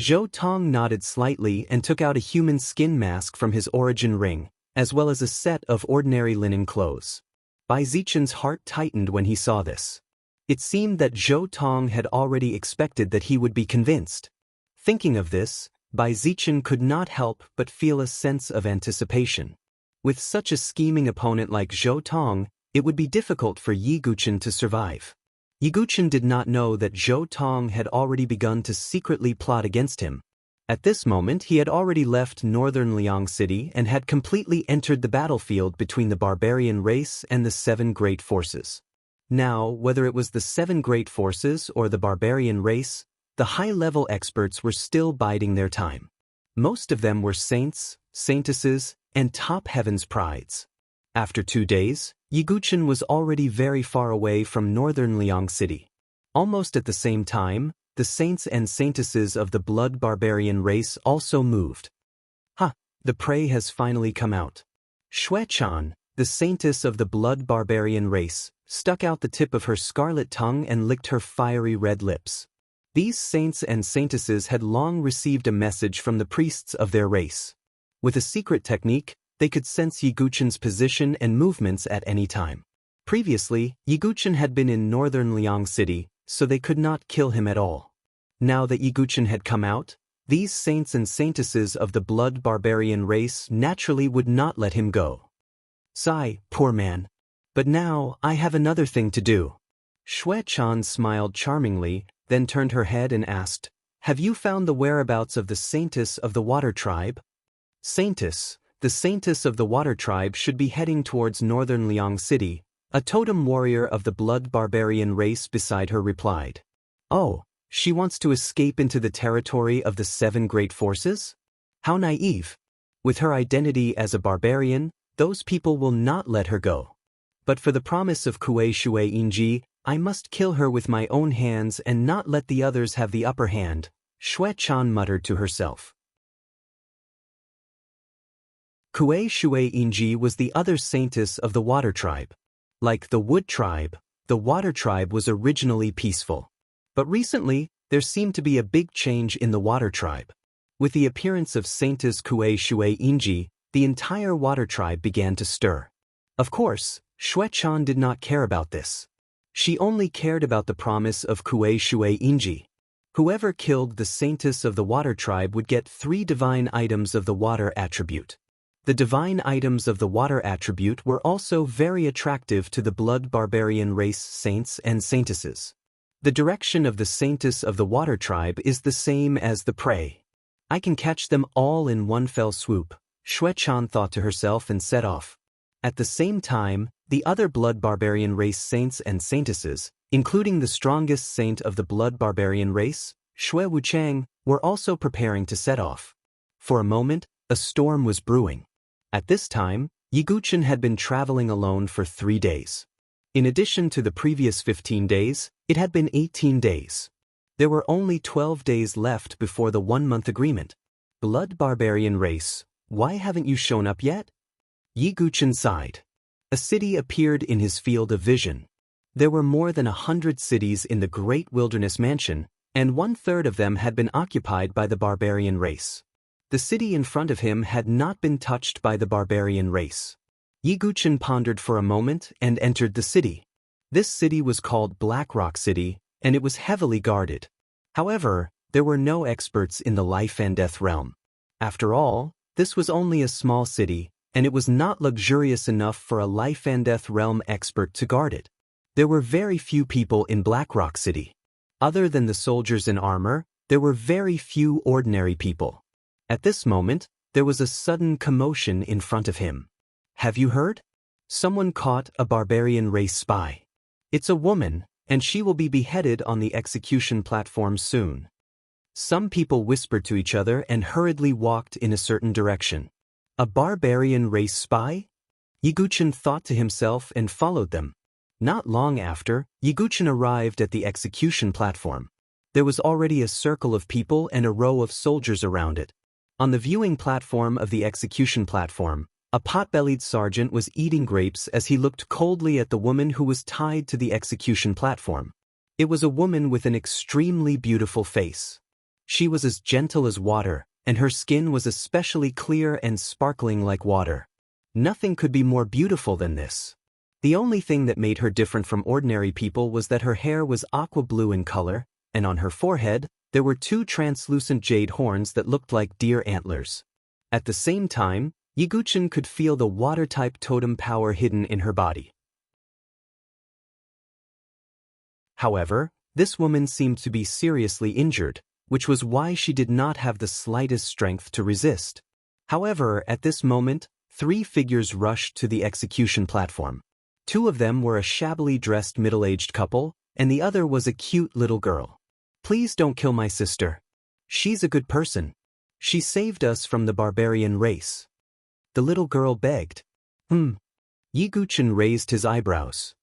Zhou Tong nodded slightly and took out a human skin mask from his origin ring, as well as a set of ordinary linen clothes. Bai Zichen's heart tightened when he saw this. It seemed that Zhou Tong had already expected that he would be convinced. Thinking of this, Bai Zichen could not help but feel a sense of anticipation. With such a scheming opponent like Zhou Tong, it would be difficult for Yiguchen to survive. Yiguchen did not know that Zhou Tong had already begun to secretly plot against him. At this moment he had already left northern Liang City and had completely entered the battlefield between the barbarian race and the 7 great forces. Now, whether it was the 7 great forces or the barbarian race, the high-level experts were still biding their time. Most of them were saints, saintesses, and top heaven's prides. After 2 days, Yiguchen was already very far away from northern Liang City. Almost at the same time, the saints and saintesses of the blood barbarian race also moved. Ha! The prey has finally come out. Xue Chan, the saintess of the blood barbarian race, stuck out the tip of her scarlet tongue and licked her fiery red lips. These saints and saintesses had long received a message from the priests of their race. With a secret technique, they could sense Yiguchen's position and movements at any time. Previously, Yiguchen had been in northern Liang City, so they could not kill him at all. Now that Yiguchen had come out, these saints and saintesses of the blood barbarian race naturally would not let him go. Sigh, poor man. But now, I have another thing to do. Xue Chan smiled charmingly, then turned her head and asked, Have you found the whereabouts of the saintess of the water tribe? Saintess, the saintess of the water tribe should be heading towards northern Liang City, a totem warrior of the blood barbarian race beside her replied. Oh, she wants to escape into the territory of the 7 great forces? How naive. With her identity as a barbarian, those people will not let her go. But for the promise of Kuei Shui Yinji, I must kill her with my own hands and not let the others have the upper hand, Xue Chan muttered to herself. Kuei Shui Yinji was the other saintess of the water tribe. Like the wood tribe, the water tribe was originally peaceful. But recently, there seemed to be a big change in the water tribe. With the appearance of saintess Kuei Shui Yinji, the entire water tribe began to stir. Of course, Xue Chan did not care about this. She only cared about the promise of Kuei Shui Yinji. Whoever killed the saintess of the water tribe would get 3 divine items of the water attribute. The divine items of the water attribute were also very attractive to the blood barbarian race saints and saintesses. The direction of the saintess of the water tribe is the same as the prey. I can catch them all in one fell swoop, Xue Chan thought to herself and set off. At the same time, the other blood barbarian race saints and saintesses, including the strongest saint of the blood barbarian race, Xue Wuchang, were also preparing to set off. For a moment, a storm was brewing. At this time, Yiguchen had been traveling alone for 3 days. In addition to the previous 15 days, it had been 18 days. There were only 12 days left before the 1-month agreement. Blood barbarian race, why haven't you shown up yet? Yiguchen sighed. A city appeared in his field of vision. There were more than 100 cities in the Great Wilderness Mansion, and 1/3 of them had been occupied by the barbarian race. The city in front of him had not been touched by the barbarian race. Yiguchen pondered for a moment and entered the city. This city was called Black Rock City, and it was heavily guarded. However, there were no experts in the life and death realm. After all, this was only a small city, and it was not luxurious enough for a life and death realm expert to guard it. There were very few people in Black Rock City. Other than the soldiers in armor, there were very few ordinary people. At this moment, there was a sudden commotion in front of him. Have you heard? Someone caught a barbarian race spy. It's a woman, and she will be beheaded on the execution platform soon. Some people whispered to each other and hurriedly walked in a certain direction. A barbarian race spy? Yiguchen thought to himself and followed them. Not long after, Yiguchen arrived at the execution platform. There was already a circle of people and a row of soldiers around it. On the viewing platform of the execution platform, a pot-bellied sergeant was eating grapes as he looked coldly at the woman who was tied to the execution platform. It was a woman with an extremely beautiful face. She was as gentle as water, and her skin was especially clear and sparkling like water. Nothing could be more beautiful than this. The only thing that made her different from ordinary people was that her hair was aqua blue in color, and on her forehead, there were two translucent jade horns that looked like deer antlers. At the same time, Yiguchen could feel the water-type totem power hidden in her body. However, this woman seemed to be seriously injured, which was why she did not have the slightest strength to resist. However, at this moment, 3 figures rushed to the execution platform. 2 of them were a shabbily dressed middle-aged couple, and the other was a cute little girl. "Please don't kill my sister. She's a good person. She saved us from the barbarian race," the little girl begged. Yiguchen raised his eyebrows.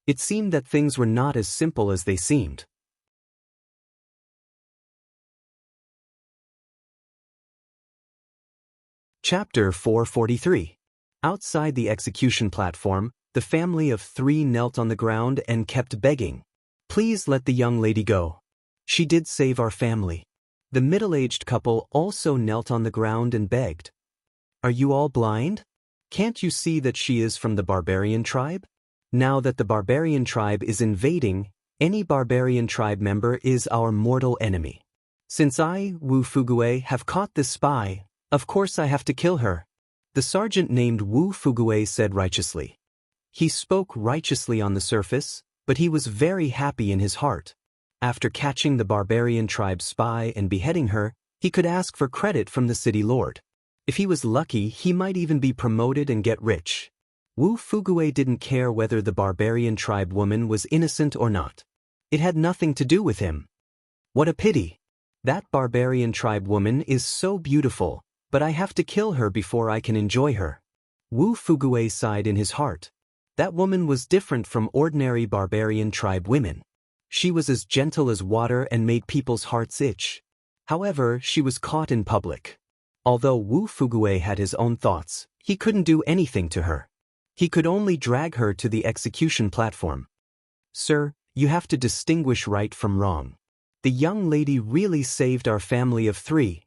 It seemed that things were not as simple as they seemed. Chapter 443. Outside the execution platform, the family of 3 knelt on the ground and kept begging. "Please let the young lady go. She did save our family." The middle-aged couple also knelt on the ground and begged. "Are you all blind? Can't you see that she is from the barbarian tribe? Now that the barbarian tribe is invading, any barbarian tribe member is our mortal enemy. Since I, Wu Fugue, have caught this spy, of course I have to kill her," the sergeant named Wu Fugue said righteously. He spoke righteously on the surface, but he was very happy in his heart. After catching the barbarian tribe spy and beheading her, he could ask for credit from the city lord. If he was lucky, he might even be promoted and get rich. Wu Fugue didn't care whether the barbarian tribe woman was innocent or not. It had nothing to do with him. What a pity. That barbarian tribe woman is so beautiful, but I have to kill her before I can enjoy her. Wu Fugue sighed in his heart. That woman was different from ordinary barbarian tribe women. She was as gentle as water and made people's hearts itch. However, she was caught in public. Although Wu Fugue had his own thoughts, he couldn't do anything to her. He could only drag her to the execution platform. "Sir, you have to distinguish right from wrong. The young lady really saved our family of 3.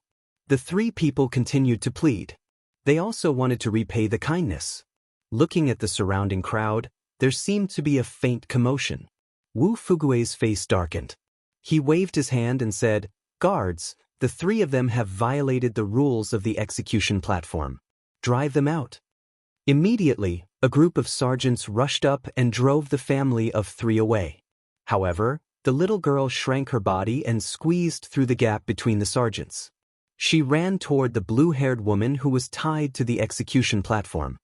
The 3 people continued to plead. They also wanted to repay the kindness. Looking at the surrounding crowd, there seemed to be a faint commotion. Wu Fugue's face darkened. He waved his hand and said, "Guards, the 3 of them have violated the rules of the execution platform. Drive them out." Immediately, a group of sergeants rushed up and drove the family of 3 away. However, the little girl shrank her body and squeezed through the gap between the sergeants. She ran toward the blue-haired woman who was tied to the execution platform.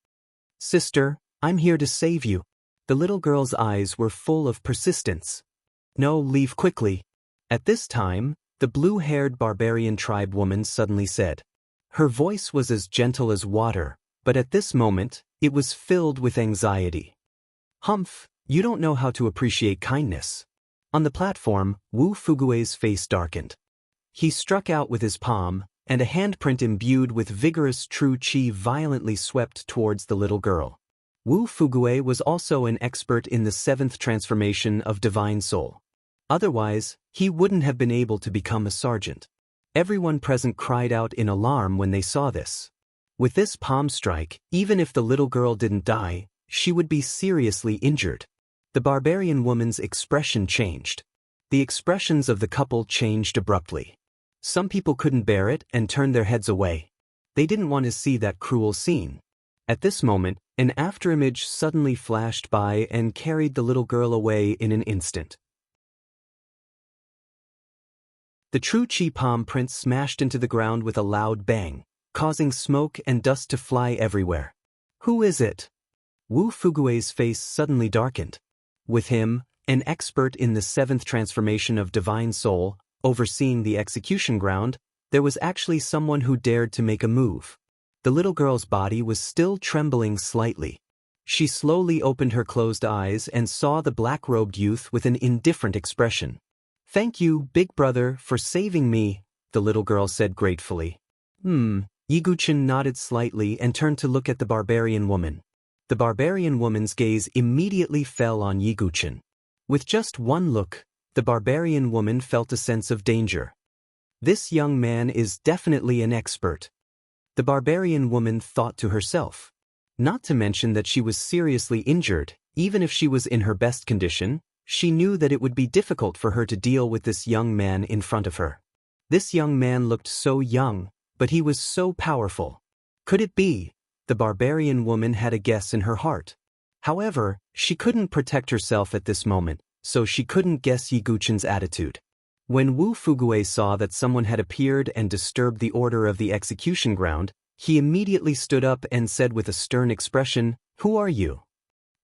"Sister, I'm here to save you." The little girl's eyes were full of persistence. "No, leave quickly." At this time, the blue-haired barbarian tribe woman suddenly said. Her voice was as gentle as water, but at this moment, it was filled with anxiety. "Humph, you don't know how to appreciate kindness." On the platform, Wu Fugue's face darkened. He struck out with his palm, and a handprint imbued with vigorous true qi violently swept towards the little girl. Wu Fugue was also an expert in the 7th transformation of Divine Soul. Otherwise, he wouldn't have been able to become a sergeant. Everyone present cried out in alarm when they saw this. With this palm strike, even if the little girl didn't die, she would be seriously injured. The barbarian woman's expression changed. The expressions of the couple changed abruptly. Some people couldn't bear it and turned their heads away. They didn't want to see that cruel scene. At this moment, an afterimage suddenly flashed by and carried the little girl away in an instant. The true Qi palm print smashed into the ground with a loud bang, causing smoke and dust to fly everywhere. "Who is it?" Wu Fugue's face suddenly darkened. With him, an expert in the 7th transformation of Divine Soul, overseeing the execution ground, there was actually someone who dared to make a move. The little girl's body was still trembling slightly. She slowly opened her closed eyes and saw the black-robed youth with an indifferent expression. "Thank you, big brother, for saving me," the little girl said gratefully. Yiguchin nodded slightly and turned to look at the barbarian woman. The barbarian woman's gaze immediately fell on Yiguchin. With just one look, the barbarian woman felt a sense of danger. This young man is definitely an expert. The barbarian woman thought to herself. Not to mention that she was seriously injured. Even if she was in her best condition, she knew that it would be difficult for her to deal with this young man in front of her. This young man looked so young, but he was so powerful. Could it be? The barbarian woman had a guess in her heart. However, she couldn't protect herself at this moment, so she couldn't guess Yiguchin's attitude. When Wu Fugue saw that someone had appeared and disturbed the order of the execution ground, he immediately stood up and said with a stern expression, "Who are you?"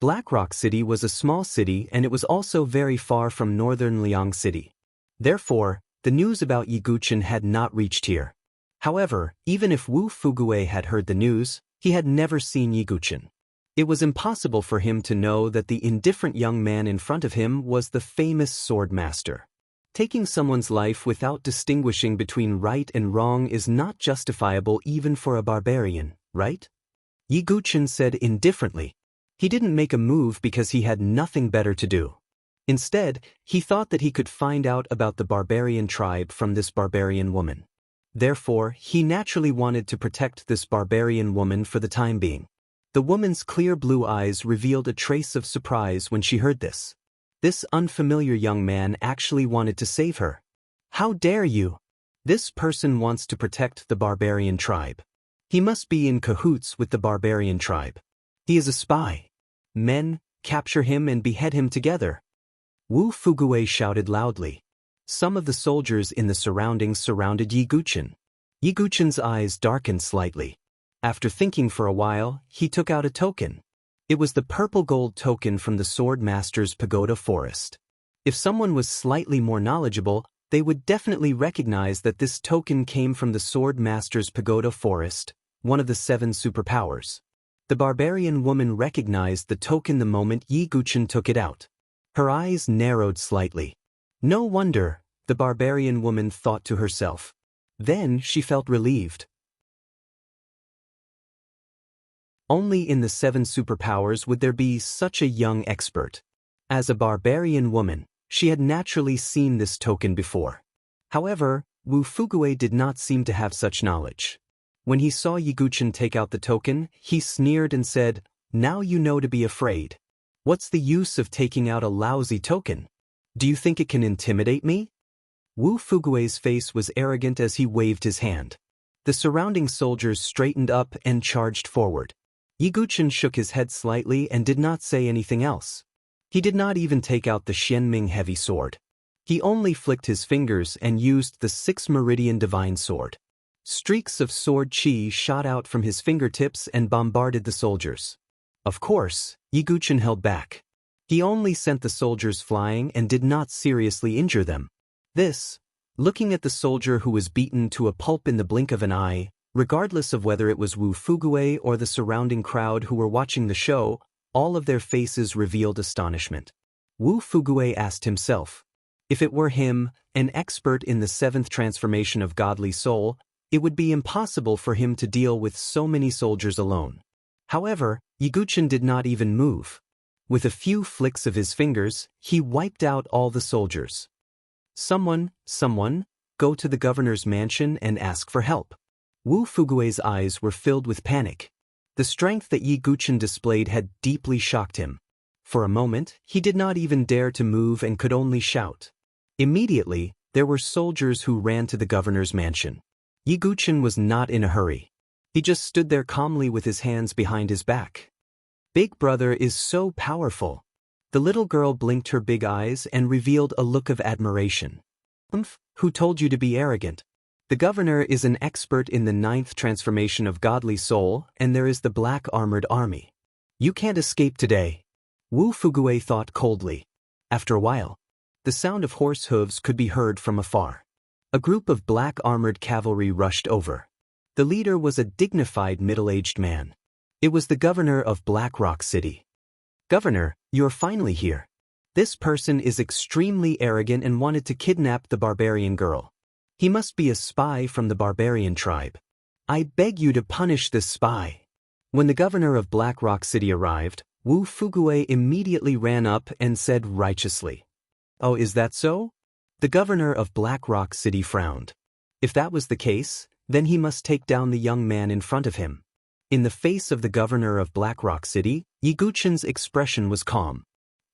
Black Rock City was a small city and it was also very far from northern Liang City. Therefore, the news about Yiguchin had not reached here. However, even if Wu Fugue had heard the news, he had never seen Yiguchin. It was impossible for him to know that the indifferent young man in front of him was the famous sword master. Taking someone's life without distinguishing between right and wrong is not justifiable even for a barbarian, right? Yiguchin said indifferently. He didn't make a move because he had nothing better to do. Instead, he thought that he could find out about the barbarian tribe from this barbarian woman. Therefore, he naturally wanted to protect this barbarian woman for the time being. The woman's clear blue eyes revealed a trace of surprise when she heard this. This unfamiliar young man actually wanted to save her. How dare you? This person wants to protect the barbarian tribe. He must be in cahoots with the barbarian tribe. He is a spy. Men, capture him and behead him together. Wu Fugue shouted loudly. Some of the soldiers in the surroundings surrounded Yiguchin. Yiguchin's eyes darkened slightly. After thinking for a while, he took out a token. It was the purple gold token from the Sword Master's Pagoda Forest. If someone was slightly more knowledgeable, they would definitely recognize that this token came from the Sword Master's Pagoda Forest, one of the 7 superpowers. The barbarian woman recognized the token the moment Yiguchin took it out. Her eyes narrowed slightly. No wonder, the barbarian woman thought to herself. Then she felt relieved. Only in the 7 superpowers would there be such a young expert. As a barbarian woman, she had naturally seen this token before. However, Wu Fugue did not seem to have such knowledge. When he saw Yiguchin take out the token, he sneered and said, "Now you know to be afraid. What's the use of taking out a lousy token? Do you think it can intimidate me?" Wu Fugue's face was arrogant as he waved his hand. The surrounding soldiers straightened up and charged forward. Yiguchin shook his head slightly and did not say anything else. He did not even take out the Xianming heavy sword. He only flicked his fingers and used the 6 Meridian Divine Sword. Streaks of sword chi shot out from his fingertips and bombarded the soldiers. Of course, Yiguchin held back. He only sent the soldiers flying and did not seriously injure them. Looking at the soldier who was beaten to a pulp in the blink of an eye, regardless of whether it was Wu Fugue or the surrounding crowd who were watching the show, all of their faces revealed astonishment. Wu Fugue asked himself, if it were him, an expert in the 7th transformation of godly soul, it would be impossible for him to deal with so many soldiers alone. However, Yiguchin did not even move. With a few flicks of his fingers, he wiped out all the soldiers. Someone, go to the governor's mansion and ask for help. Wu Fugue's eyes were filled with panic. The strength that Yiguchin displayed had deeply shocked him. For a moment, he did not even dare to move and could only shout. Immediately, there were soldiers who ran to the governor's mansion. Yiguchin was not in a hurry. He just stood there calmly with his hands behind his back. Big brother is so powerful. The little girl blinked her big eyes and revealed a look of admiration. Who told you to be arrogant? The governor is an expert in the 9th transformation of godly soul, and there is the black armored army. You can't escape today. Wu Fugue thought coldly. After a while, the sound of horse hooves could be heard from afar. A group of black armored cavalry rushed over. The leader was a dignified middle-aged man. It was the governor of Black Rock City. Governor, you're finally here. This person is extremely arrogant and wanted to kidnap the barbarian girl. He must be a spy from the barbarian tribe. I beg you to punish this spy." When the governor of Black Rock City arrived, Wu Fugue immediately ran up and said righteously, "Oh, is that so?" The governor of Black Rock City frowned. If that was the case, then he must take down the young man in front of him. In the face of the governor of Black Rock City, Yiguchen's expression was calm.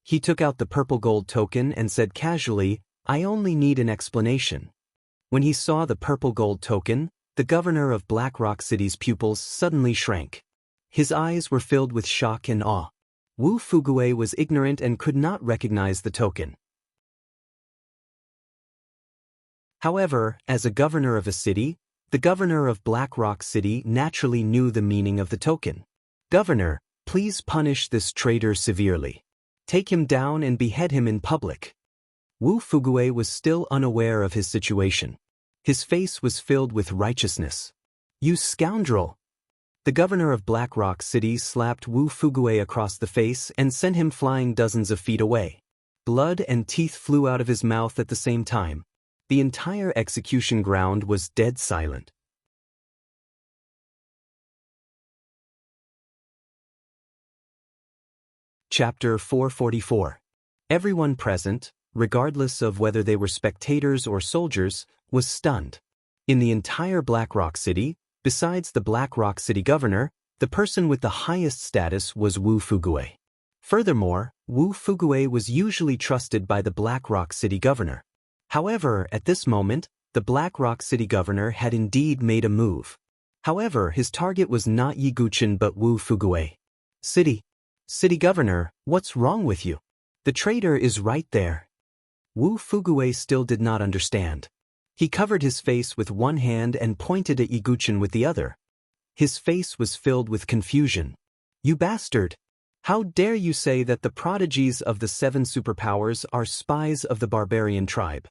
He took out the purple gold token and said casually, "I only need an explanation." When he saw the purple gold token, the governor of Black Rock City's pupils suddenly shrank. His eyes were filled with shock and awe. Wu Fugue was ignorant and could not recognize the token. However, as a governor of a city, the governor of Black Rock City naturally knew the meaning of the token. "Governor, please punish this traitor severely. Take him down and behead him in public." Wu Fugue was still unaware of his situation. His face was filled with righteousness. "You scoundrel!" The governor of Black Rock City slapped Wu Fugue across the face and sent him flying dozens of feet away. Blood and teeth flew out of his mouth at the same time. The entire execution ground was dead silent. Chapter 444. Everyone present, regardless of whether they were spectators or soldiers, was stunned. In the entire Black Rock City, besides the Black Rock City governor, the person with the highest status was Wu Fugue. Furthermore, Wu Fugue was usually trusted by the Black Rock City governor. However, at this moment, the Black Rock City governor had indeed made a move. However, his target was not Yiguchen but Wu Fugue. City governor, what's wrong with you? The traitor is right there." Wu Fugue still did not understand. He covered his face with one hand and pointed at Yiguchen with the other. His face was filled with confusion. "You bastard! How dare you say that the prodigies of the 7 superpowers are spies of the barbarian tribe?"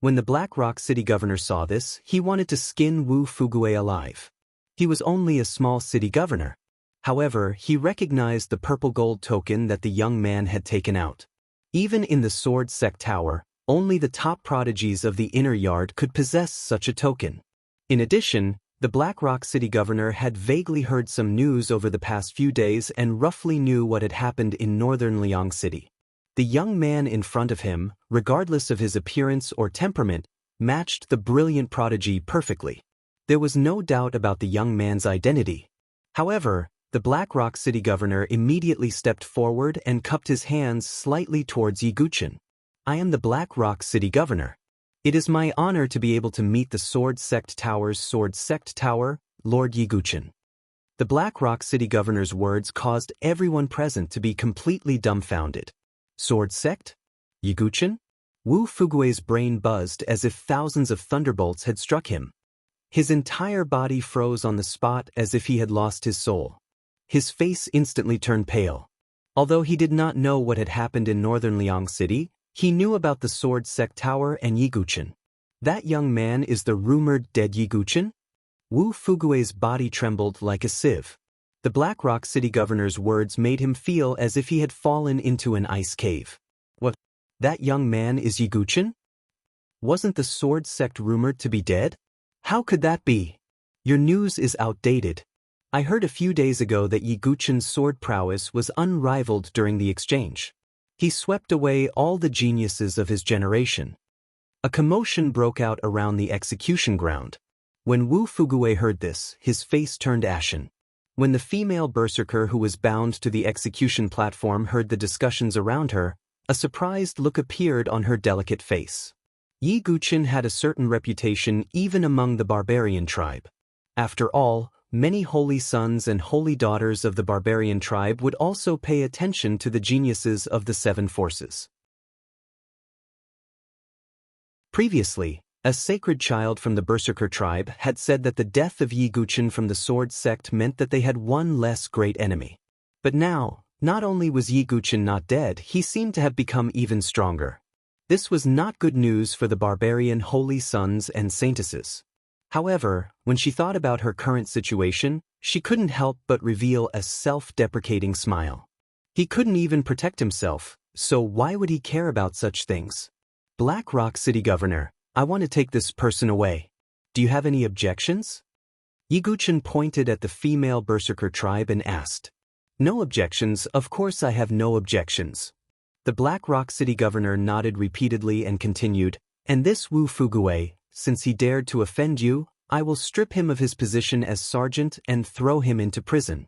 When the Black Rock City governor saw this, he wanted to skin Wu Fugue alive. He was only a small city governor. However, he recognized the purple gold token that the young man had taken out. Even in the Sword Sect Tower, only the top prodigies of the inner yard could possess such a token. In addition, the Black Rock City governor had vaguely heard some news over the past few days and roughly knew what had happened in northern Liang City. The young man in front of him, regardless of his appearance or temperament, matched the brilliant prodigy perfectly. There was no doubt about the young man's identity. However, the Black Rock City governor immediately stepped forward and cupped his hands slightly towards Yiguchen. "I am the Black Rock City governor. It is my honor to be able to meet the Sword Sect Tower's Sword Sect Tower, Lord Yiguchen." The Black Rock City governor's words caused everyone present to be completely dumbfounded. Sword Sect? Yiguchen? Wu Fugue's brain buzzed as if thousands of thunderbolts had struck him. His entire body froze on the spot as if he had lost his soul. His face instantly turned pale. Although he did not know what had happened in northern Liang City, he knew about the Sword Sect Tower and Yiguchen. That young man is the rumored dead Yiguchen? Wu Fugue's body trembled like a sieve. The Black Rock City governor's words made him feel as if he had fallen into an ice cave. What? That young man is Yiguchen? Wasn't the Sword Sect rumored to be dead? How could that be? Your news is outdated. I heard a few days ago that Yiguchen's sword prowess was unrivaled during the exchange. He swept away all the geniuses of his generation. A commotion broke out around the execution ground. When Wu Fugue heard this, his face turned ashen. When the female berserker who was bound to the execution platform heard the discussions around her, a surprised look appeared on her delicate face. Yiguchen had a certain reputation even among the barbarian tribe. After all, many holy sons and holy daughters of the barbarian tribe would also pay attention to the geniuses of the 7 forces. Previously, a sacred child from the Berserker tribe had said that the death of Yiguchen from the Sword Sect meant that they had one less great enemy. But now, not only was Yiguchen not dead, he seemed to have become even stronger. This was not good news for the barbarian holy sons and saintesses. However, when she thought about her current situation, she couldn't help but reveal a self-deprecating smile. He couldn't even protect himself, so why would he care about such things? Black Rock City Governor, I want to take this person away. Do you have any objections? Yiguchen pointed at the female berserker tribe and asked. No objections, of course I have no objections. The Black Rock City governor nodded repeatedly and continued, and this Wu Fuguei, since he dared to offend you, I will strip him of his position as sergeant and throw him into prison.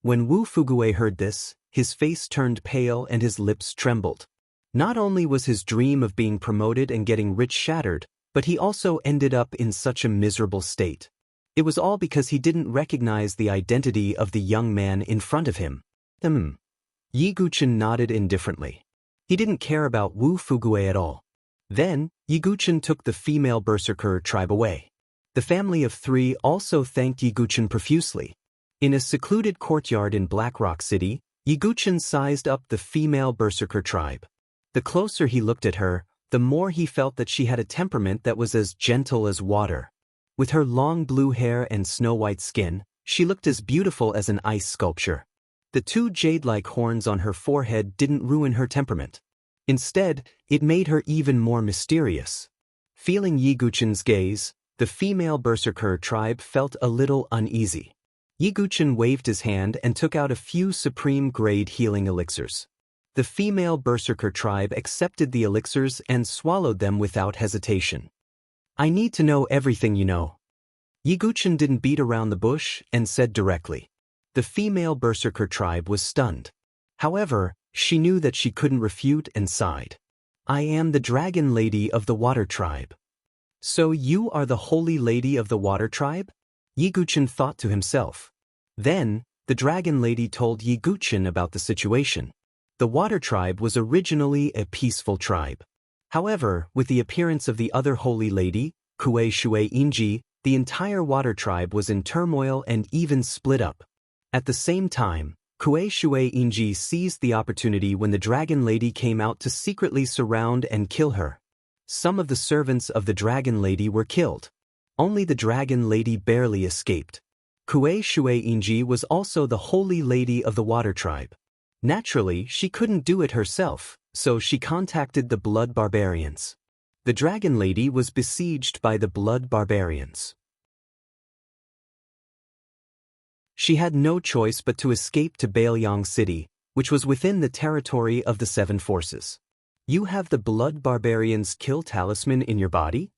When Wu Fuguei heard this, his face turned pale and his lips trembled. Not only was his dream of being promoted and getting rich shattered, but he also ended up in such a miserable state. It was all because he didn't recognize the identity of the young man in front of him. Yiguchen nodded indifferently. He didn't care about Wu Fuguei at all. Then, Yiguchen took the female berserker tribe away. The family of 3 also thanked Yiguchen profusely. In a secluded courtyard in Black Rock City, Yiguchen sized up the female berserker tribe. The closer he looked at her, the more he felt that she had a temperament that was as gentle as water. With her long blue hair and snow-white skin, she looked as beautiful as an ice sculpture. The 2 jade-like horns on her forehead didn't ruin her temperament. Instead, it made her even more mysterious. Feeling Yiguchen's gaze, the female berserker tribe felt a little uneasy. Yiguchen waved his hand and took out a few supreme-grade healing elixirs. The female berserker tribe accepted the elixirs and swallowed them without hesitation. I need to know everything you know. Yiguchen didn't beat around the bush and said directly. The female berserker tribe was stunned. However, she knew that she couldn't refute and sighed. I am the dragon lady of the water tribe. So you are the holy lady of the water tribe? Yiguchen thought to himself. Then, the dragon lady told Yiguchen about the situation. The water tribe was originally a peaceful tribe. However, with the appearance of the other holy lady, Kue Shui Inji, the entire water tribe was in turmoil and even split up. At the same time, Kue Shui Inji seized the opportunity when the dragon lady came out to secretly surround and kill her. Some of the servants of the dragon lady were killed. Only the dragon lady barely escaped. Kue Shui Inji was also the holy lady of the water tribe. Naturally, she couldn't do it herself, so she contacted the blood barbarians. The dragon lady was besieged by the blood barbarians. She had no choice but to escape to Bailiang City, which was within the territory of the 7 forces. You have the blood barbarians' kill talisman in your body?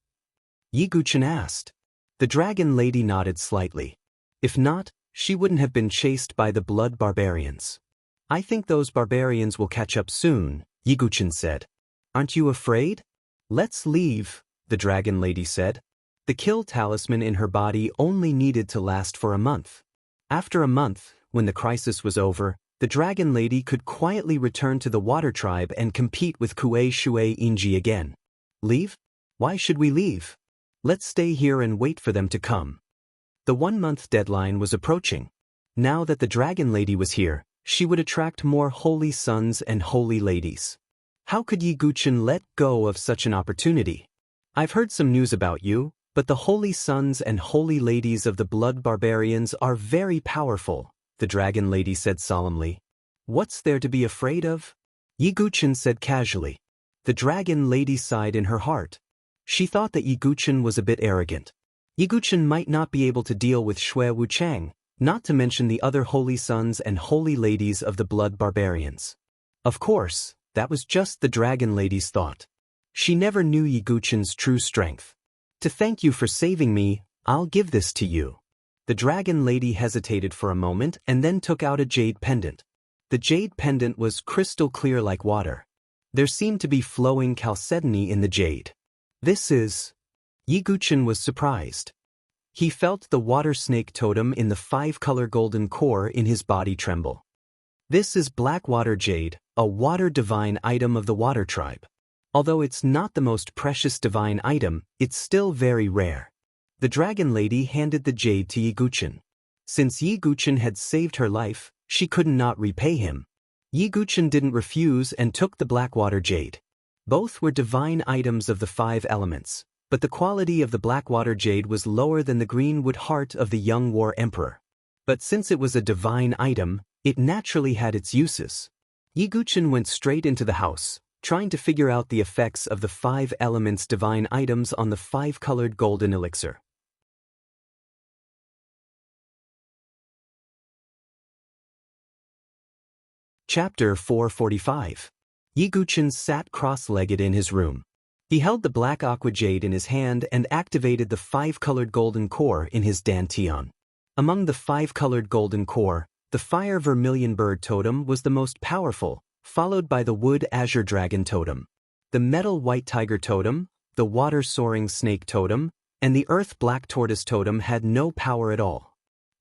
Yiguchen asked. The dragon lady nodded slightly. If not, she wouldn't have been chased by the blood barbarians. I think those barbarians will catch up soon, Yiguchen said. Aren't you afraid? Let's leave, the dragon lady said. The kill talisman in her body only needed to last for a month. After a month, when the crisis was over, the dragon lady could quietly return to the water tribe and compete with Kue Shui Inji again. Leave? Why should we leave? Let's stay here and wait for them to come. The 1-month deadline was approaching. Now that the dragon lady was here, she would attract more holy sons and holy ladies. How could Yiguchen let go of such an opportunity? I've heard some news about you, but the holy sons and holy ladies of the blood barbarians are very powerful, the dragon lady said solemnly. What's there to be afraid of? Yiguchen said casually. The dragon lady sighed in her heart. She thought that Yiguchen was a bit arrogant. Yiguchen might not be able to deal with Shui Wuchang, not to mention the other holy sons and holy ladies of the blood barbarians. Of course, that was just the dragon lady's thought. She never knew Yiguchen's true strength. To thank you for saving me, I'll give this to you. The dragon lady hesitated for a moment and then took out a jade pendant. The jade pendant was crystal clear like water. There seemed to be flowing chalcedony in the jade. This is... Yiguchen was surprised. He felt the water snake totem in the 5-color golden core in his body tremble. This is black water jade, a water divine item of the water tribe. Although it's not the most precious divine item, it's still very rare. The dragon lady handed the jade to Yiguchen. Since Yiguchen had saved her life, she could not repay him. Yiguchen didn't refuse and took the blackwater jade. Both were divine items of the 5 elements, but the quality of the blackwater jade was lower than the greenwood heart of the young war emperor. But since it was a divine item, it naturally had its uses. Yiguchen went straight into the house, trying to figure out the effects of the 5 elements divine items on the 5-colored golden elixir. Chapter 445. Yiguchen sat cross-legged in his room. He held the black aqua jade in his hand and activated the 5-colored golden core in his dantian. Among the 5-colored golden core, the fire vermilion bird totem was the most powerful, followed by the wood azure dragon totem. The metal white tiger totem, the water soaring snake totem, and the earth black tortoise totem had no power at all.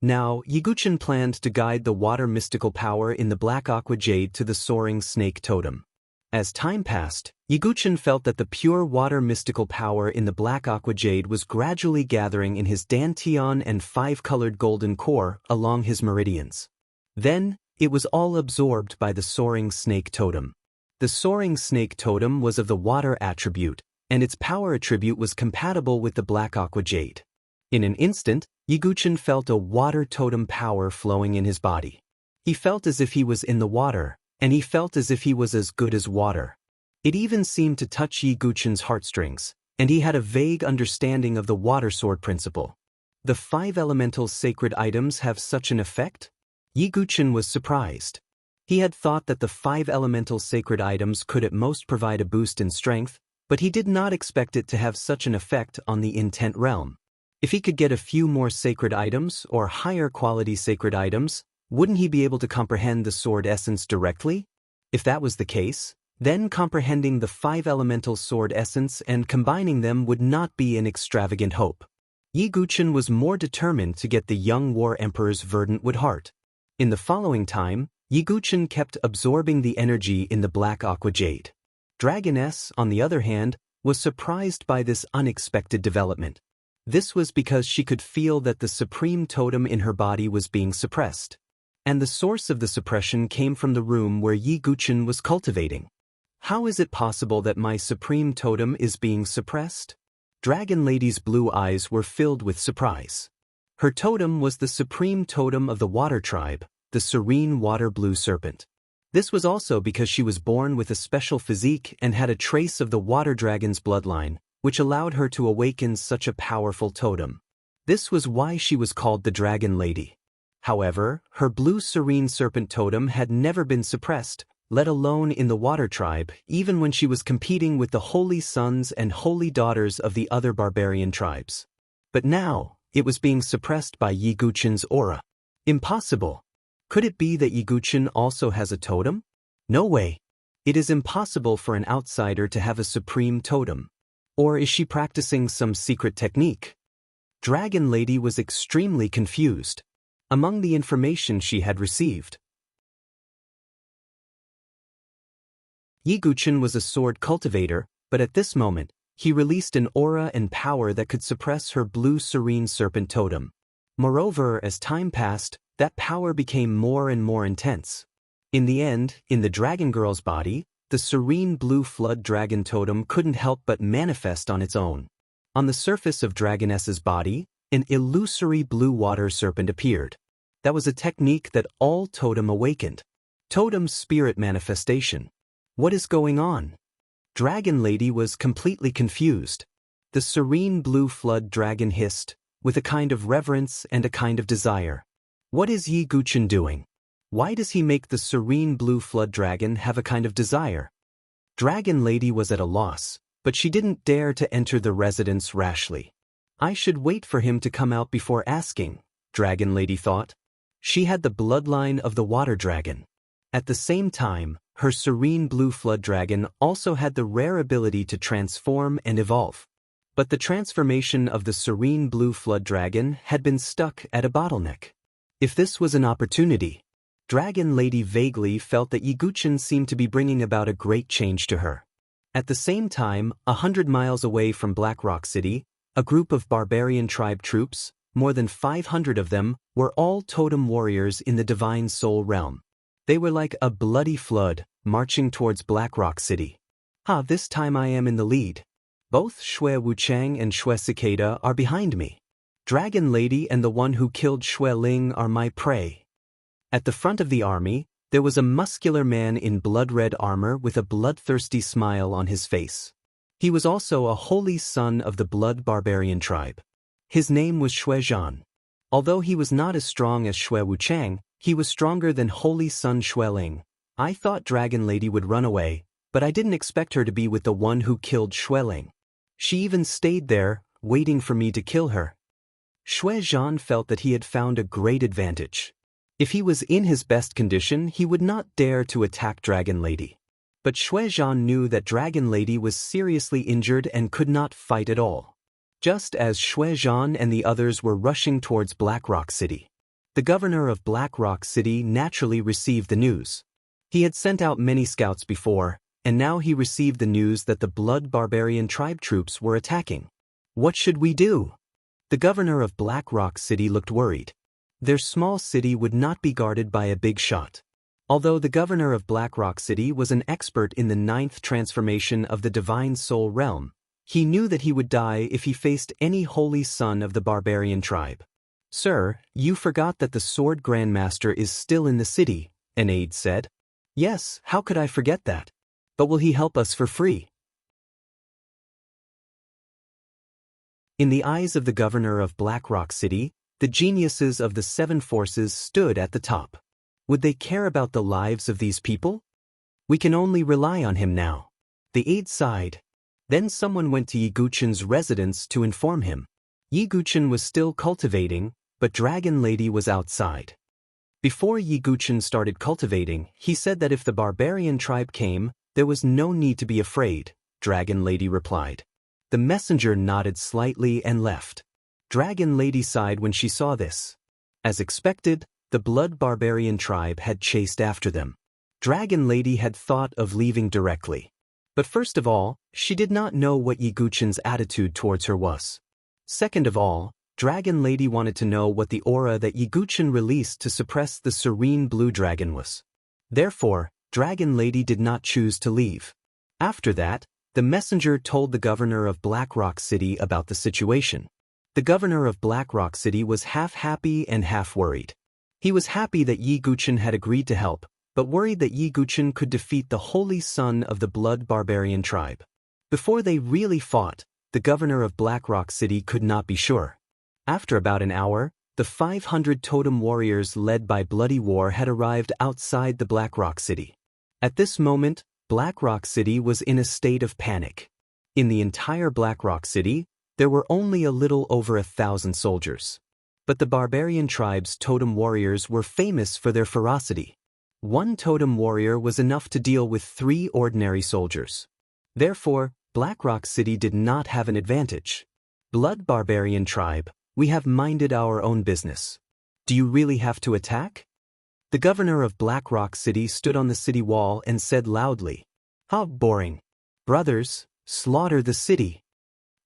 Now, Yiguchen planned to guide the water mystical power in the black aqua jade to the soaring snake totem. As time passed, Yiguchen felt that the pure water mystical power in the black aqua jade was gradually gathering in his dantian and 5-colored golden core along his meridians. Then, it was all absorbed by the soaring snake totem. The soaring snake totem was of the water attribute, and its power attribute was compatible with the black aqua jade. In an instant, Yiguchen felt a water totem power flowing in his body. He felt as if he was in the water, and he felt as if he was as good as water. It even seemed to touch Yiguchen's heartstrings, and he had a vague understanding of the water sword principle. The 5 elemental sacred items have such an effect? Yiguchen was surprised. He had thought that the 5 elemental sacred items could at most provide a boost in strength, but he did not expect it to have such an effect on the intent realm. If he could get a few more sacred items or higher quality sacred items, wouldn't he be able to comprehend the sword essence directly? If that was the case, then comprehending the 5 elemental sword essence and combining them would not be an extravagant hope. Yiguchen was more determined to get the young war emperor's verdant wood heart. In the following time, Yiguchen kept absorbing the energy in the black aqua jade. Dragoness, on the other hand, was surprised by this unexpected development. This was because she could feel that the supreme totem in her body was being suppressed. And the source of the suppression came from the room where Yiguchen was cultivating. How is it possible that my supreme totem is being suppressed? Dragon Lady's blue eyes were filled with surprise. Her totem was the supreme totem of the water tribe, the serene water blue serpent. This was also because she was born with a special physique and had a trace of the water dragon's bloodline, which allowed her to awaken such a powerful totem. This was why she was called the Dragon Lady. However, her blue serene serpent totem had never been suppressed, let alone in the water tribe, even when she was competing with the holy sons and holy daughters of the other barbarian tribes. But now, it was being suppressed by Yiguchen's aura. Impossible. Could it be that Yiguchen also has a totem? No way. It is impossible for an outsider to have a supreme totem. Or is she practicing some secret technique? Dragon Lady was extremely confused. Among the information she had received, Yiguchen was a sword cultivator, but at this moment, he released an aura and power that could suppress her blue serene serpent totem. Moreover, as time passed, that power became more and more intense. In the end, in the dragon girl's body, the serene blue flood dragon totem couldn't help but manifest on its own. On the surface of Dragoness's body, an illusory blue water serpent appeared. That was a technique that all totem awakened. Totem spirit manifestation. What is going on? Dragon Lady was completely confused. The serene blue flood dragon hissed, with a kind of reverence and a kind of desire. What is Yiguchen doing? Why does he make the serene blue flood dragon have a kind of desire? Dragon Lady was at a loss, but she didn't dare to enter the residence rashly. I should wait for him to come out before asking, Dragon Lady thought. She had the bloodline of the water dragon. At the same time, her serene blue flood dragon also had the rare ability to transform and evolve. But the transformation of the serene blue flood dragon had been stuck at a bottleneck. If this was an opportunity, Dragon Lady vaguely felt that Yiguchen seemed to be bringing about a great change to her. At the same time, 100 miles away from Black Rock City, a group of barbarian tribe troops, more than 500 of them, were all totem warriors in the divine soul realm. They were like a bloody flood, marching towards Black Rock City. This time I am in the lead. Both Xue Wuchang and Xue Cicada are behind me. Dragon Lady and the one who killed Xue Ling are my prey. At the front of the army, there was a muscular man in blood-red armor with a bloodthirsty smile on his face. He was also a holy son of the blood barbarian tribe. His name was Xue Zhan. Although he was not as strong as Xue Wuchang, he was stronger than holy son Xue Ling, I thought Dragon Lady would run away, but I didn't expect her to be with the one who killed Xueling. She even stayed there, waiting for me to kill her. Xue Zhan felt that he had found a great advantage. If he was in his best condition, he would not dare to attack Dragon Lady. But Xue Zhan knew that Dragon Lady was seriously injured and could not fight at all. Just as Xue Zhan and the others were rushing towards Black Rock City, the governor of Black Rock City naturally received the news. He had sent out many scouts before, and now he received the news that the Blood Barbarian tribe troops were attacking. What should we do? The governor of Black Rock City looked worried. Their small city would not be guarded by a big shot. Although the governor of Black Rock City was an expert in the 9th transformation of the Divine Soul Realm, he knew that he would die if he faced any holy son of the barbarian tribe. Sir, you forgot that the Sword Grandmaster is still in the city, an aide said. Yes, how could I forget that? But will he help us for free? In the eyes of the governor of Black Rock City, the geniuses of the 7 forces stood at the top. Would they care about the lives of these people? We can only rely on him now. The aide sighed. Then someone went to Yi Guchen's residence to inform him. Yi Guchen was still cultivating, but Dragon Lady was outside. Before Yi Guchen started cultivating, he said that if the barbarian tribe came, there was no need to be afraid, Dragon Lady replied. The messenger nodded slightly and left. Dragon Lady sighed when she saw this. As expected, the Blood Barbarian tribe had chased after them. Dragon Lady had thought of leaving directly. But first of all, she did not know what Yi Guchen's attitude towards her was. Second of all, Dragon Lady wanted to know what the aura that Yi Guchen released to suppress the serene blue dragon was. Therefore, Dragon Lady did not choose to leave. After that, the messenger told the governor of Black Rock City about the situation. The governor of Black Rock City was half happy and half worried. He was happy that Yi Guchen had agreed to help, but worried that Yi Guchen could defeat the holy son of the Blood Barbarian tribe. Before they really fought, the governor of Black Rock City could not be sure. After about an hour, the 500 totem warriors led by Bloody War had arrived outside the Black Rock City. At this moment, Black Rock City was in a state of panic. In the entire Black Rock City, there were only a little over 1,000 soldiers. But the barbarian tribe's totem warriors were famous for their ferocity. One totem warrior was enough to deal with 3 ordinary soldiers. Therefore, Black Rock City did not have an advantage. Blood Barbarian tribe, we have minded our own business. Do you really have to attack? The governor of Black Rock City stood on the city wall and said loudly, "How boring. Brothers, slaughter the city."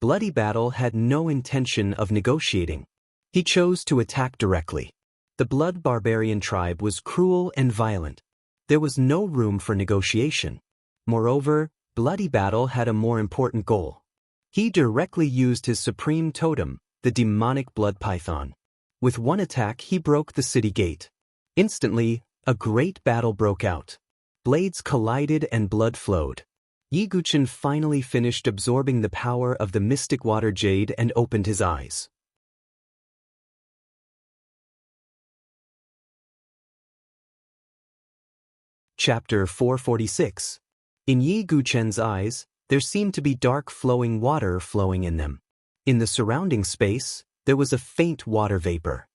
Bloody Battle had no intention of negotiating. He chose to attack directly. The Blood Barbarian tribe was cruel and violent. There was no room for negotiation. Moreover, Bloody Battle had a more important goal. He directly used his supreme totem, the demonic blood python. With one attack, he broke the city gate. Instantly, a great battle broke out. Blades collided and blood flowed. Yi Guchen finally finished absorbing the power of the mystic water jade and opened his eyes. Chapter 446. In Yi Guchen's eyes, there seemed to be dark flowing water flowing in them. In the surrounding space, there was a faint water vapor.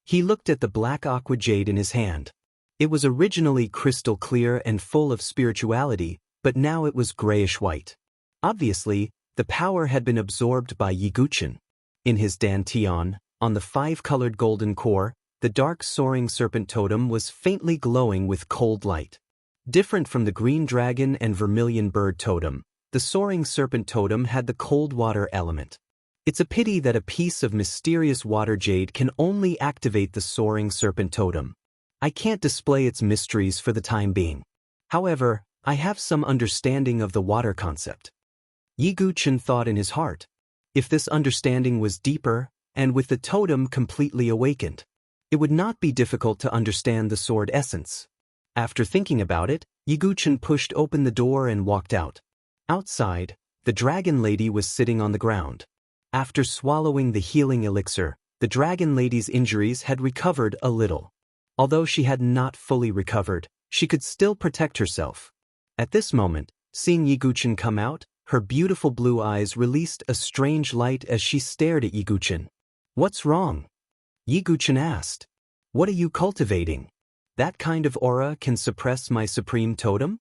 He looked at the black aqua jade in his hand. It was originally crystal clear and full of spirituality, but now it was grayish-white. Obviously, the power had been absorbed by Yi Guchen. In his dantian, on the 5-colored golden core, the dark soaring serpent totem was faintly glowing with cold light. Different from the green dragon and vermilion bird totem, the soaring serpent totem had the cold water element. It's a pity that a piece of mysterious water jade can only activate the soaring serpent totem. I can't display its mysteries for the time being. However, I have some understanding of the water concept. Yi Guchen thought in his heart. If this understanding was deeper, and with the totem completely awakened, it would not be difficult to understand the sword essence. After thinking about it, Yi Guchen pushed open the door and walked out. Outside, the dragon lady was sitting on the ground. After swallowing the healing elixir, the dragon lady's injuries had recovered a little. Although she had not fully recovered, She could still protect herself. At this moment, seeing Yiguchen come out, her beautiful blue eyes released a strange light as she stared at Yiguchen. "What's wrong?" Yiguchen asked. "What are you cultivating? That kind of aura can suppress my supreme totem?"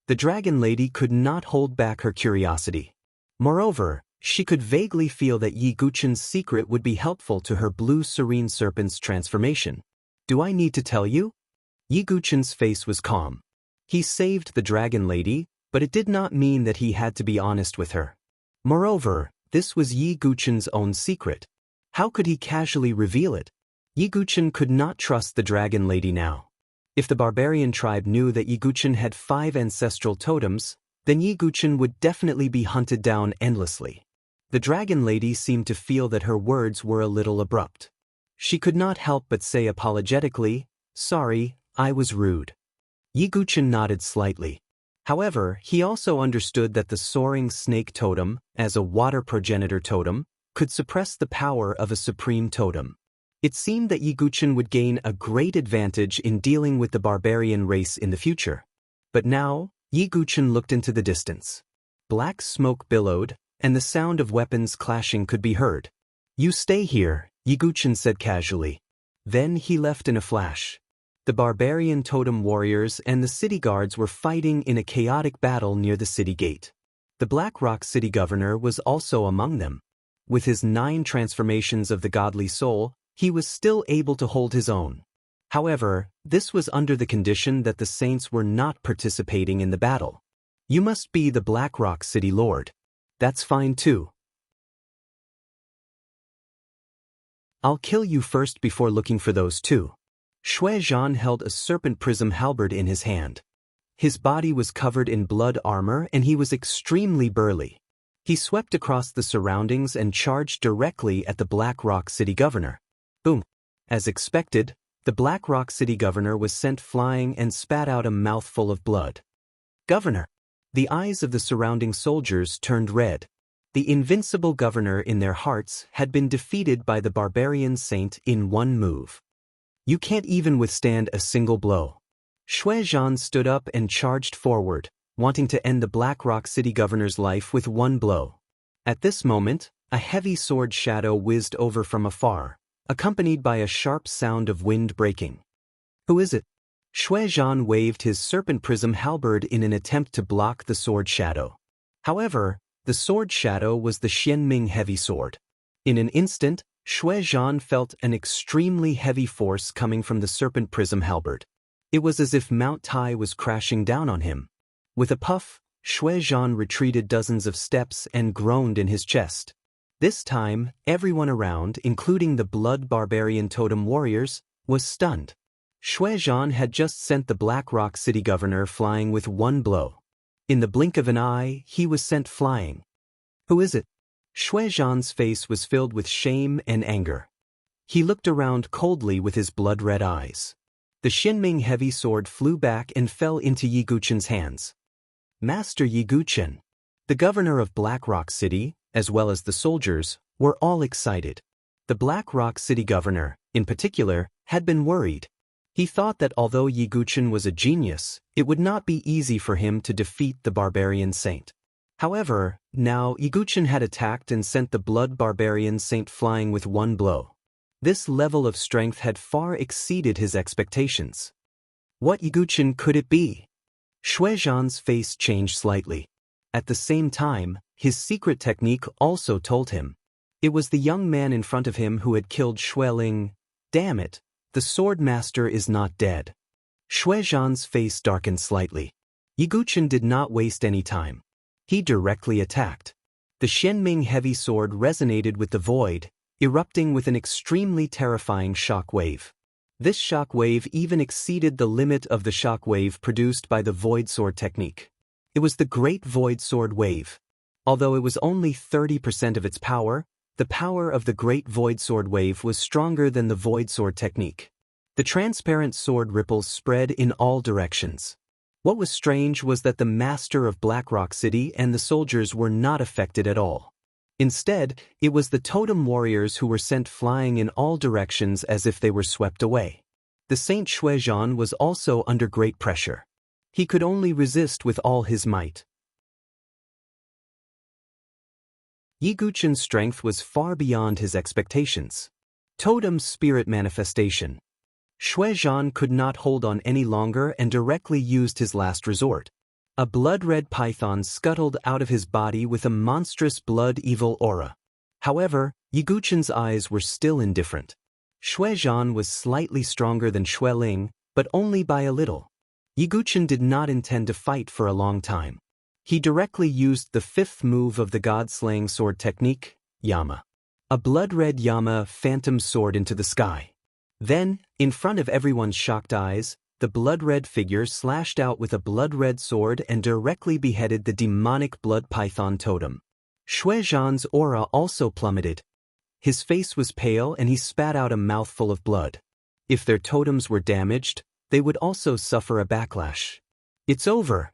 The dragon lady could not hold back her curiosity. Moreover, she could vaguely feel that Yiguchen's secret would be helpful to her blue serene serpent's transformation. "Do I need to tell you?" Yiguchen's face was calm. He saved the dragon lady, but it did not mean that he had to be honest with her. Moreover, this was Yiguchen's own secret. How could he casually reveal it? Yiguchen could not trust the dragon lady now. If the barbarian tribe knew that Yiguchen had 5 ancestral totems, then Yiguchen would definitely be hunted down endlessly. The dragon lady seemed to feel that her words were a little abrupt. She could not help but say apologetically, "Sorry, I was rude." Yiguchen nodded slightly. However, he also understood that the soaring snake totem, as a water progenitor totem, could suppress the power of a supreme totem. It seemed that Yiguchen would gain a great advantage in dealing with the barbarian race in the future. But now, Yiguchen looked into the distance. Black smoke billowed, and the sound of weapons clashing could be heard. "You stay here," Yiguchen said casually. Then he left in a flash. The barbarian totem warriors and the city guards were fighting in a chaotic battle near the city gate. The Black Rock city governor was also among them. With his 9 transformations of the godly soul, he was still able to hold his own. However, this was under the condition that the saints were not participating in the battle. "You must be the Black Rock city lord." "That's fine too. I'll kill you first before looking for those 2. Shui Zhan held a serpent prism halberd in his hand. His body was covered in blood armor and he was extremely burly. He swept across the surroundings and charged directly at the Black Rock city governor. Boom! As expected, the Black Rock city governor was sent flying and spat out a mouthful of blood. "Governor!" The eyes of the surrounding soldiers turned red. The invincible governor in their hearts had been defeated by the barbarian saint in one move. "You can't even withstand a single blow." Shui Zhan stood up and charged forward, wanting to end the Black Rock city governor's life with one blow. At this moment, a heavy sword shadow whizzed over from afar, accompanied by a sharp sound of wind breaking. "Who is it?" Shui Zhan waved his serpent prism halberd in an attempt to block the sword shadow. However, the sword shadow was the Xianming heavy sword. In an instant, Shui Zhan felt an extremely heavy force coming from the serpent prism halberd. It was as if Mount Tai was crashing down on him. With a puff, Shui Zhan retreated dozens of steps and groaned in his chest. This time, everyone around, including the blood barbarian totem warriors, was stunned. Shui Zhan had just sent the Black Rock city governor flying with one blow. In the blink of an eye, he was sent flying. "Who is it?" Shui Zhan's face was filled with shame and anger. He looked around coldly with his blood-red eyes. The Xianming heavy sword flew back and fell into Yiguchen's hands. "Master Yiguchen!" The governor of Black Rock City, as well as the soldiers, were all excited. The Black Rock City governor, in particular, had been worried. He thought that although Yiguchen was a genius, it would not be easy for him to defeat the barbarian saint. However, now Yiguchen had attacked and sent the blood barbarian saint flying with one blow. This level of strength had far exceeded his expectations. What Yiguchen could it be? Shui Zhan's face changed slightly. At the same time, his secret technique also told him. It was the young man in front of him who had killed Xueling. Damn it, the sword master is not dead. Shui Zhan's face darkened slightly. Yiguchen did not waste any time. He directly attacked. The Xianming heavy sword resonated with the void, erupting with an extremely terrifying shock wave. This shock wave even exceeded the limit of the shock wave produced by the void sword technique. It was the Great Void Sword Wave. Although it was only 30% of its power, the power of the Great Void Sword Wave was stronger than the void sword technique. The transparent sword ripples spread in all directions. What was strange was that the master of Black Rock City and the soldiers were not affected at all. Instead, it was the totem warriors who were sent flying in all directions as if they were swept away. The Saint Shuizhan was also under great pressure. He could only resist with all his might. Yi Guqin's strength was far beyond his expectations. Totem spirit manifestation. Shuizhan could not hold on any longer and directly used his last resort. A blood-red python scuttled out of his body with a monstrous blood-evil aura. However, Yi Guqin's eyes were still indifferent. Shuizhan was slightly stronger than Xueling, but only by a little. Yi Guqin did not intend to fight for a long time. He directly used the fifth move of the god-slaying sword technique, Yama. A blood-red Yama phantom soared into the sky. Then, in front of everyone's shocked eyes, the blood-red figure slashed out with a blood-red sword and directly beheaded the demonic blood python totem. Shuizhan's aura also plummeted. His face was pale and he spat out a mouthful of blood. If their totems were damaged, they would also suffer a backlash. It's over.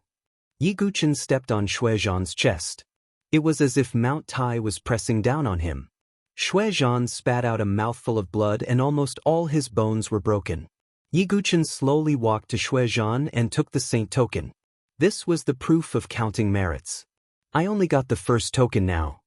Yi Guqin stepped on Shuizhan's chest. It was as if Mount Tai was pressing down on him. Shuizhan spat out a mouthful of blood and almost all his bones were broken. Yi Guqin slowly walked to Shuizhan and took the saint token. This was the proof of counting merits. I only got the first token now.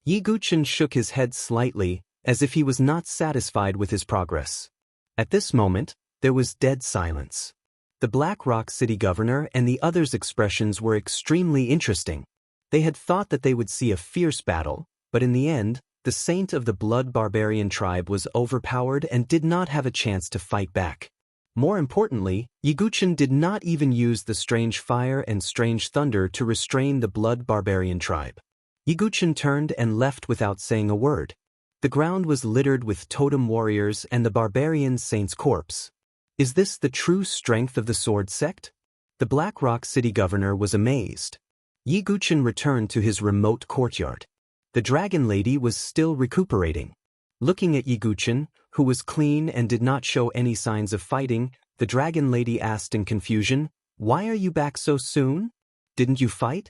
Yi Guqin shook his head slightly, as if he was not satisfied with his progress. At this moment, there was dead silence. The Black Rock City governor and the others' expressions were extremely interesting. They had thought that they would see a fierce battle, but in the end, the saint of the blood barbarian tribe was overpowered and did not have a chance to fight back. More importantly, Yi Guqin did not even use the strange fire and strange thunder to restrain the blood barbarian tribe. Yi Guqin turned and left without saying a word. The ground was littered with totem warriors and the barbarian saint's corpse. Is this the true strength of the sword sect? The Black Rock City governor was amazed. Yi Guqin returned to his remote courtyard. The dragon lady was still recuperating. Looking at Yi Guqin, who was clean and did not show any signs of fighting, the dragon lady asked in confusion, "Why are you back so soon? Didn't you fight?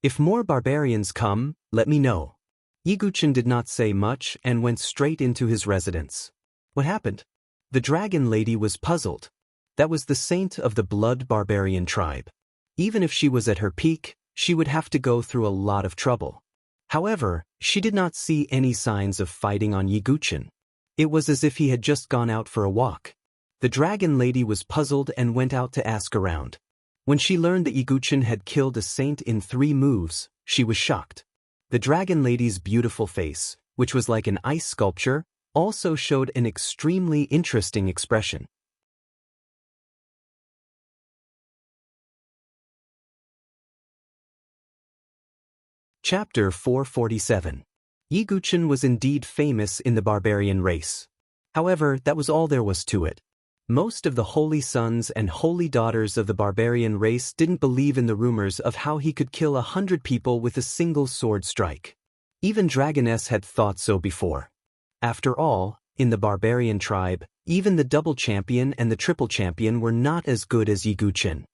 If more barbarians come, let me know." Yi Guqin did not say much and went straight into his residence. What happened? The dragon lady was puzzled. That was the saint of the blood barbarian tribe. Even if she was at her peak, she would have to go through a lot of trouble. However, she did not see any signs of fighting on Yi Guqin. It was as if he had just gone out for a walk. The dragon lady was puzzled and went out to ask around. When she learned that Yi Guqin had killed a saint in 3 moves, she was shocked. The dragon lady's beautiful face, which was like an ice sculpture, also showed an extremely interesting expression. Chapter 447. Yi Guqin was indeed famous in the barbarian race. However, that was all there was to it. Most of the holy sons and holy daughters of the barbarian race didn't believe in the rumors of how he could kill 100 people with a single sword strike. Even Dragoness had thought so before. After all, in the barbarian tribe, even the double champion and the triple champion were not as good as Yi Guqin.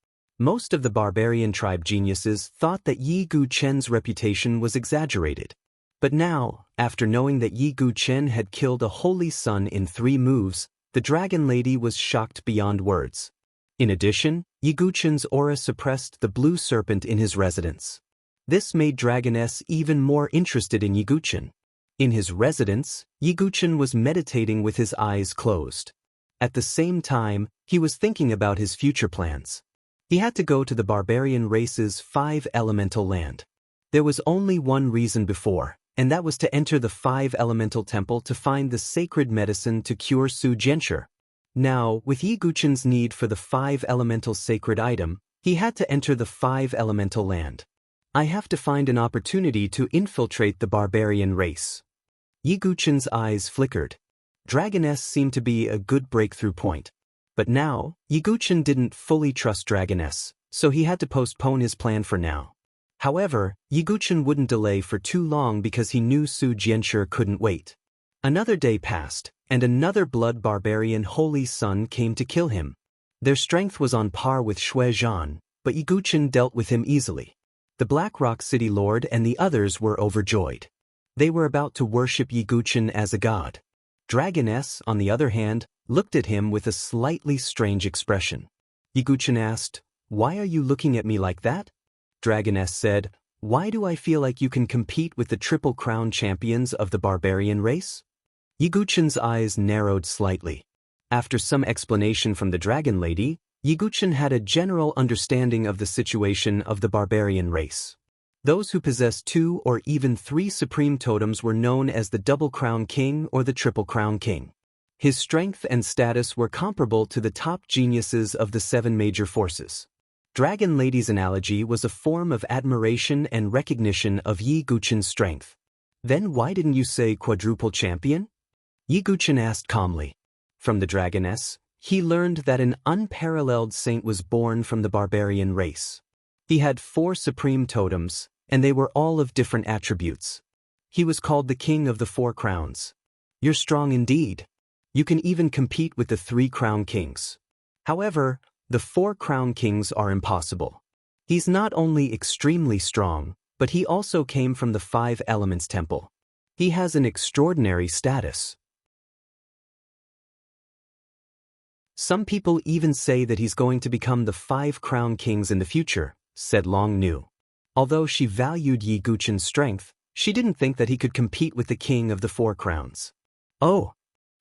Most of the barbarian tribe geniuses thought that Yi Guqin's reputation was exaggerated. But now, after knowing that Yi Guqin had killed a holy son in 3 moves, the dragon lady was shocked beyond words. In addition, Yi Guqin's aura suppressed the blue serpent in his residence. This made Dragoness even more interested in Yi Guqin. In his residence, Yi Guqin was meditating with his eyes closed. At the same time, he was thinking about his future plans. He had to go to the barbarian race's 5 elemental land. There was only one reason before, and that was to enter the 5 elemental temple to find the sacred medicine to cure Su Jianshi. Now, with Yi Guqin's need for the 5 elemental sacred item, he had to enter the 5 elemental land. I have to find an opportunity to infiltrate the barbarian race. Yi Guqin's eyes flickered. Dragoness seemed to be a good breakthrough point. But now, Yi Guqin didn't fully trust Dragoness, so he had to postpone his plan for now. However, Yi Guqin wouldn't delay for too long because he knew Su Jianshi couldn't wait. Another day passed, and another blood barbarian holy son came to kill him. Their strength was on par with Shuizhan, but Yi Guqin dealt with him easily. The Black Rock City Lord and the others were overjoyed. They were about to worship Yi Guqin as a god. Dragoness, on the other hand, looked at him with a slightly strange expression. Yiguchen asked, "Why are you looking at me like that?" Dragoness said, "Why do I feel like you can compete with the Triple Crown champions of the barbarian race?" Yiguchen's eyes narrowed slightly. After some explanation from the dragon lady, Yiguchen had a general understanding of the situation of the barbarian race. Those who possessed 2 or even 3 supreme totems were known as the Double Crown King or the Triple Crown King. His strength and status were comparable to the top geniuses of the 7 major forces. Dragon Lady's analogy was a form of admiration and recognition of Yiguchen's strength. "Then why didn't you say quadruple champion?" Yiguchen asked calmly. From the dragoness, he learned that an unparalleled saint was born from the barbarian race. He had 4 supreme totems, and they were all of different attributes. He was called the King of the 4 Crowns. "You're strong indeed. You can even compete with the 3 Crown Kings. However, the 4 Crown Kings are impossible. He's not only extremely strong, but he also came from the 5 Elements Temple. He has an extraordinary status. Some people even say that he's going to become the 5 Crown Kings in the future," said Long Nu. Although she valued Yiguchen's strength, she didn't think that he could compete with the King of the 4 Crowns. "Oh!"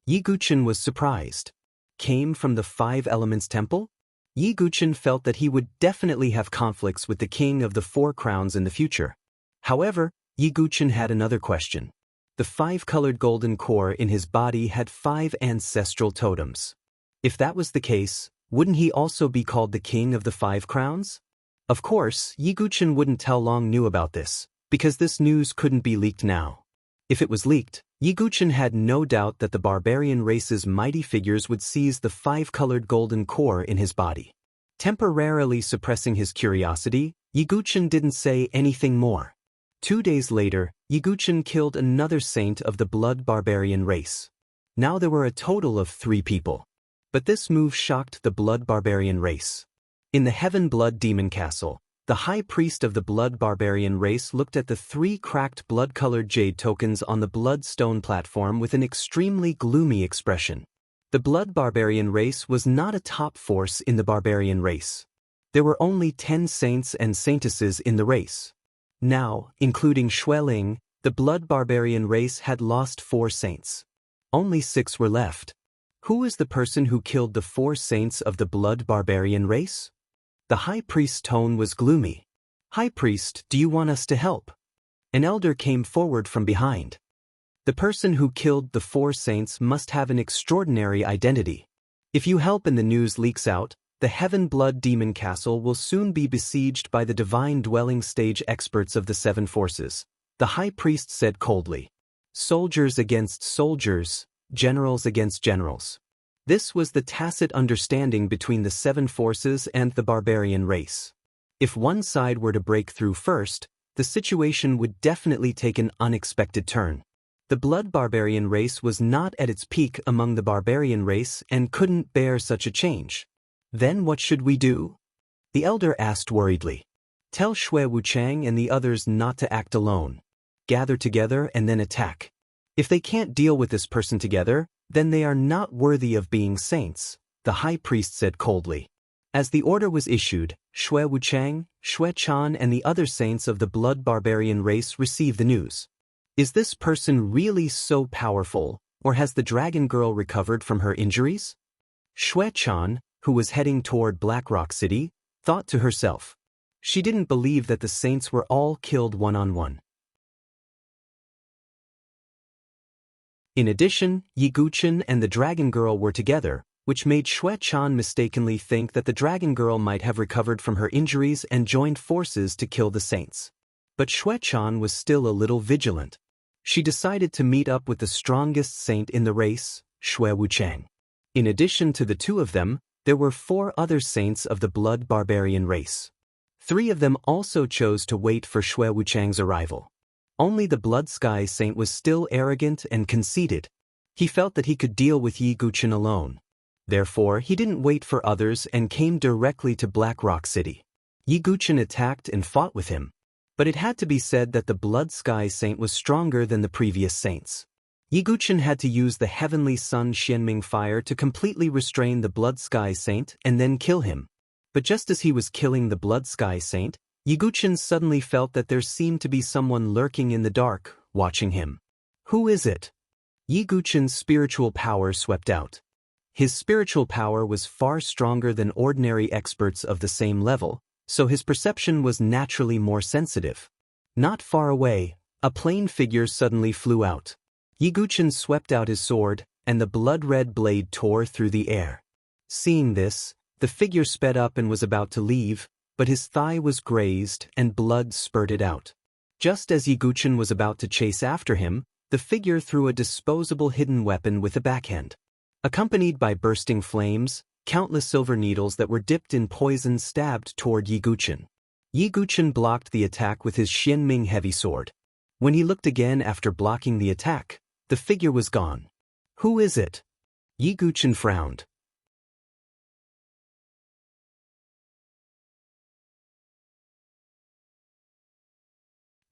Yiguchen was surprised. Came from the 5 Elements Temple? Yiguchen felt that he would definitely have conflicts with the King of the 4 Crowns in the future. However, Yiguchen had another question. The 5-colored golden core in his body had 5 ancestral totems. If that was the case, wouldn't he also be called the King of the 5 Crowns? Of course, Yiguchen wouldn't tell Long Nu about this, because this news couldn't be leaked now. If it was leaked, Yiguchen had no doubt that the barbarian race's mighty figures would seize the 5-colored golden core in his body. Temporarily suppressing his curiosity, Yiguchen didn't say anything more. 2 days later, Yiguchen killed another saint of the blood barbarian race. Now there were a total of 3 people. But this move shocked the blood barbarian race. In the Heaven Blood Demon Castle, the high priest of the blood barbarian race looked at the 3 cracked blood-colored jade tokens on the bloodstone platform with an extremely gloomy expression. The blood barbarian race was not a top force in the barbarian race. There were only 10 saints and saintesses in the race. Now, including Xueling, the blood barbarian race had lost 4 saints. Only 6 were left. Who is the person who killed the 4 saints of the blood barbarian race? The high priest's tone was gloomy. "High priest, do you want us to help?" An elder came forward from behind. "The person who killed the 4 saints must have an extraordinary identity. If you help and the news leaks out, the Heaven Blood Demon Castle will soon be besieged by the divine dwelling stage experts of the 7 forces," the high priest said coldly. "Soldiers against soldiers, generals against generals." This was the tacit understanding between the 7 forces and the barbarian race. If one side were to break through first, the situation would definitely take an unexpected turn. The blood barbarian race was not at its peak among the barbarian race and couldn't bear such a change. "Then what should we do?" the elder asked worriedly. "Tell Shui Wuchang and the others not to act alone. Gather together and then attack. If they can't deal with this person together, then they are not worthy of being saints," the high priest said coldly. As the order was issued, Shui Wuchang, Shui Chan and the other saints of the blood barbarian race received the news. Is this person really so powerful, or has the dragon girl recovered from her injuries? Shui Chan, who was heading toward Black Rock City, thought to herself. She didn't believe that the saints were all killed one-on-one. In addition, Yiguchen and the dragon girl were together, which made Shui Chan mistakenly think that the dragon girl might have recovered from her injuries and joined forces to kill the saints. But Shui Chan was still a little vigilant. She decided to meet up with the strongest saint in the race, Shui Wuchang. In addition to the 2 of them, there were 4 other saints of the blood barbarian race. 3 of them also chose to wait for Shui Wuchang's arrival. Only the Blood Sky Saint was still arrogant and conceited. He felt that he could deal with Yiguchen alone. Therefore, he didn't wait for others and came directly to Black Rock City. Yiguchen attacked and fought with him. But it had to be said that the Blood Sky Saint was stronger than the previous saints. Yiguchen had to use the heavenly sun Xianming fire to completely restrain the Blood Sky Saint and then kill him. But just as he was killing the Blood Sky Saint, Yiguchen suddenly felt that there seemed to be someone lurking in the dark, watching him. Who is it? Yiguchen's spiritual power swept out. His spiritual power was far stronger than ordinary experts of the same level, so his perception was naturally more sensitive. Not far away, a plain figure suddenly flew out. Yiguchen swept out his sword, and the blood-red blade tore through the air. Seeing this, the figure sped up and was about to leave, but his thigh was grazed and blood spurted out. Just as Yiguchen was about to chase after him, the figure threw a disposable hidden weapon with a backhand. Accompanied by bursting flames, countless silver needles that were dipped in poison stabbed toward Yiguchen. Yiguchen blocked the attack with his Xianming heavy sword. When he looked again after blocking the attack, the figure was gone. Who is it? Yiguchen frowned.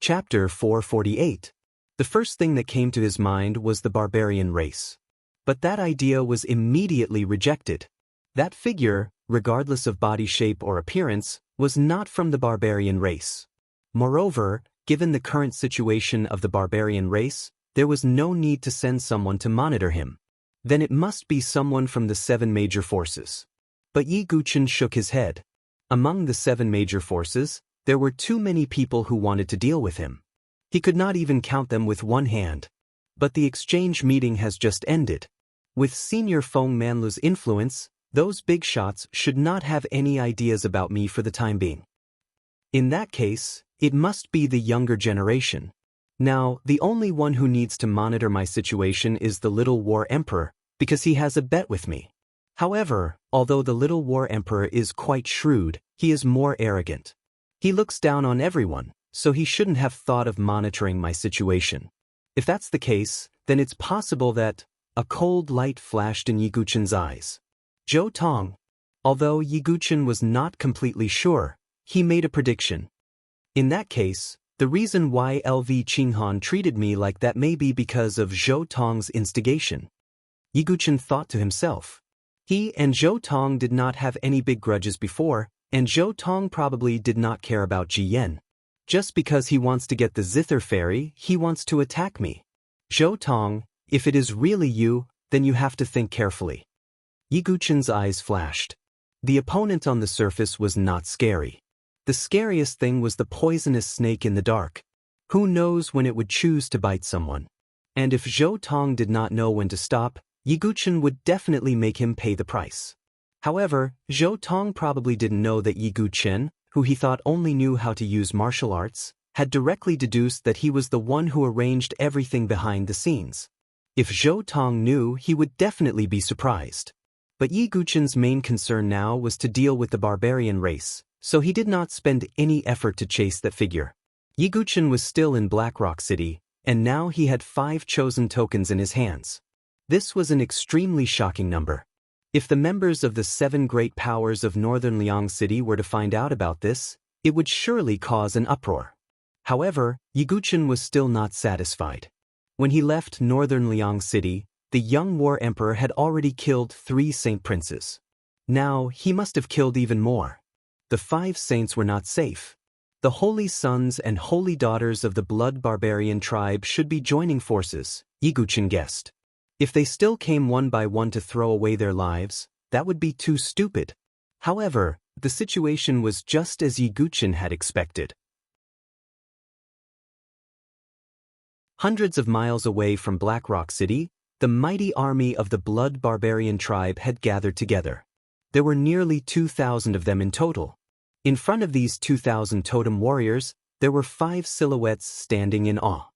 Chapter 448. The first thing that came to his mind was the barbarian race. But that idea was immediately rejected. That figure, regardless of body shape or appearance, was not from the barbarian race. Moreover, given the current situation of the barbarian race, there was no need to send someone to monitor him. Then it must be someone from the 7 major forces. But Yiguchen shook his head. Among the 7 major forces, there were too many people who wanted to deal with him. He could not even count them with one hand. But the exchange meeting has just ended. With Senior Feng Manlu's influence, those big shots should not have any ideas about me for the time being. In that case, it must be the younger generation. Now, the only one who needs to monitor my situation is the Little War Emperor, because he has a bet with me. However, although the Little War Emperor is quite shrewd, he is more arrogant. He looks down on everyone, so he shouldn't have thought of monitoring my situation. If that's the case, then it's possible that... A cold light flashed in Yiguchen's eyes. Zhou Tong. Although Yiguchen was not completely sure, he made a prediction. In that case, the reason why LV Qinghan treated me like that may be because of Zhou Tong's instigation. Yiguchen thought to himself. He and Zhou Tong did not have any big grudges before, and Zhou Tong probably did not care about Ji Yan. Just because he wants to get the Zither Fairy, he wants to attack me. Zhou Tong, if it is really you, then you have to think carefully. Yiguchen's eyes flashed. The opponent on the surface was not scary. The scariest thing was the poisonous snake in the dark. Who knows when it would choose to bite someone? And if Zhou Tong did not know when to stop, Yiguchen would definitely make him pay the price. However, Zhou Tong probably didn't know that Yiguchen, who he thought only knew how to use martial arts, had directly deduced that he was the one who arranged everything behind the scenes. If Zhou Tong knew, he would definitely be surprised. But Yiguchen's main concern now was to deal with the barbarian race, so he did not spend any effort to chase that figure. Yiguchen was still in Blackrock City, and now he had 5 chosen tokens in his hands. This was an extremely shocking number. If the members of the 7 great powers of Northern Liang City were to find out about this, it would surely cause an uproar. However, Yiguchen was still not satisfied. When he left Northern Liang City, the young War Emperor had already killed 3 Saint Princes. Now, he must have killed even more. The 5 saints were not safe. The holy sons and holy daughters of the blood barbarian tribe should be joining forces, Yiguchen guessed. If they still came one by one to throw away their lives, that would be too stupid. However, the situation was just as Yiguchen had expected. Hundreds of miles away from Blackrock City, the mighty army of the blood barbarian tribe had gathered together. There were nearly 2,000 of them in total. In front of these 2,000 totem warriors, there were 5 silhouettes standing in awe.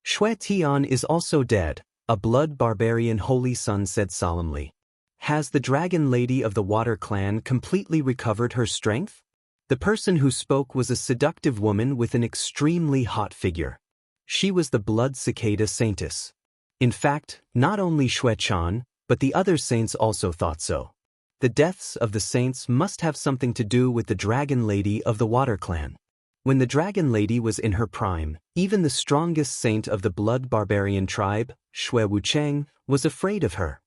Xue Tian is also dead, a blood barbarian holy son said solemnly. Has the dragon lady of the water clan completely recovered her strength? The person who spoke was a seductive woman with an extremely hot figure. She was the blood cicada saintess. In fact, not only Xue Tian, but the other saints also thought so. The deaths of the saints must have something to do with the dragon lady of the water clan. When the dragon lady was in her prime, even the strongest saint of the blood barbarian tribe, Xue Wucheng, was afraid of her.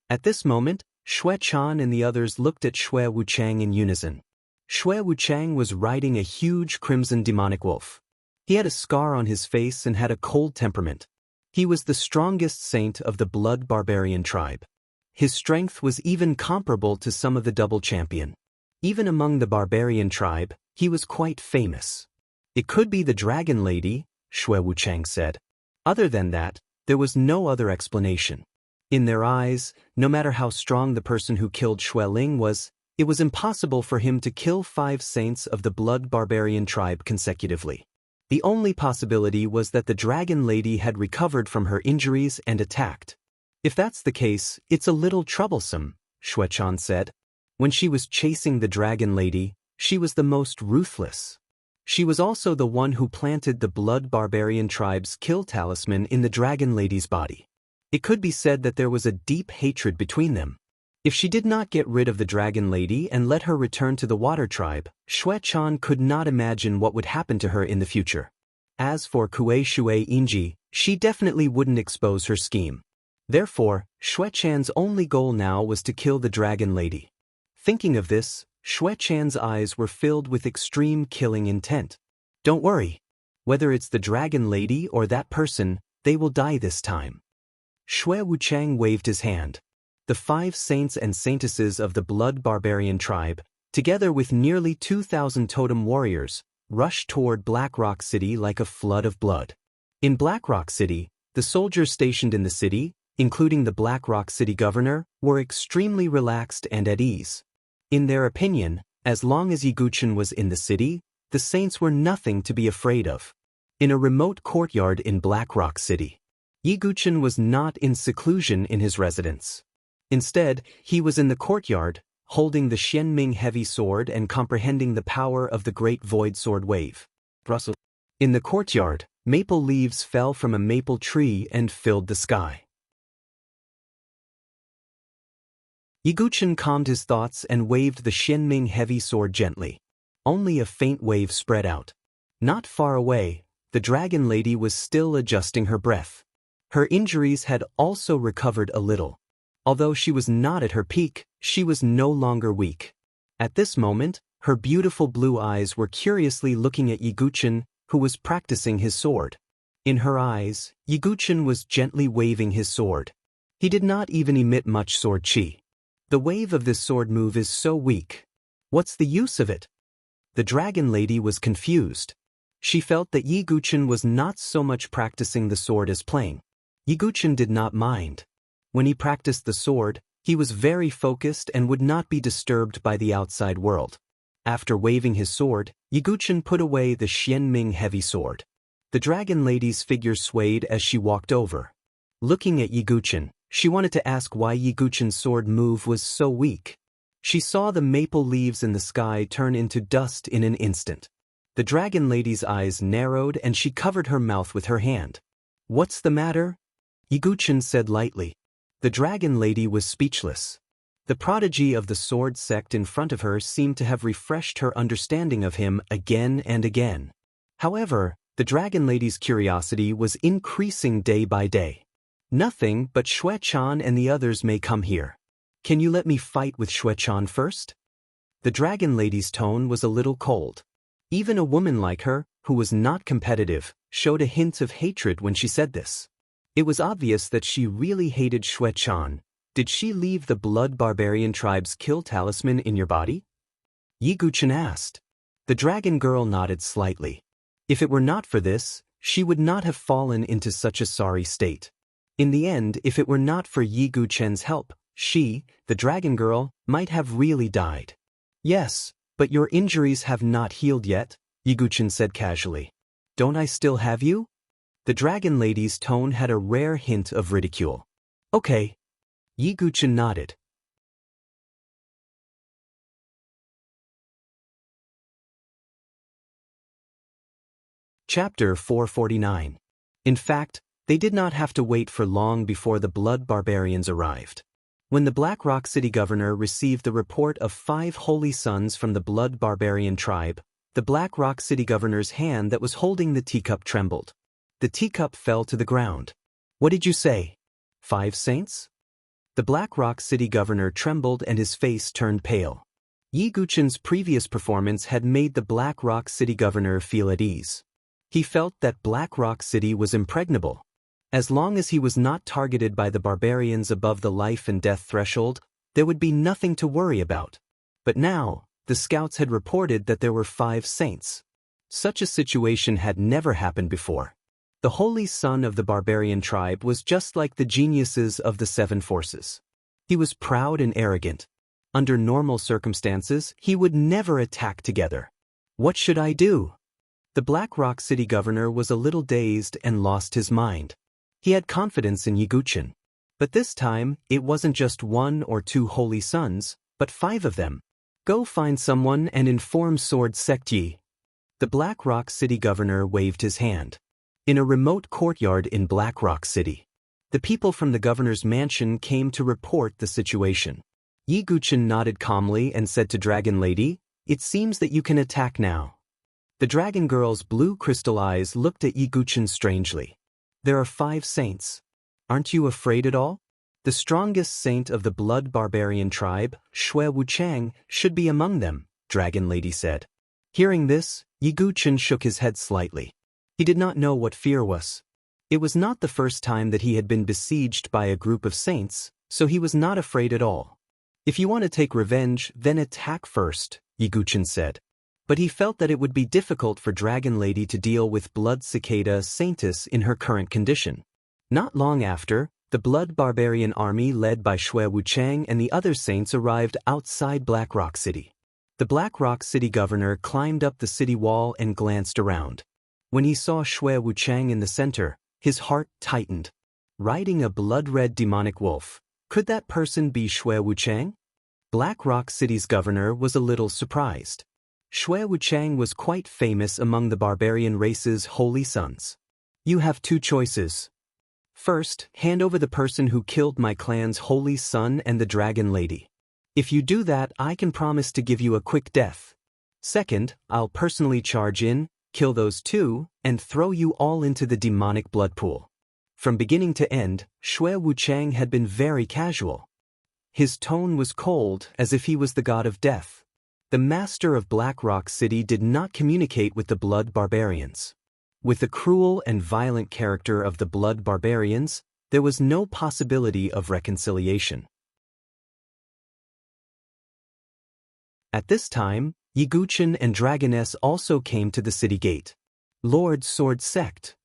At this moment, Xue Chan and the others looked at Xue Wucheng in unison. Xue Wucheng was riding a huge crimson demonic wolf. He had a scar on his face and had a cold temperament. He was the strongest saint of the blood barbarian tribe. His strength was even comparable to some of the double champion. Even among the barbarian tribe, he was quite famous. It could be the dragon lady, Xue Wucheng said. Other than that, there was no other explanation. In their eyes, no matter how strong the person who killed Xue Ling was, it was impossible for him to kill 5 saints of the blood barbarian tribe consecutively. The only possibility was that the dragon lady had recovered from her injuries and attacked. If that's the case, it's a little troublesome, Xue Chan said. When she was chasing the dragon lady, she was the most ruthless. She was also the one who planted the blood barbarian tribe's kill talisman in the dragon lady's body. It could be said that there was a deep hatred between them. If she did not get rid of the dragon lady and let her return to the water tribe, Xue Chan could not imagine what would happen to her in the future. As for Kue Shui Inji, she definitely wouldn't expose her scheme. Therefore, Xue Chan's only goal now was to kill the dragon lady. Thinking of this, Xue Chan's eyes were filled with extreme killing intent. Don't worry. Whether it's the dragon lady or that person, they will die this time. Xue Wucheng waved his hand. The 5 saints and saintesses of the blood barbarian tribe, together with nearly 2,000 totem warriors, rushed toward Black Rock City like a flood of blood. In Black Rock City, the soldiers stationed in the city, including the Black Rock City governor, were extremely relaxed and at ease. In their opinion, as long as Yiguchen was in the city, the saints were nothing to be afraid of. In a remote courtyard in Black Rock City, Yiguchen was not in seclusion in his residence. Instead, he was in the courtyard, holding the Xianming heavy sword and comprehending the power of the great void sword wave. In the courtyard, maple leaves fell from a maple tree and filled the sky. Yiguchen calmed his thoughts and waved the Xianming heavy sword gently. Only a faint wave spread out. Not far away, the dragon lady was still adjusting her breath. Her injuries had also recovered a little. Although she was not at her peak, she was no longer weak. At this moment, her beautiful blue eyes were curiously looking at Yiguchen, who was practicing his sword. In her eyes, Yiguchen was gently waving his sword. He did not even emit much sword chi. The wave of this sword move is so weak. What's the use of it? The dragon lady was confused. She felt that Yiguchen was not so much practicing the sword as playing. Yiguchen did not mind. When he practiced the sword, he was very focused and would not be disturbed by the outside world. After waving his sword, Yiguchen put away the Xianming heavy sword. The dragon lady's figure swayed as she walked over. Looking at Yiguchen, she wanted to ask why Yiguchen's sword move was so weak. She saw the maple leaves in the sky turn into dust in an instant. The dragon lady's eyes narrowed and she covered her mouth with her hand. "What's the matter?" Yiguchen said lightly. The dragon lady was speechless. The prodigy of the sword sect in front of her seemed to have refreshed her understanding of him again and again. However, the dragon lady's curiosity was increasing day by day. "Nothing, but Xue Chan and the others may come here. Can you let me fight with Xue Chan first?" The dragon lady's tone was a little cold. Even a woman like her, who was not competitive, showed a hint of hatred when she said this. It was obvious that she really hated Xue Chan. "Did she leave the blood barbarian tribe's kill talisman in your body?" Yiguchen asked. The dragon girl nodded slightly. If it were not for this, she would not have fallen into such a sorry state. In the end, if it were not for Yiguchen's help, she, the dragon girl, might have really died. "Yes, but your injuries have not healed yet," Yiguchen said casually. "Don't I still have you?" The dragon lady's tone had a rare hint of ridicule. "Okay." Yiguchen nodded. Chapter 449. In fact, they did not have to wait for long before the blood barbarians arrived. When the Black Rock City governor received the report of 5 holy sons from the blood barbarian tribe, the Black Rock City governor's hand that was holding the teacup trembled. The teacup fell to the ground. "What did you say?" 5 saints? The Black Rock City governor trembled and his face turned pale. Yi Guchen's previous performance had made the Black Rock City governor feel at ease. He felt that Black Rock City was impregnable. As long as he was not targeted by the barbarians above the life and death threshold, there would be nothing to worry about. But now, the scouts had reported that there were 5 saints. Such a situation had never happened before. The holy son of the barbarian tribe was just like the geniuses of the 7 forces. He was proud and arrogant. Under normal circumstances, he would never attack together. What should I do? The Black Rock City governor was a little dazed and lost his mind. He had confidence in Yi Guchen. But this time, it wasn't just 1 or 2 holy sons, but 5 of them. Go find someone and inform Sword Sect Yi. The Black Rock City governor waved his hand. In a remote courtyard in Black Rock City, the people from the governor's mansion came to report the situation. Yi Guchen nodded calmly and said to Dragon Lady, "It seems that you can attack now." The dragon girl's blue crystal eyes looked at Yi Guchen strangely. "There are 5 saints. Aren't you afraid at all? The strongest saint of the blood barbarian tribe, Xue Wuchang, should be among them," Dragon Lady said. Hearing this, Yi Guchen shook his head slightly. He did not know what fear was. It was not the first time that he had been besieged by a group of saints, so he was not afraid at all. "If you want to take revenge, then attack first," Yi Guchen said. But he felt that it would be difficult for Dragon Lady to deal with Blood Cicada Saintess in her current condition. Not long after, the Blood Barbarian army led by Xue Wuchang and the other saints arrived outside Black Rock City. The Black Rock City governor climbed up the city wall and glanced around. When he saw Xue Wuchang in the center, his heart tightened. Riding a blood-red demonic wolf, could that person be Xue Wuchang? Black Rock City's governor was a little surprised. Xue Wuchang was quite famous among the barbarian race's holy sons. "You have 2 choices. First, hand over the person who killed my clan's holy son and the Dragon Lady. If you do that, I can promise to give you a quick death. Second, I'll personally charge in, kill those 2, and throw you all into the demonic blood pool." From beginning to end, Xue Wuchang had been very casual. His tone was cold, as if he was the god of death. The master of Black Rock City did not communicate with the blood barbarians. With the cruel and violent character of the blood barbarians, there was no possibility of reconciliation. At this time, Yi Guchen and Dragoness also came to the city gate. Lord Sword Sect.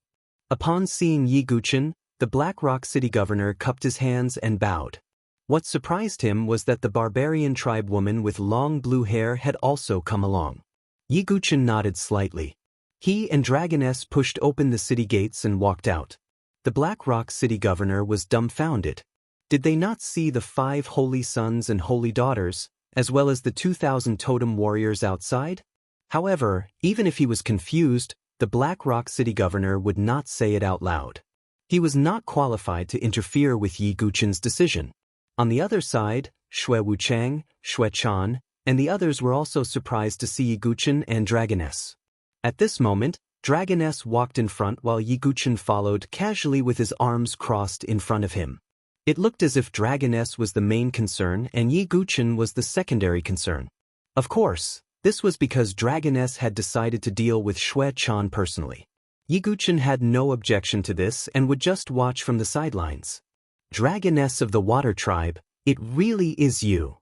Upon seeing Yi Guchen, the Black Rock City governor cupped his hands and bowed. What surprised him was that the barbarian tribe woman with long blue hair had also come along. Yi Guchen nodded slightly. He and Dragoness pushed open the city gates and walked out. The Black Rock City governor was dumbfounded. Did they not see the 5 holy sons and holy daughters, as well as the 2,000 totem warriors outside? However, even if he was confused, the Black Rock City governor would not say it out loud. He was not qualified to interfere with Yi Guchen's decision. On the other side, Xue Wuchang, Xue Chan, and the others were also surprised to see Yi Guchen and Dragoness. At this moment, Dragoness walked in front while Yi Guchen followed casually with his arms crossed in front of him. It looked as if Dragoness was the main concern and Yi Guchen was the secondary concern. Of course, this was because Dragoness had decided to deal with Xue Chan personally. Yi Guchen had no objection to this and would just watch from the sidelines. "Dragoness of the Water Tribe, it really is you."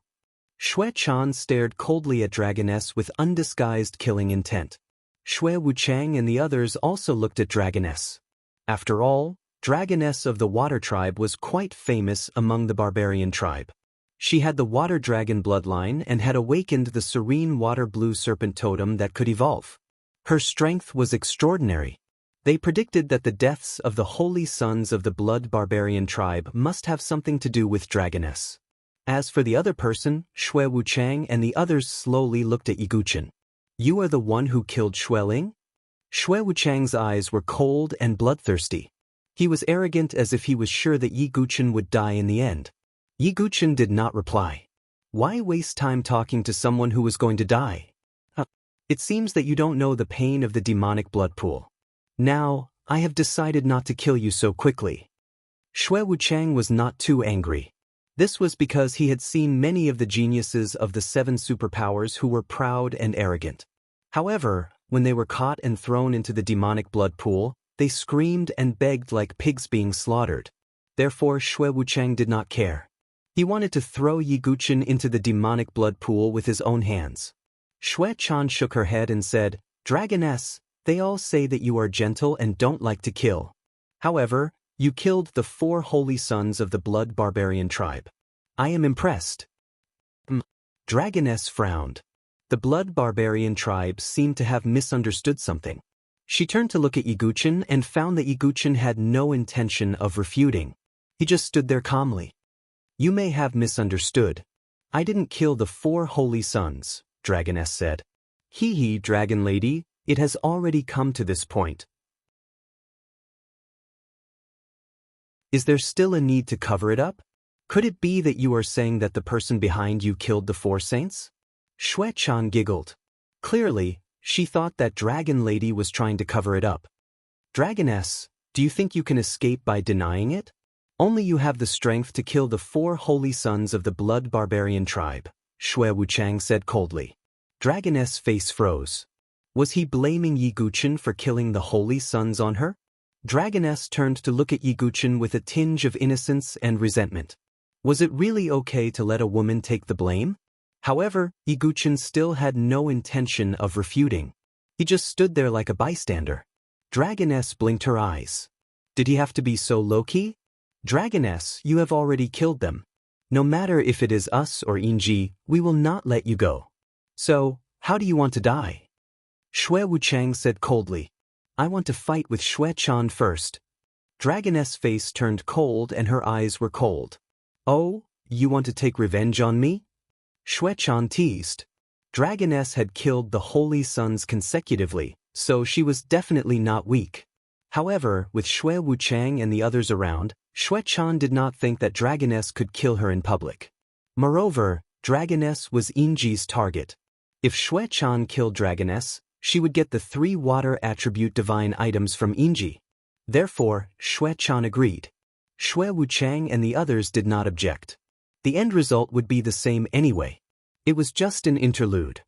Xue Chan stared coldly at Dragoness with undisguised killing intent. Xue Wuchang and the others also looked at Dragoness. After all, Dragoness of the Water Tribe was quite famous among the barbarian tribe. She had the Water Dragon bloodline and had awakened the serene water blue serpent totem that could evolve. Her strength was extraordinary. They predicted that the deaths of the holy sons of the blood barbarian tribe must have something to do with Dragoness. As for the other person, Xue Wuchang and the others slowly looked at Yi Guchen. "You are the one who killed Xueling?" Xue Wuchang's eyes were cold and bloodthirsty. He was arrogant as if he was sure that Yi Guchen would die in the end. Yi Guchen did not reply. Why waste time talking to someone who was going to die? It seems that you don't know the pain of the demonic blood pool. Now, I have decided not to kill you so quickly. Xue Wuchang was not too angry. This was because he had seen many of the geniuses of the 7 superpowers who were proud and arrogant. However, when they were caught and thrown into the demonic blood pool, they screamed and begged like pigs being slaughtered. Therefore, Xue Wuchang did not care. He wanted to throw Yi Guqin into the demonic blood pool with his own hands. Xue Chan shook her head and said, "Dragoness, they all say that you are gentle and don't like to kill. However, you killed the 4 holy sons of the blood barbarian tribe. I am impressed." Dragoness frowned. The blood barbarian tribe seemed to have misunderstood something. She turned to look at Yi Guqin and found that Yi Guqin had no intention of refuting. He just stood there calmly. "You may have misunderstood. I didn't kill the 4 holy sons," Dragoness said. "Hee, Dragon Lady, it has already come to this point. Is there still a need to cover it up? Could it be that you are saying that the person behind you killed the 4 saints?" Xue Chan giggled. Clearly, she thought that Dragon Lady was trying to cover it up. "Dragoness, do you think you can escape by denying it? Only you have the strength to kill the 4 holy sons of the blood barbarian tribe," Xue Wuchang said coldly. Dragoness' face froze. Was he blaming Yi Guqin for killing the holy sons on her? Dragoness turned to look at Yi Guqin with a tinge of innocence and resentment. Was it really okay to let a woman take the blame? However, Yi Guqin still had no intention of refuting. He just stood there like a bystander. Dragoness blinked her eyes. Did he have to be so low-key? "Dragoness, you have already killed them. No matter if it is us or Yinji, we will not let you go. So, how do you want to die?" Xue Wuchang said coldly, "I want to fight with Xue Chan first." Dragoness' face turned cold and her eyes were cold. "Oh, you want to take revenge on me?" Xue Chan teased. Dragoness had killed the holy sons consecutively, so she was definitely not weak. However, with Xue Wuchang and the others around, Xue Chan did not think that Dragoness could kill her in public. Moreover, Dragoness was Yinji's target. If Xue Chan killed Dragoness, she would get the 3 water attribute divine items from Yinji. Therefore, Xue Chan agreed. Xue Wuchang and the others did not object. The end result would be the same anyway. It was just an interlude.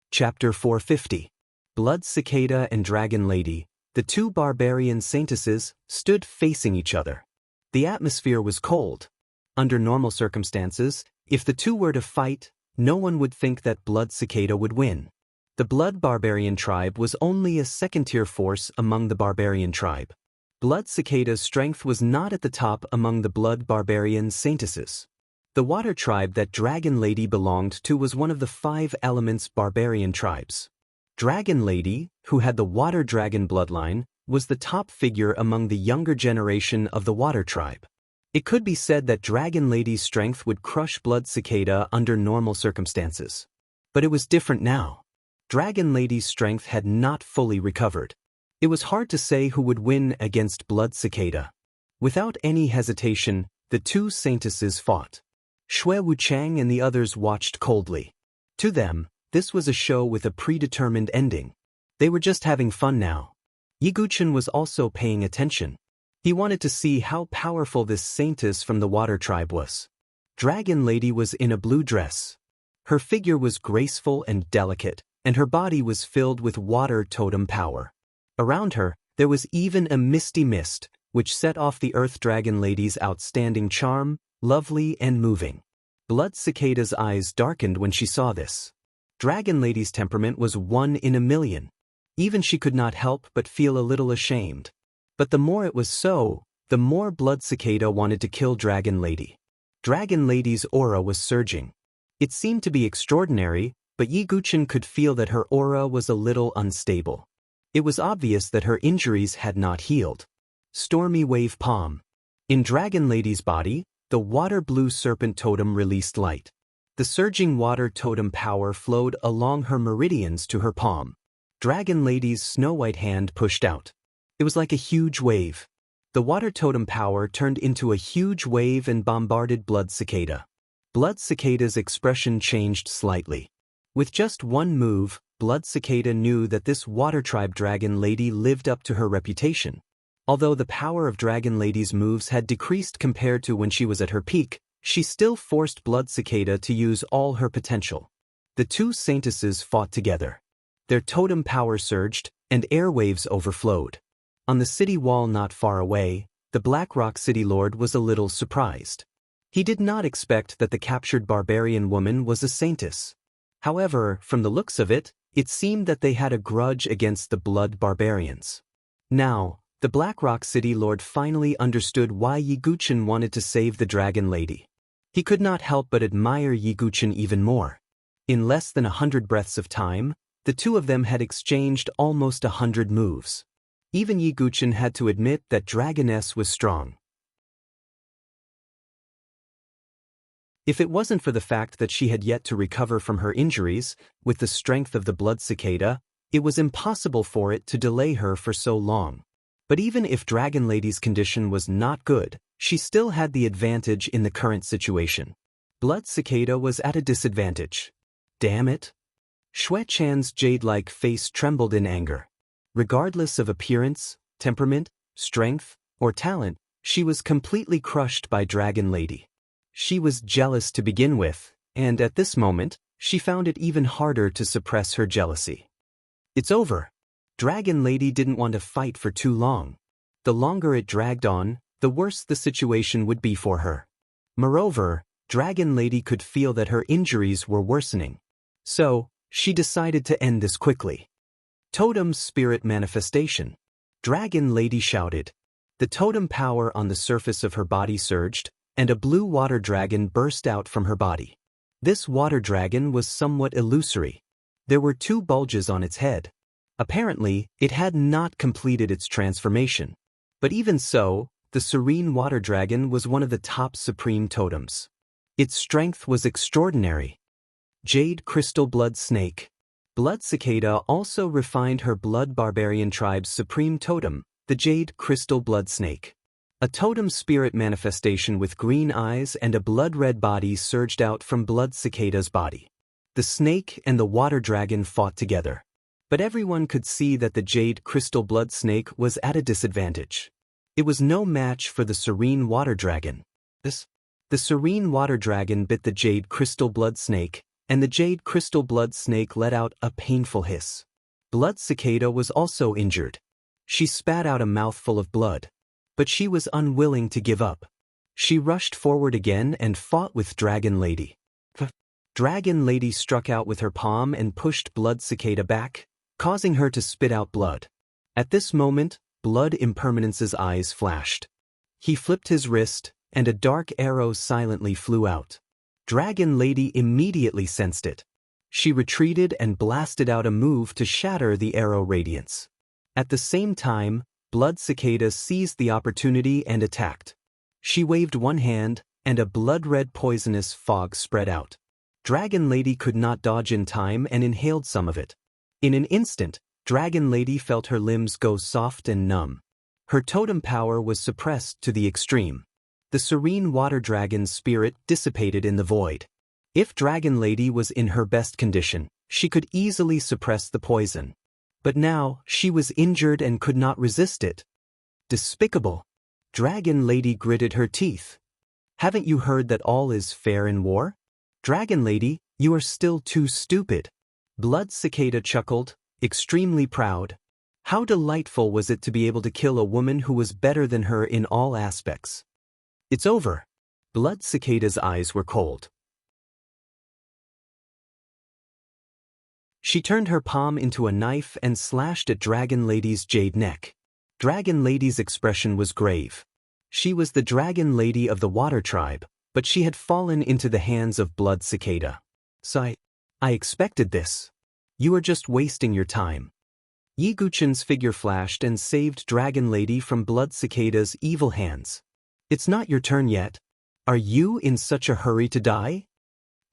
Chapter 450. Blood Cicada and Dragon Lady, the 2 barbarian saintesses, stood facing each other. The atmosphere was cold. Under normal circumstances, if the 2 were to fight, no one would think that Blood Cicada would win. The Blood Barbarian tribe was only a second-tier force among the Barbarian tribe. Blood Cicada's strength was not at the top among the Blood Barbarian saintesses. The water tribe that Dragon Lady belonged to was one of the 5 elements Barbarian tribes. Dragon Lady, who had the Water Dragon bloodline, was the top figure among the younger generation of the Water tribe. It could be said that Dragon Lady's strength would crush Blood Cicada under normal circumstances. But it was different now. Dragon Lady's strength had not fully recovered. It was hard to say who would win against Blood Cicada. Without any hesitation, the 2 saintesses fought. Xue Wuchang and the others watched coldly. To them, this was a show with a predetermined ending. They were just having fun now. Yi Guqin was also paying attention. He wanted to see how powerful this saintess from the Water tribe was. Dragon Lady was in a blue dress. Her figure was graceful and delicate, and her body was filled with water totem power. Around her, there was even a misty mist, which set off the Earth Dragon Lady's outstanding charm, lovely and moving. Blood Cicada's eyes darkened when she saw this. Dragon Lady's temperament was 1 in a million. Even she could not help but feel a little ashamed. But the more it was so, the more Blood Cicada wanted to kill Dragon Lady. Dragon Lady's aura was surging. It seemed to be extraordinary, but Yi Guqin could feel that her aura was a little unstable. It was obvious that her injuries had not healed. Stormy Wave Palm. In Dragon Lady's body, the water blue serpent totem released light. The surging water totem power flowed along her meridians to her palm. Dragon Lady's snow-white hand pushed out. It was like a huge wave. The water totem power turned into a huge wave and bombarded Blood Cicada. Blood Cicada's expression changed slightly. With just one move, Blood Cicada knew that this water tribe dragon lady lived up to her reputation. Although the power of Dragon Lady's moves had decreased compared to when she was at her peak, she still forced Blood Cicada to use all her potential. The two saintesses fought together. Their totem power surged, and airwaves overflowed. On the city wall not far away, the Blackrock City Lord was a little surprised. He did not expect that the captured barbarian woman was a saintess. However, from the looks of it, it seemed that they had a grudge against the blood barbarians. Now, the Blackrock City Lord finally understood why Yiguchen wanted to save the Dragon Lady. He could not help but admire Yiguchen even more. In less than 100 breaths of time, the two of them had exchanged almost 100 moves. Even Yiguchen had to admit that Dragoness was strong. If it wasn't for the fact that she had yet to recover from her injuries, with the strength of the Blood Cicada, it was impossible for it to delay her for so long. But even if Dragon Lady's condition was not good, she still had the advantage in the current situation. Blood Cicada was at a disadvantage. Damn it! Xue Chan's jade-like face trembled in anger. Regardless of appearance, temperament, strength, or talent, she was completely crushed by Dragon Lady. She was jealous to begin with, and at this moment, she found it even harder to suppress her jealousy. It's over. Dragon Lady didn't want to fight for too long. The longer it dragged on, the worse the situation would be for her. Moreover, Dragon Lady could feel that her injuries were worsening. So, she decided to end this quickly. Totem Spirit Manifestation. Dragon Lady shouted. The totem power on the surface of her body surged, and a blue water dragon burst out from her body. This water dragon was somewhat illusory. There were two bulges on its head. Apparently, it had not completed its transformation. But even so, the serene water dragon was one of the top supreme totems. Its strength was extraordinary. Jade Crystal Blood Snake. Blood Cicada also refined her blood barbarian tribe's supreme totem, the Jade Crystal Blood Snake. A totem spirit manifestation with green eyes and a blood-red body surged out from Blood Cicada's body. The snake and the water dragon fought together. But everyone could see that the Jade Crystal Blood Snake was at a disadvantage. It was no match for the Serene Water Dragon. The Serene Water Dragon bit the Jade Crystal Blood Snake, and the Jade Crystal Blood Snake let out a painful hiss. Blood Cicada was also injured. She spat out a mouthful of blood. But she was unwilling to give up. She rushed forward again and fought with Dragon Lady. Dragon Lady struck out with her palm and pushed Blood Cicada back, causing her to spit out blood. At this moment, Blood Impermanence's eyes flashed. He flipped his wrist, and a dark arrow silently flew out. Dragon Lady immediately sensed it. She retreated and blasted out a move to shatter the arrow radiance. At the same time, Blood Cicada seized the opportunity and attacked. She waved one hand, and a blood-red poisonous fog spread out. Dragon Lady could not dodge in time and inhaled some of it. In an instant, Dragon Lady felt her limbs go soft and numb. Her totem power was suppressed to the extreme. The serene water dragon's spirit dissipated in the void. If Dragon Lady was in her best condition, she could easily suppress the poison. But now, she was injured and could not resist it. Despicable. Dragon Lady gritted her teeth. Haven't you heard that all is fair in war? Dragon Lady, you are still too stupid. Blood Cicada chuckled, extremely proud. How delightful was it to be able to kill a woman who was better than her in all aspects. It's over. Blood Cicada's eyes were cold. She turned her palm into a knife and slashed at Dragon Lady's jade neck. Dragon Lady's expression was grave. She was the Dragon Lady of the Water Tribe, but she had fallen into the hands of Blood Cicada. I expected this. You are just wasting your time. Yiguchen's figure flashed and saved Dragon Lady from Blood Cicada's evil hands. It's not your turn yet. Are you in such a hurry to die?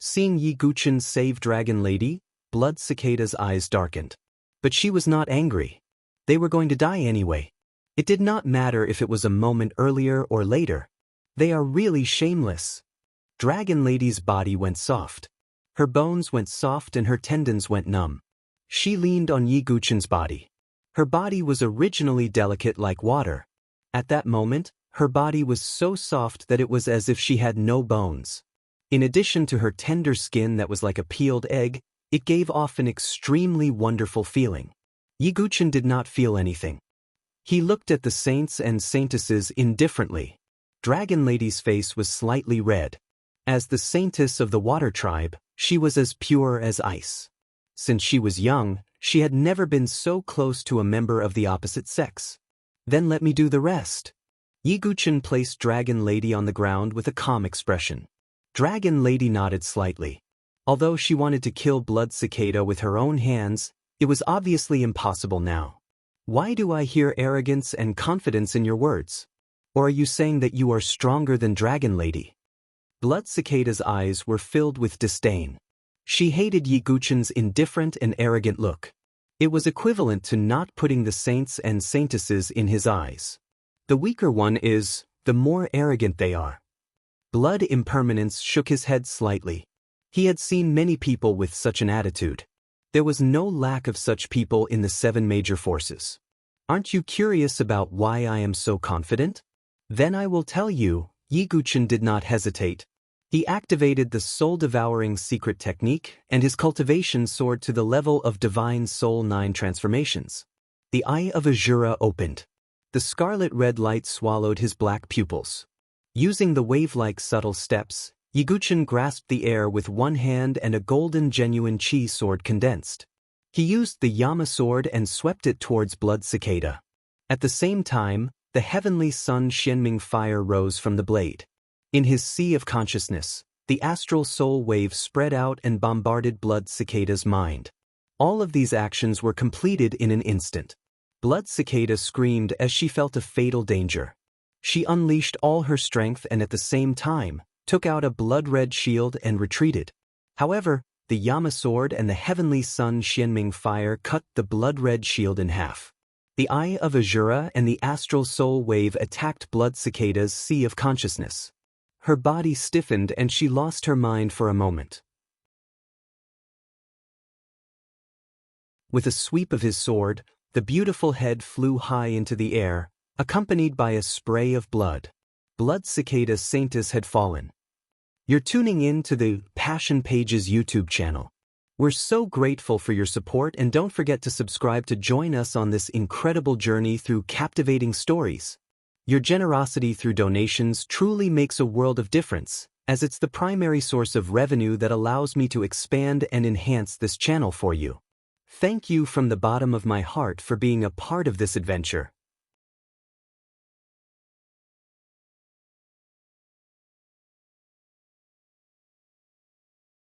Seeing Yiguchen save Dragon Lady, Blood Cicada's eyes darkened. But she was not angry. They were going to die anyway. It did not matter if it was a moment earlier or later. They are really shameless. Dragon Lady's body went soft. Her bones went soft and her tendons went numb. She leaned on Yiguchen's body. Her body was originally delicate like water. At that moment, her body was so soft that it was as if she had no bones. In addition to her tender skin that was like a peeled egg, it gave off an extremely wonderful feeling. Yiguchen did not feel anything. He looked at the saints and saintesses indifferently. Dragon Lady's face was slightly red. As the saintess of the water tribe, she was as pure as ice. Since she was young, she had never been so close to a member of the opposite sex. Then let me do the rest. Yiguchen placed Dragon Lady on the ground with a calm expression. Dragon Lady nodded slightly. Although she wanted to kill Blood Cicada with her own hands, it was obviously impossible now. Why do I hear arrogance and confidence in your words? Or are you saying that you are stronger than Dragon Lady? Blood Cicada's eyes were filled with disdain. She hated Yiguchen's indifferent and arrogant look. It was equivalent to not putting the saints and saintesses in his eyes. The weaker one is, the more arrogant they are. Blood Impermanence shook his head slightly. He had seen many people with such an attitude. There was no lack of such people in the 7 major forces. Aren't you curious about why I am so confident? Then I will tell you. Yiguchen did not hesitate. He activated the soul-devouring secret technique, and his cultivation soared to the level of Divine Soul 9 transformations. The eye of Azura opened. The scarlet-red light swallowed his black pupils. Using the wave-like subtle steps, Yiguchen grasped the air with one hand and a golden genuine chi sword condensed. He used the Yama sword and swept it towards Blood Cicada. At the same time, the heavenly sun Xianming fire rose from the blade. In his sea of consciousness, the astral soul wave spread out and bombarded Blood Cicada's mind. All of these actions were completed in an instant. Blood Cicada screamed as she felt a fatal danger. She unleashed all her strength and at the same time, took out a blood-red shield and retreated. However, the Yama sword and the heavenly sun Xianming fire cut the blood-red shield in half. The eye of Azura and the astral soul wave attacked Blood Cicada's sea of consciousness. Her body stiffened and she lost her mind for a moment. With a sweep of his sword, the beautiful head flew high into the air, accompanied by a spray of blood. Blood Cicada Saintess had fallen. You're tuning in to the Passion Pages YouTube channel. We're so grateful for your support, and don't forget to subscribe to join us on this incredible journey through captivating stories. Your generosity through donations truly makes a world of difference, as it's the primary source of revenue that allows me to expand and enhance this channel for you. Thank you from the bottom of my heart for being a part of this adventure.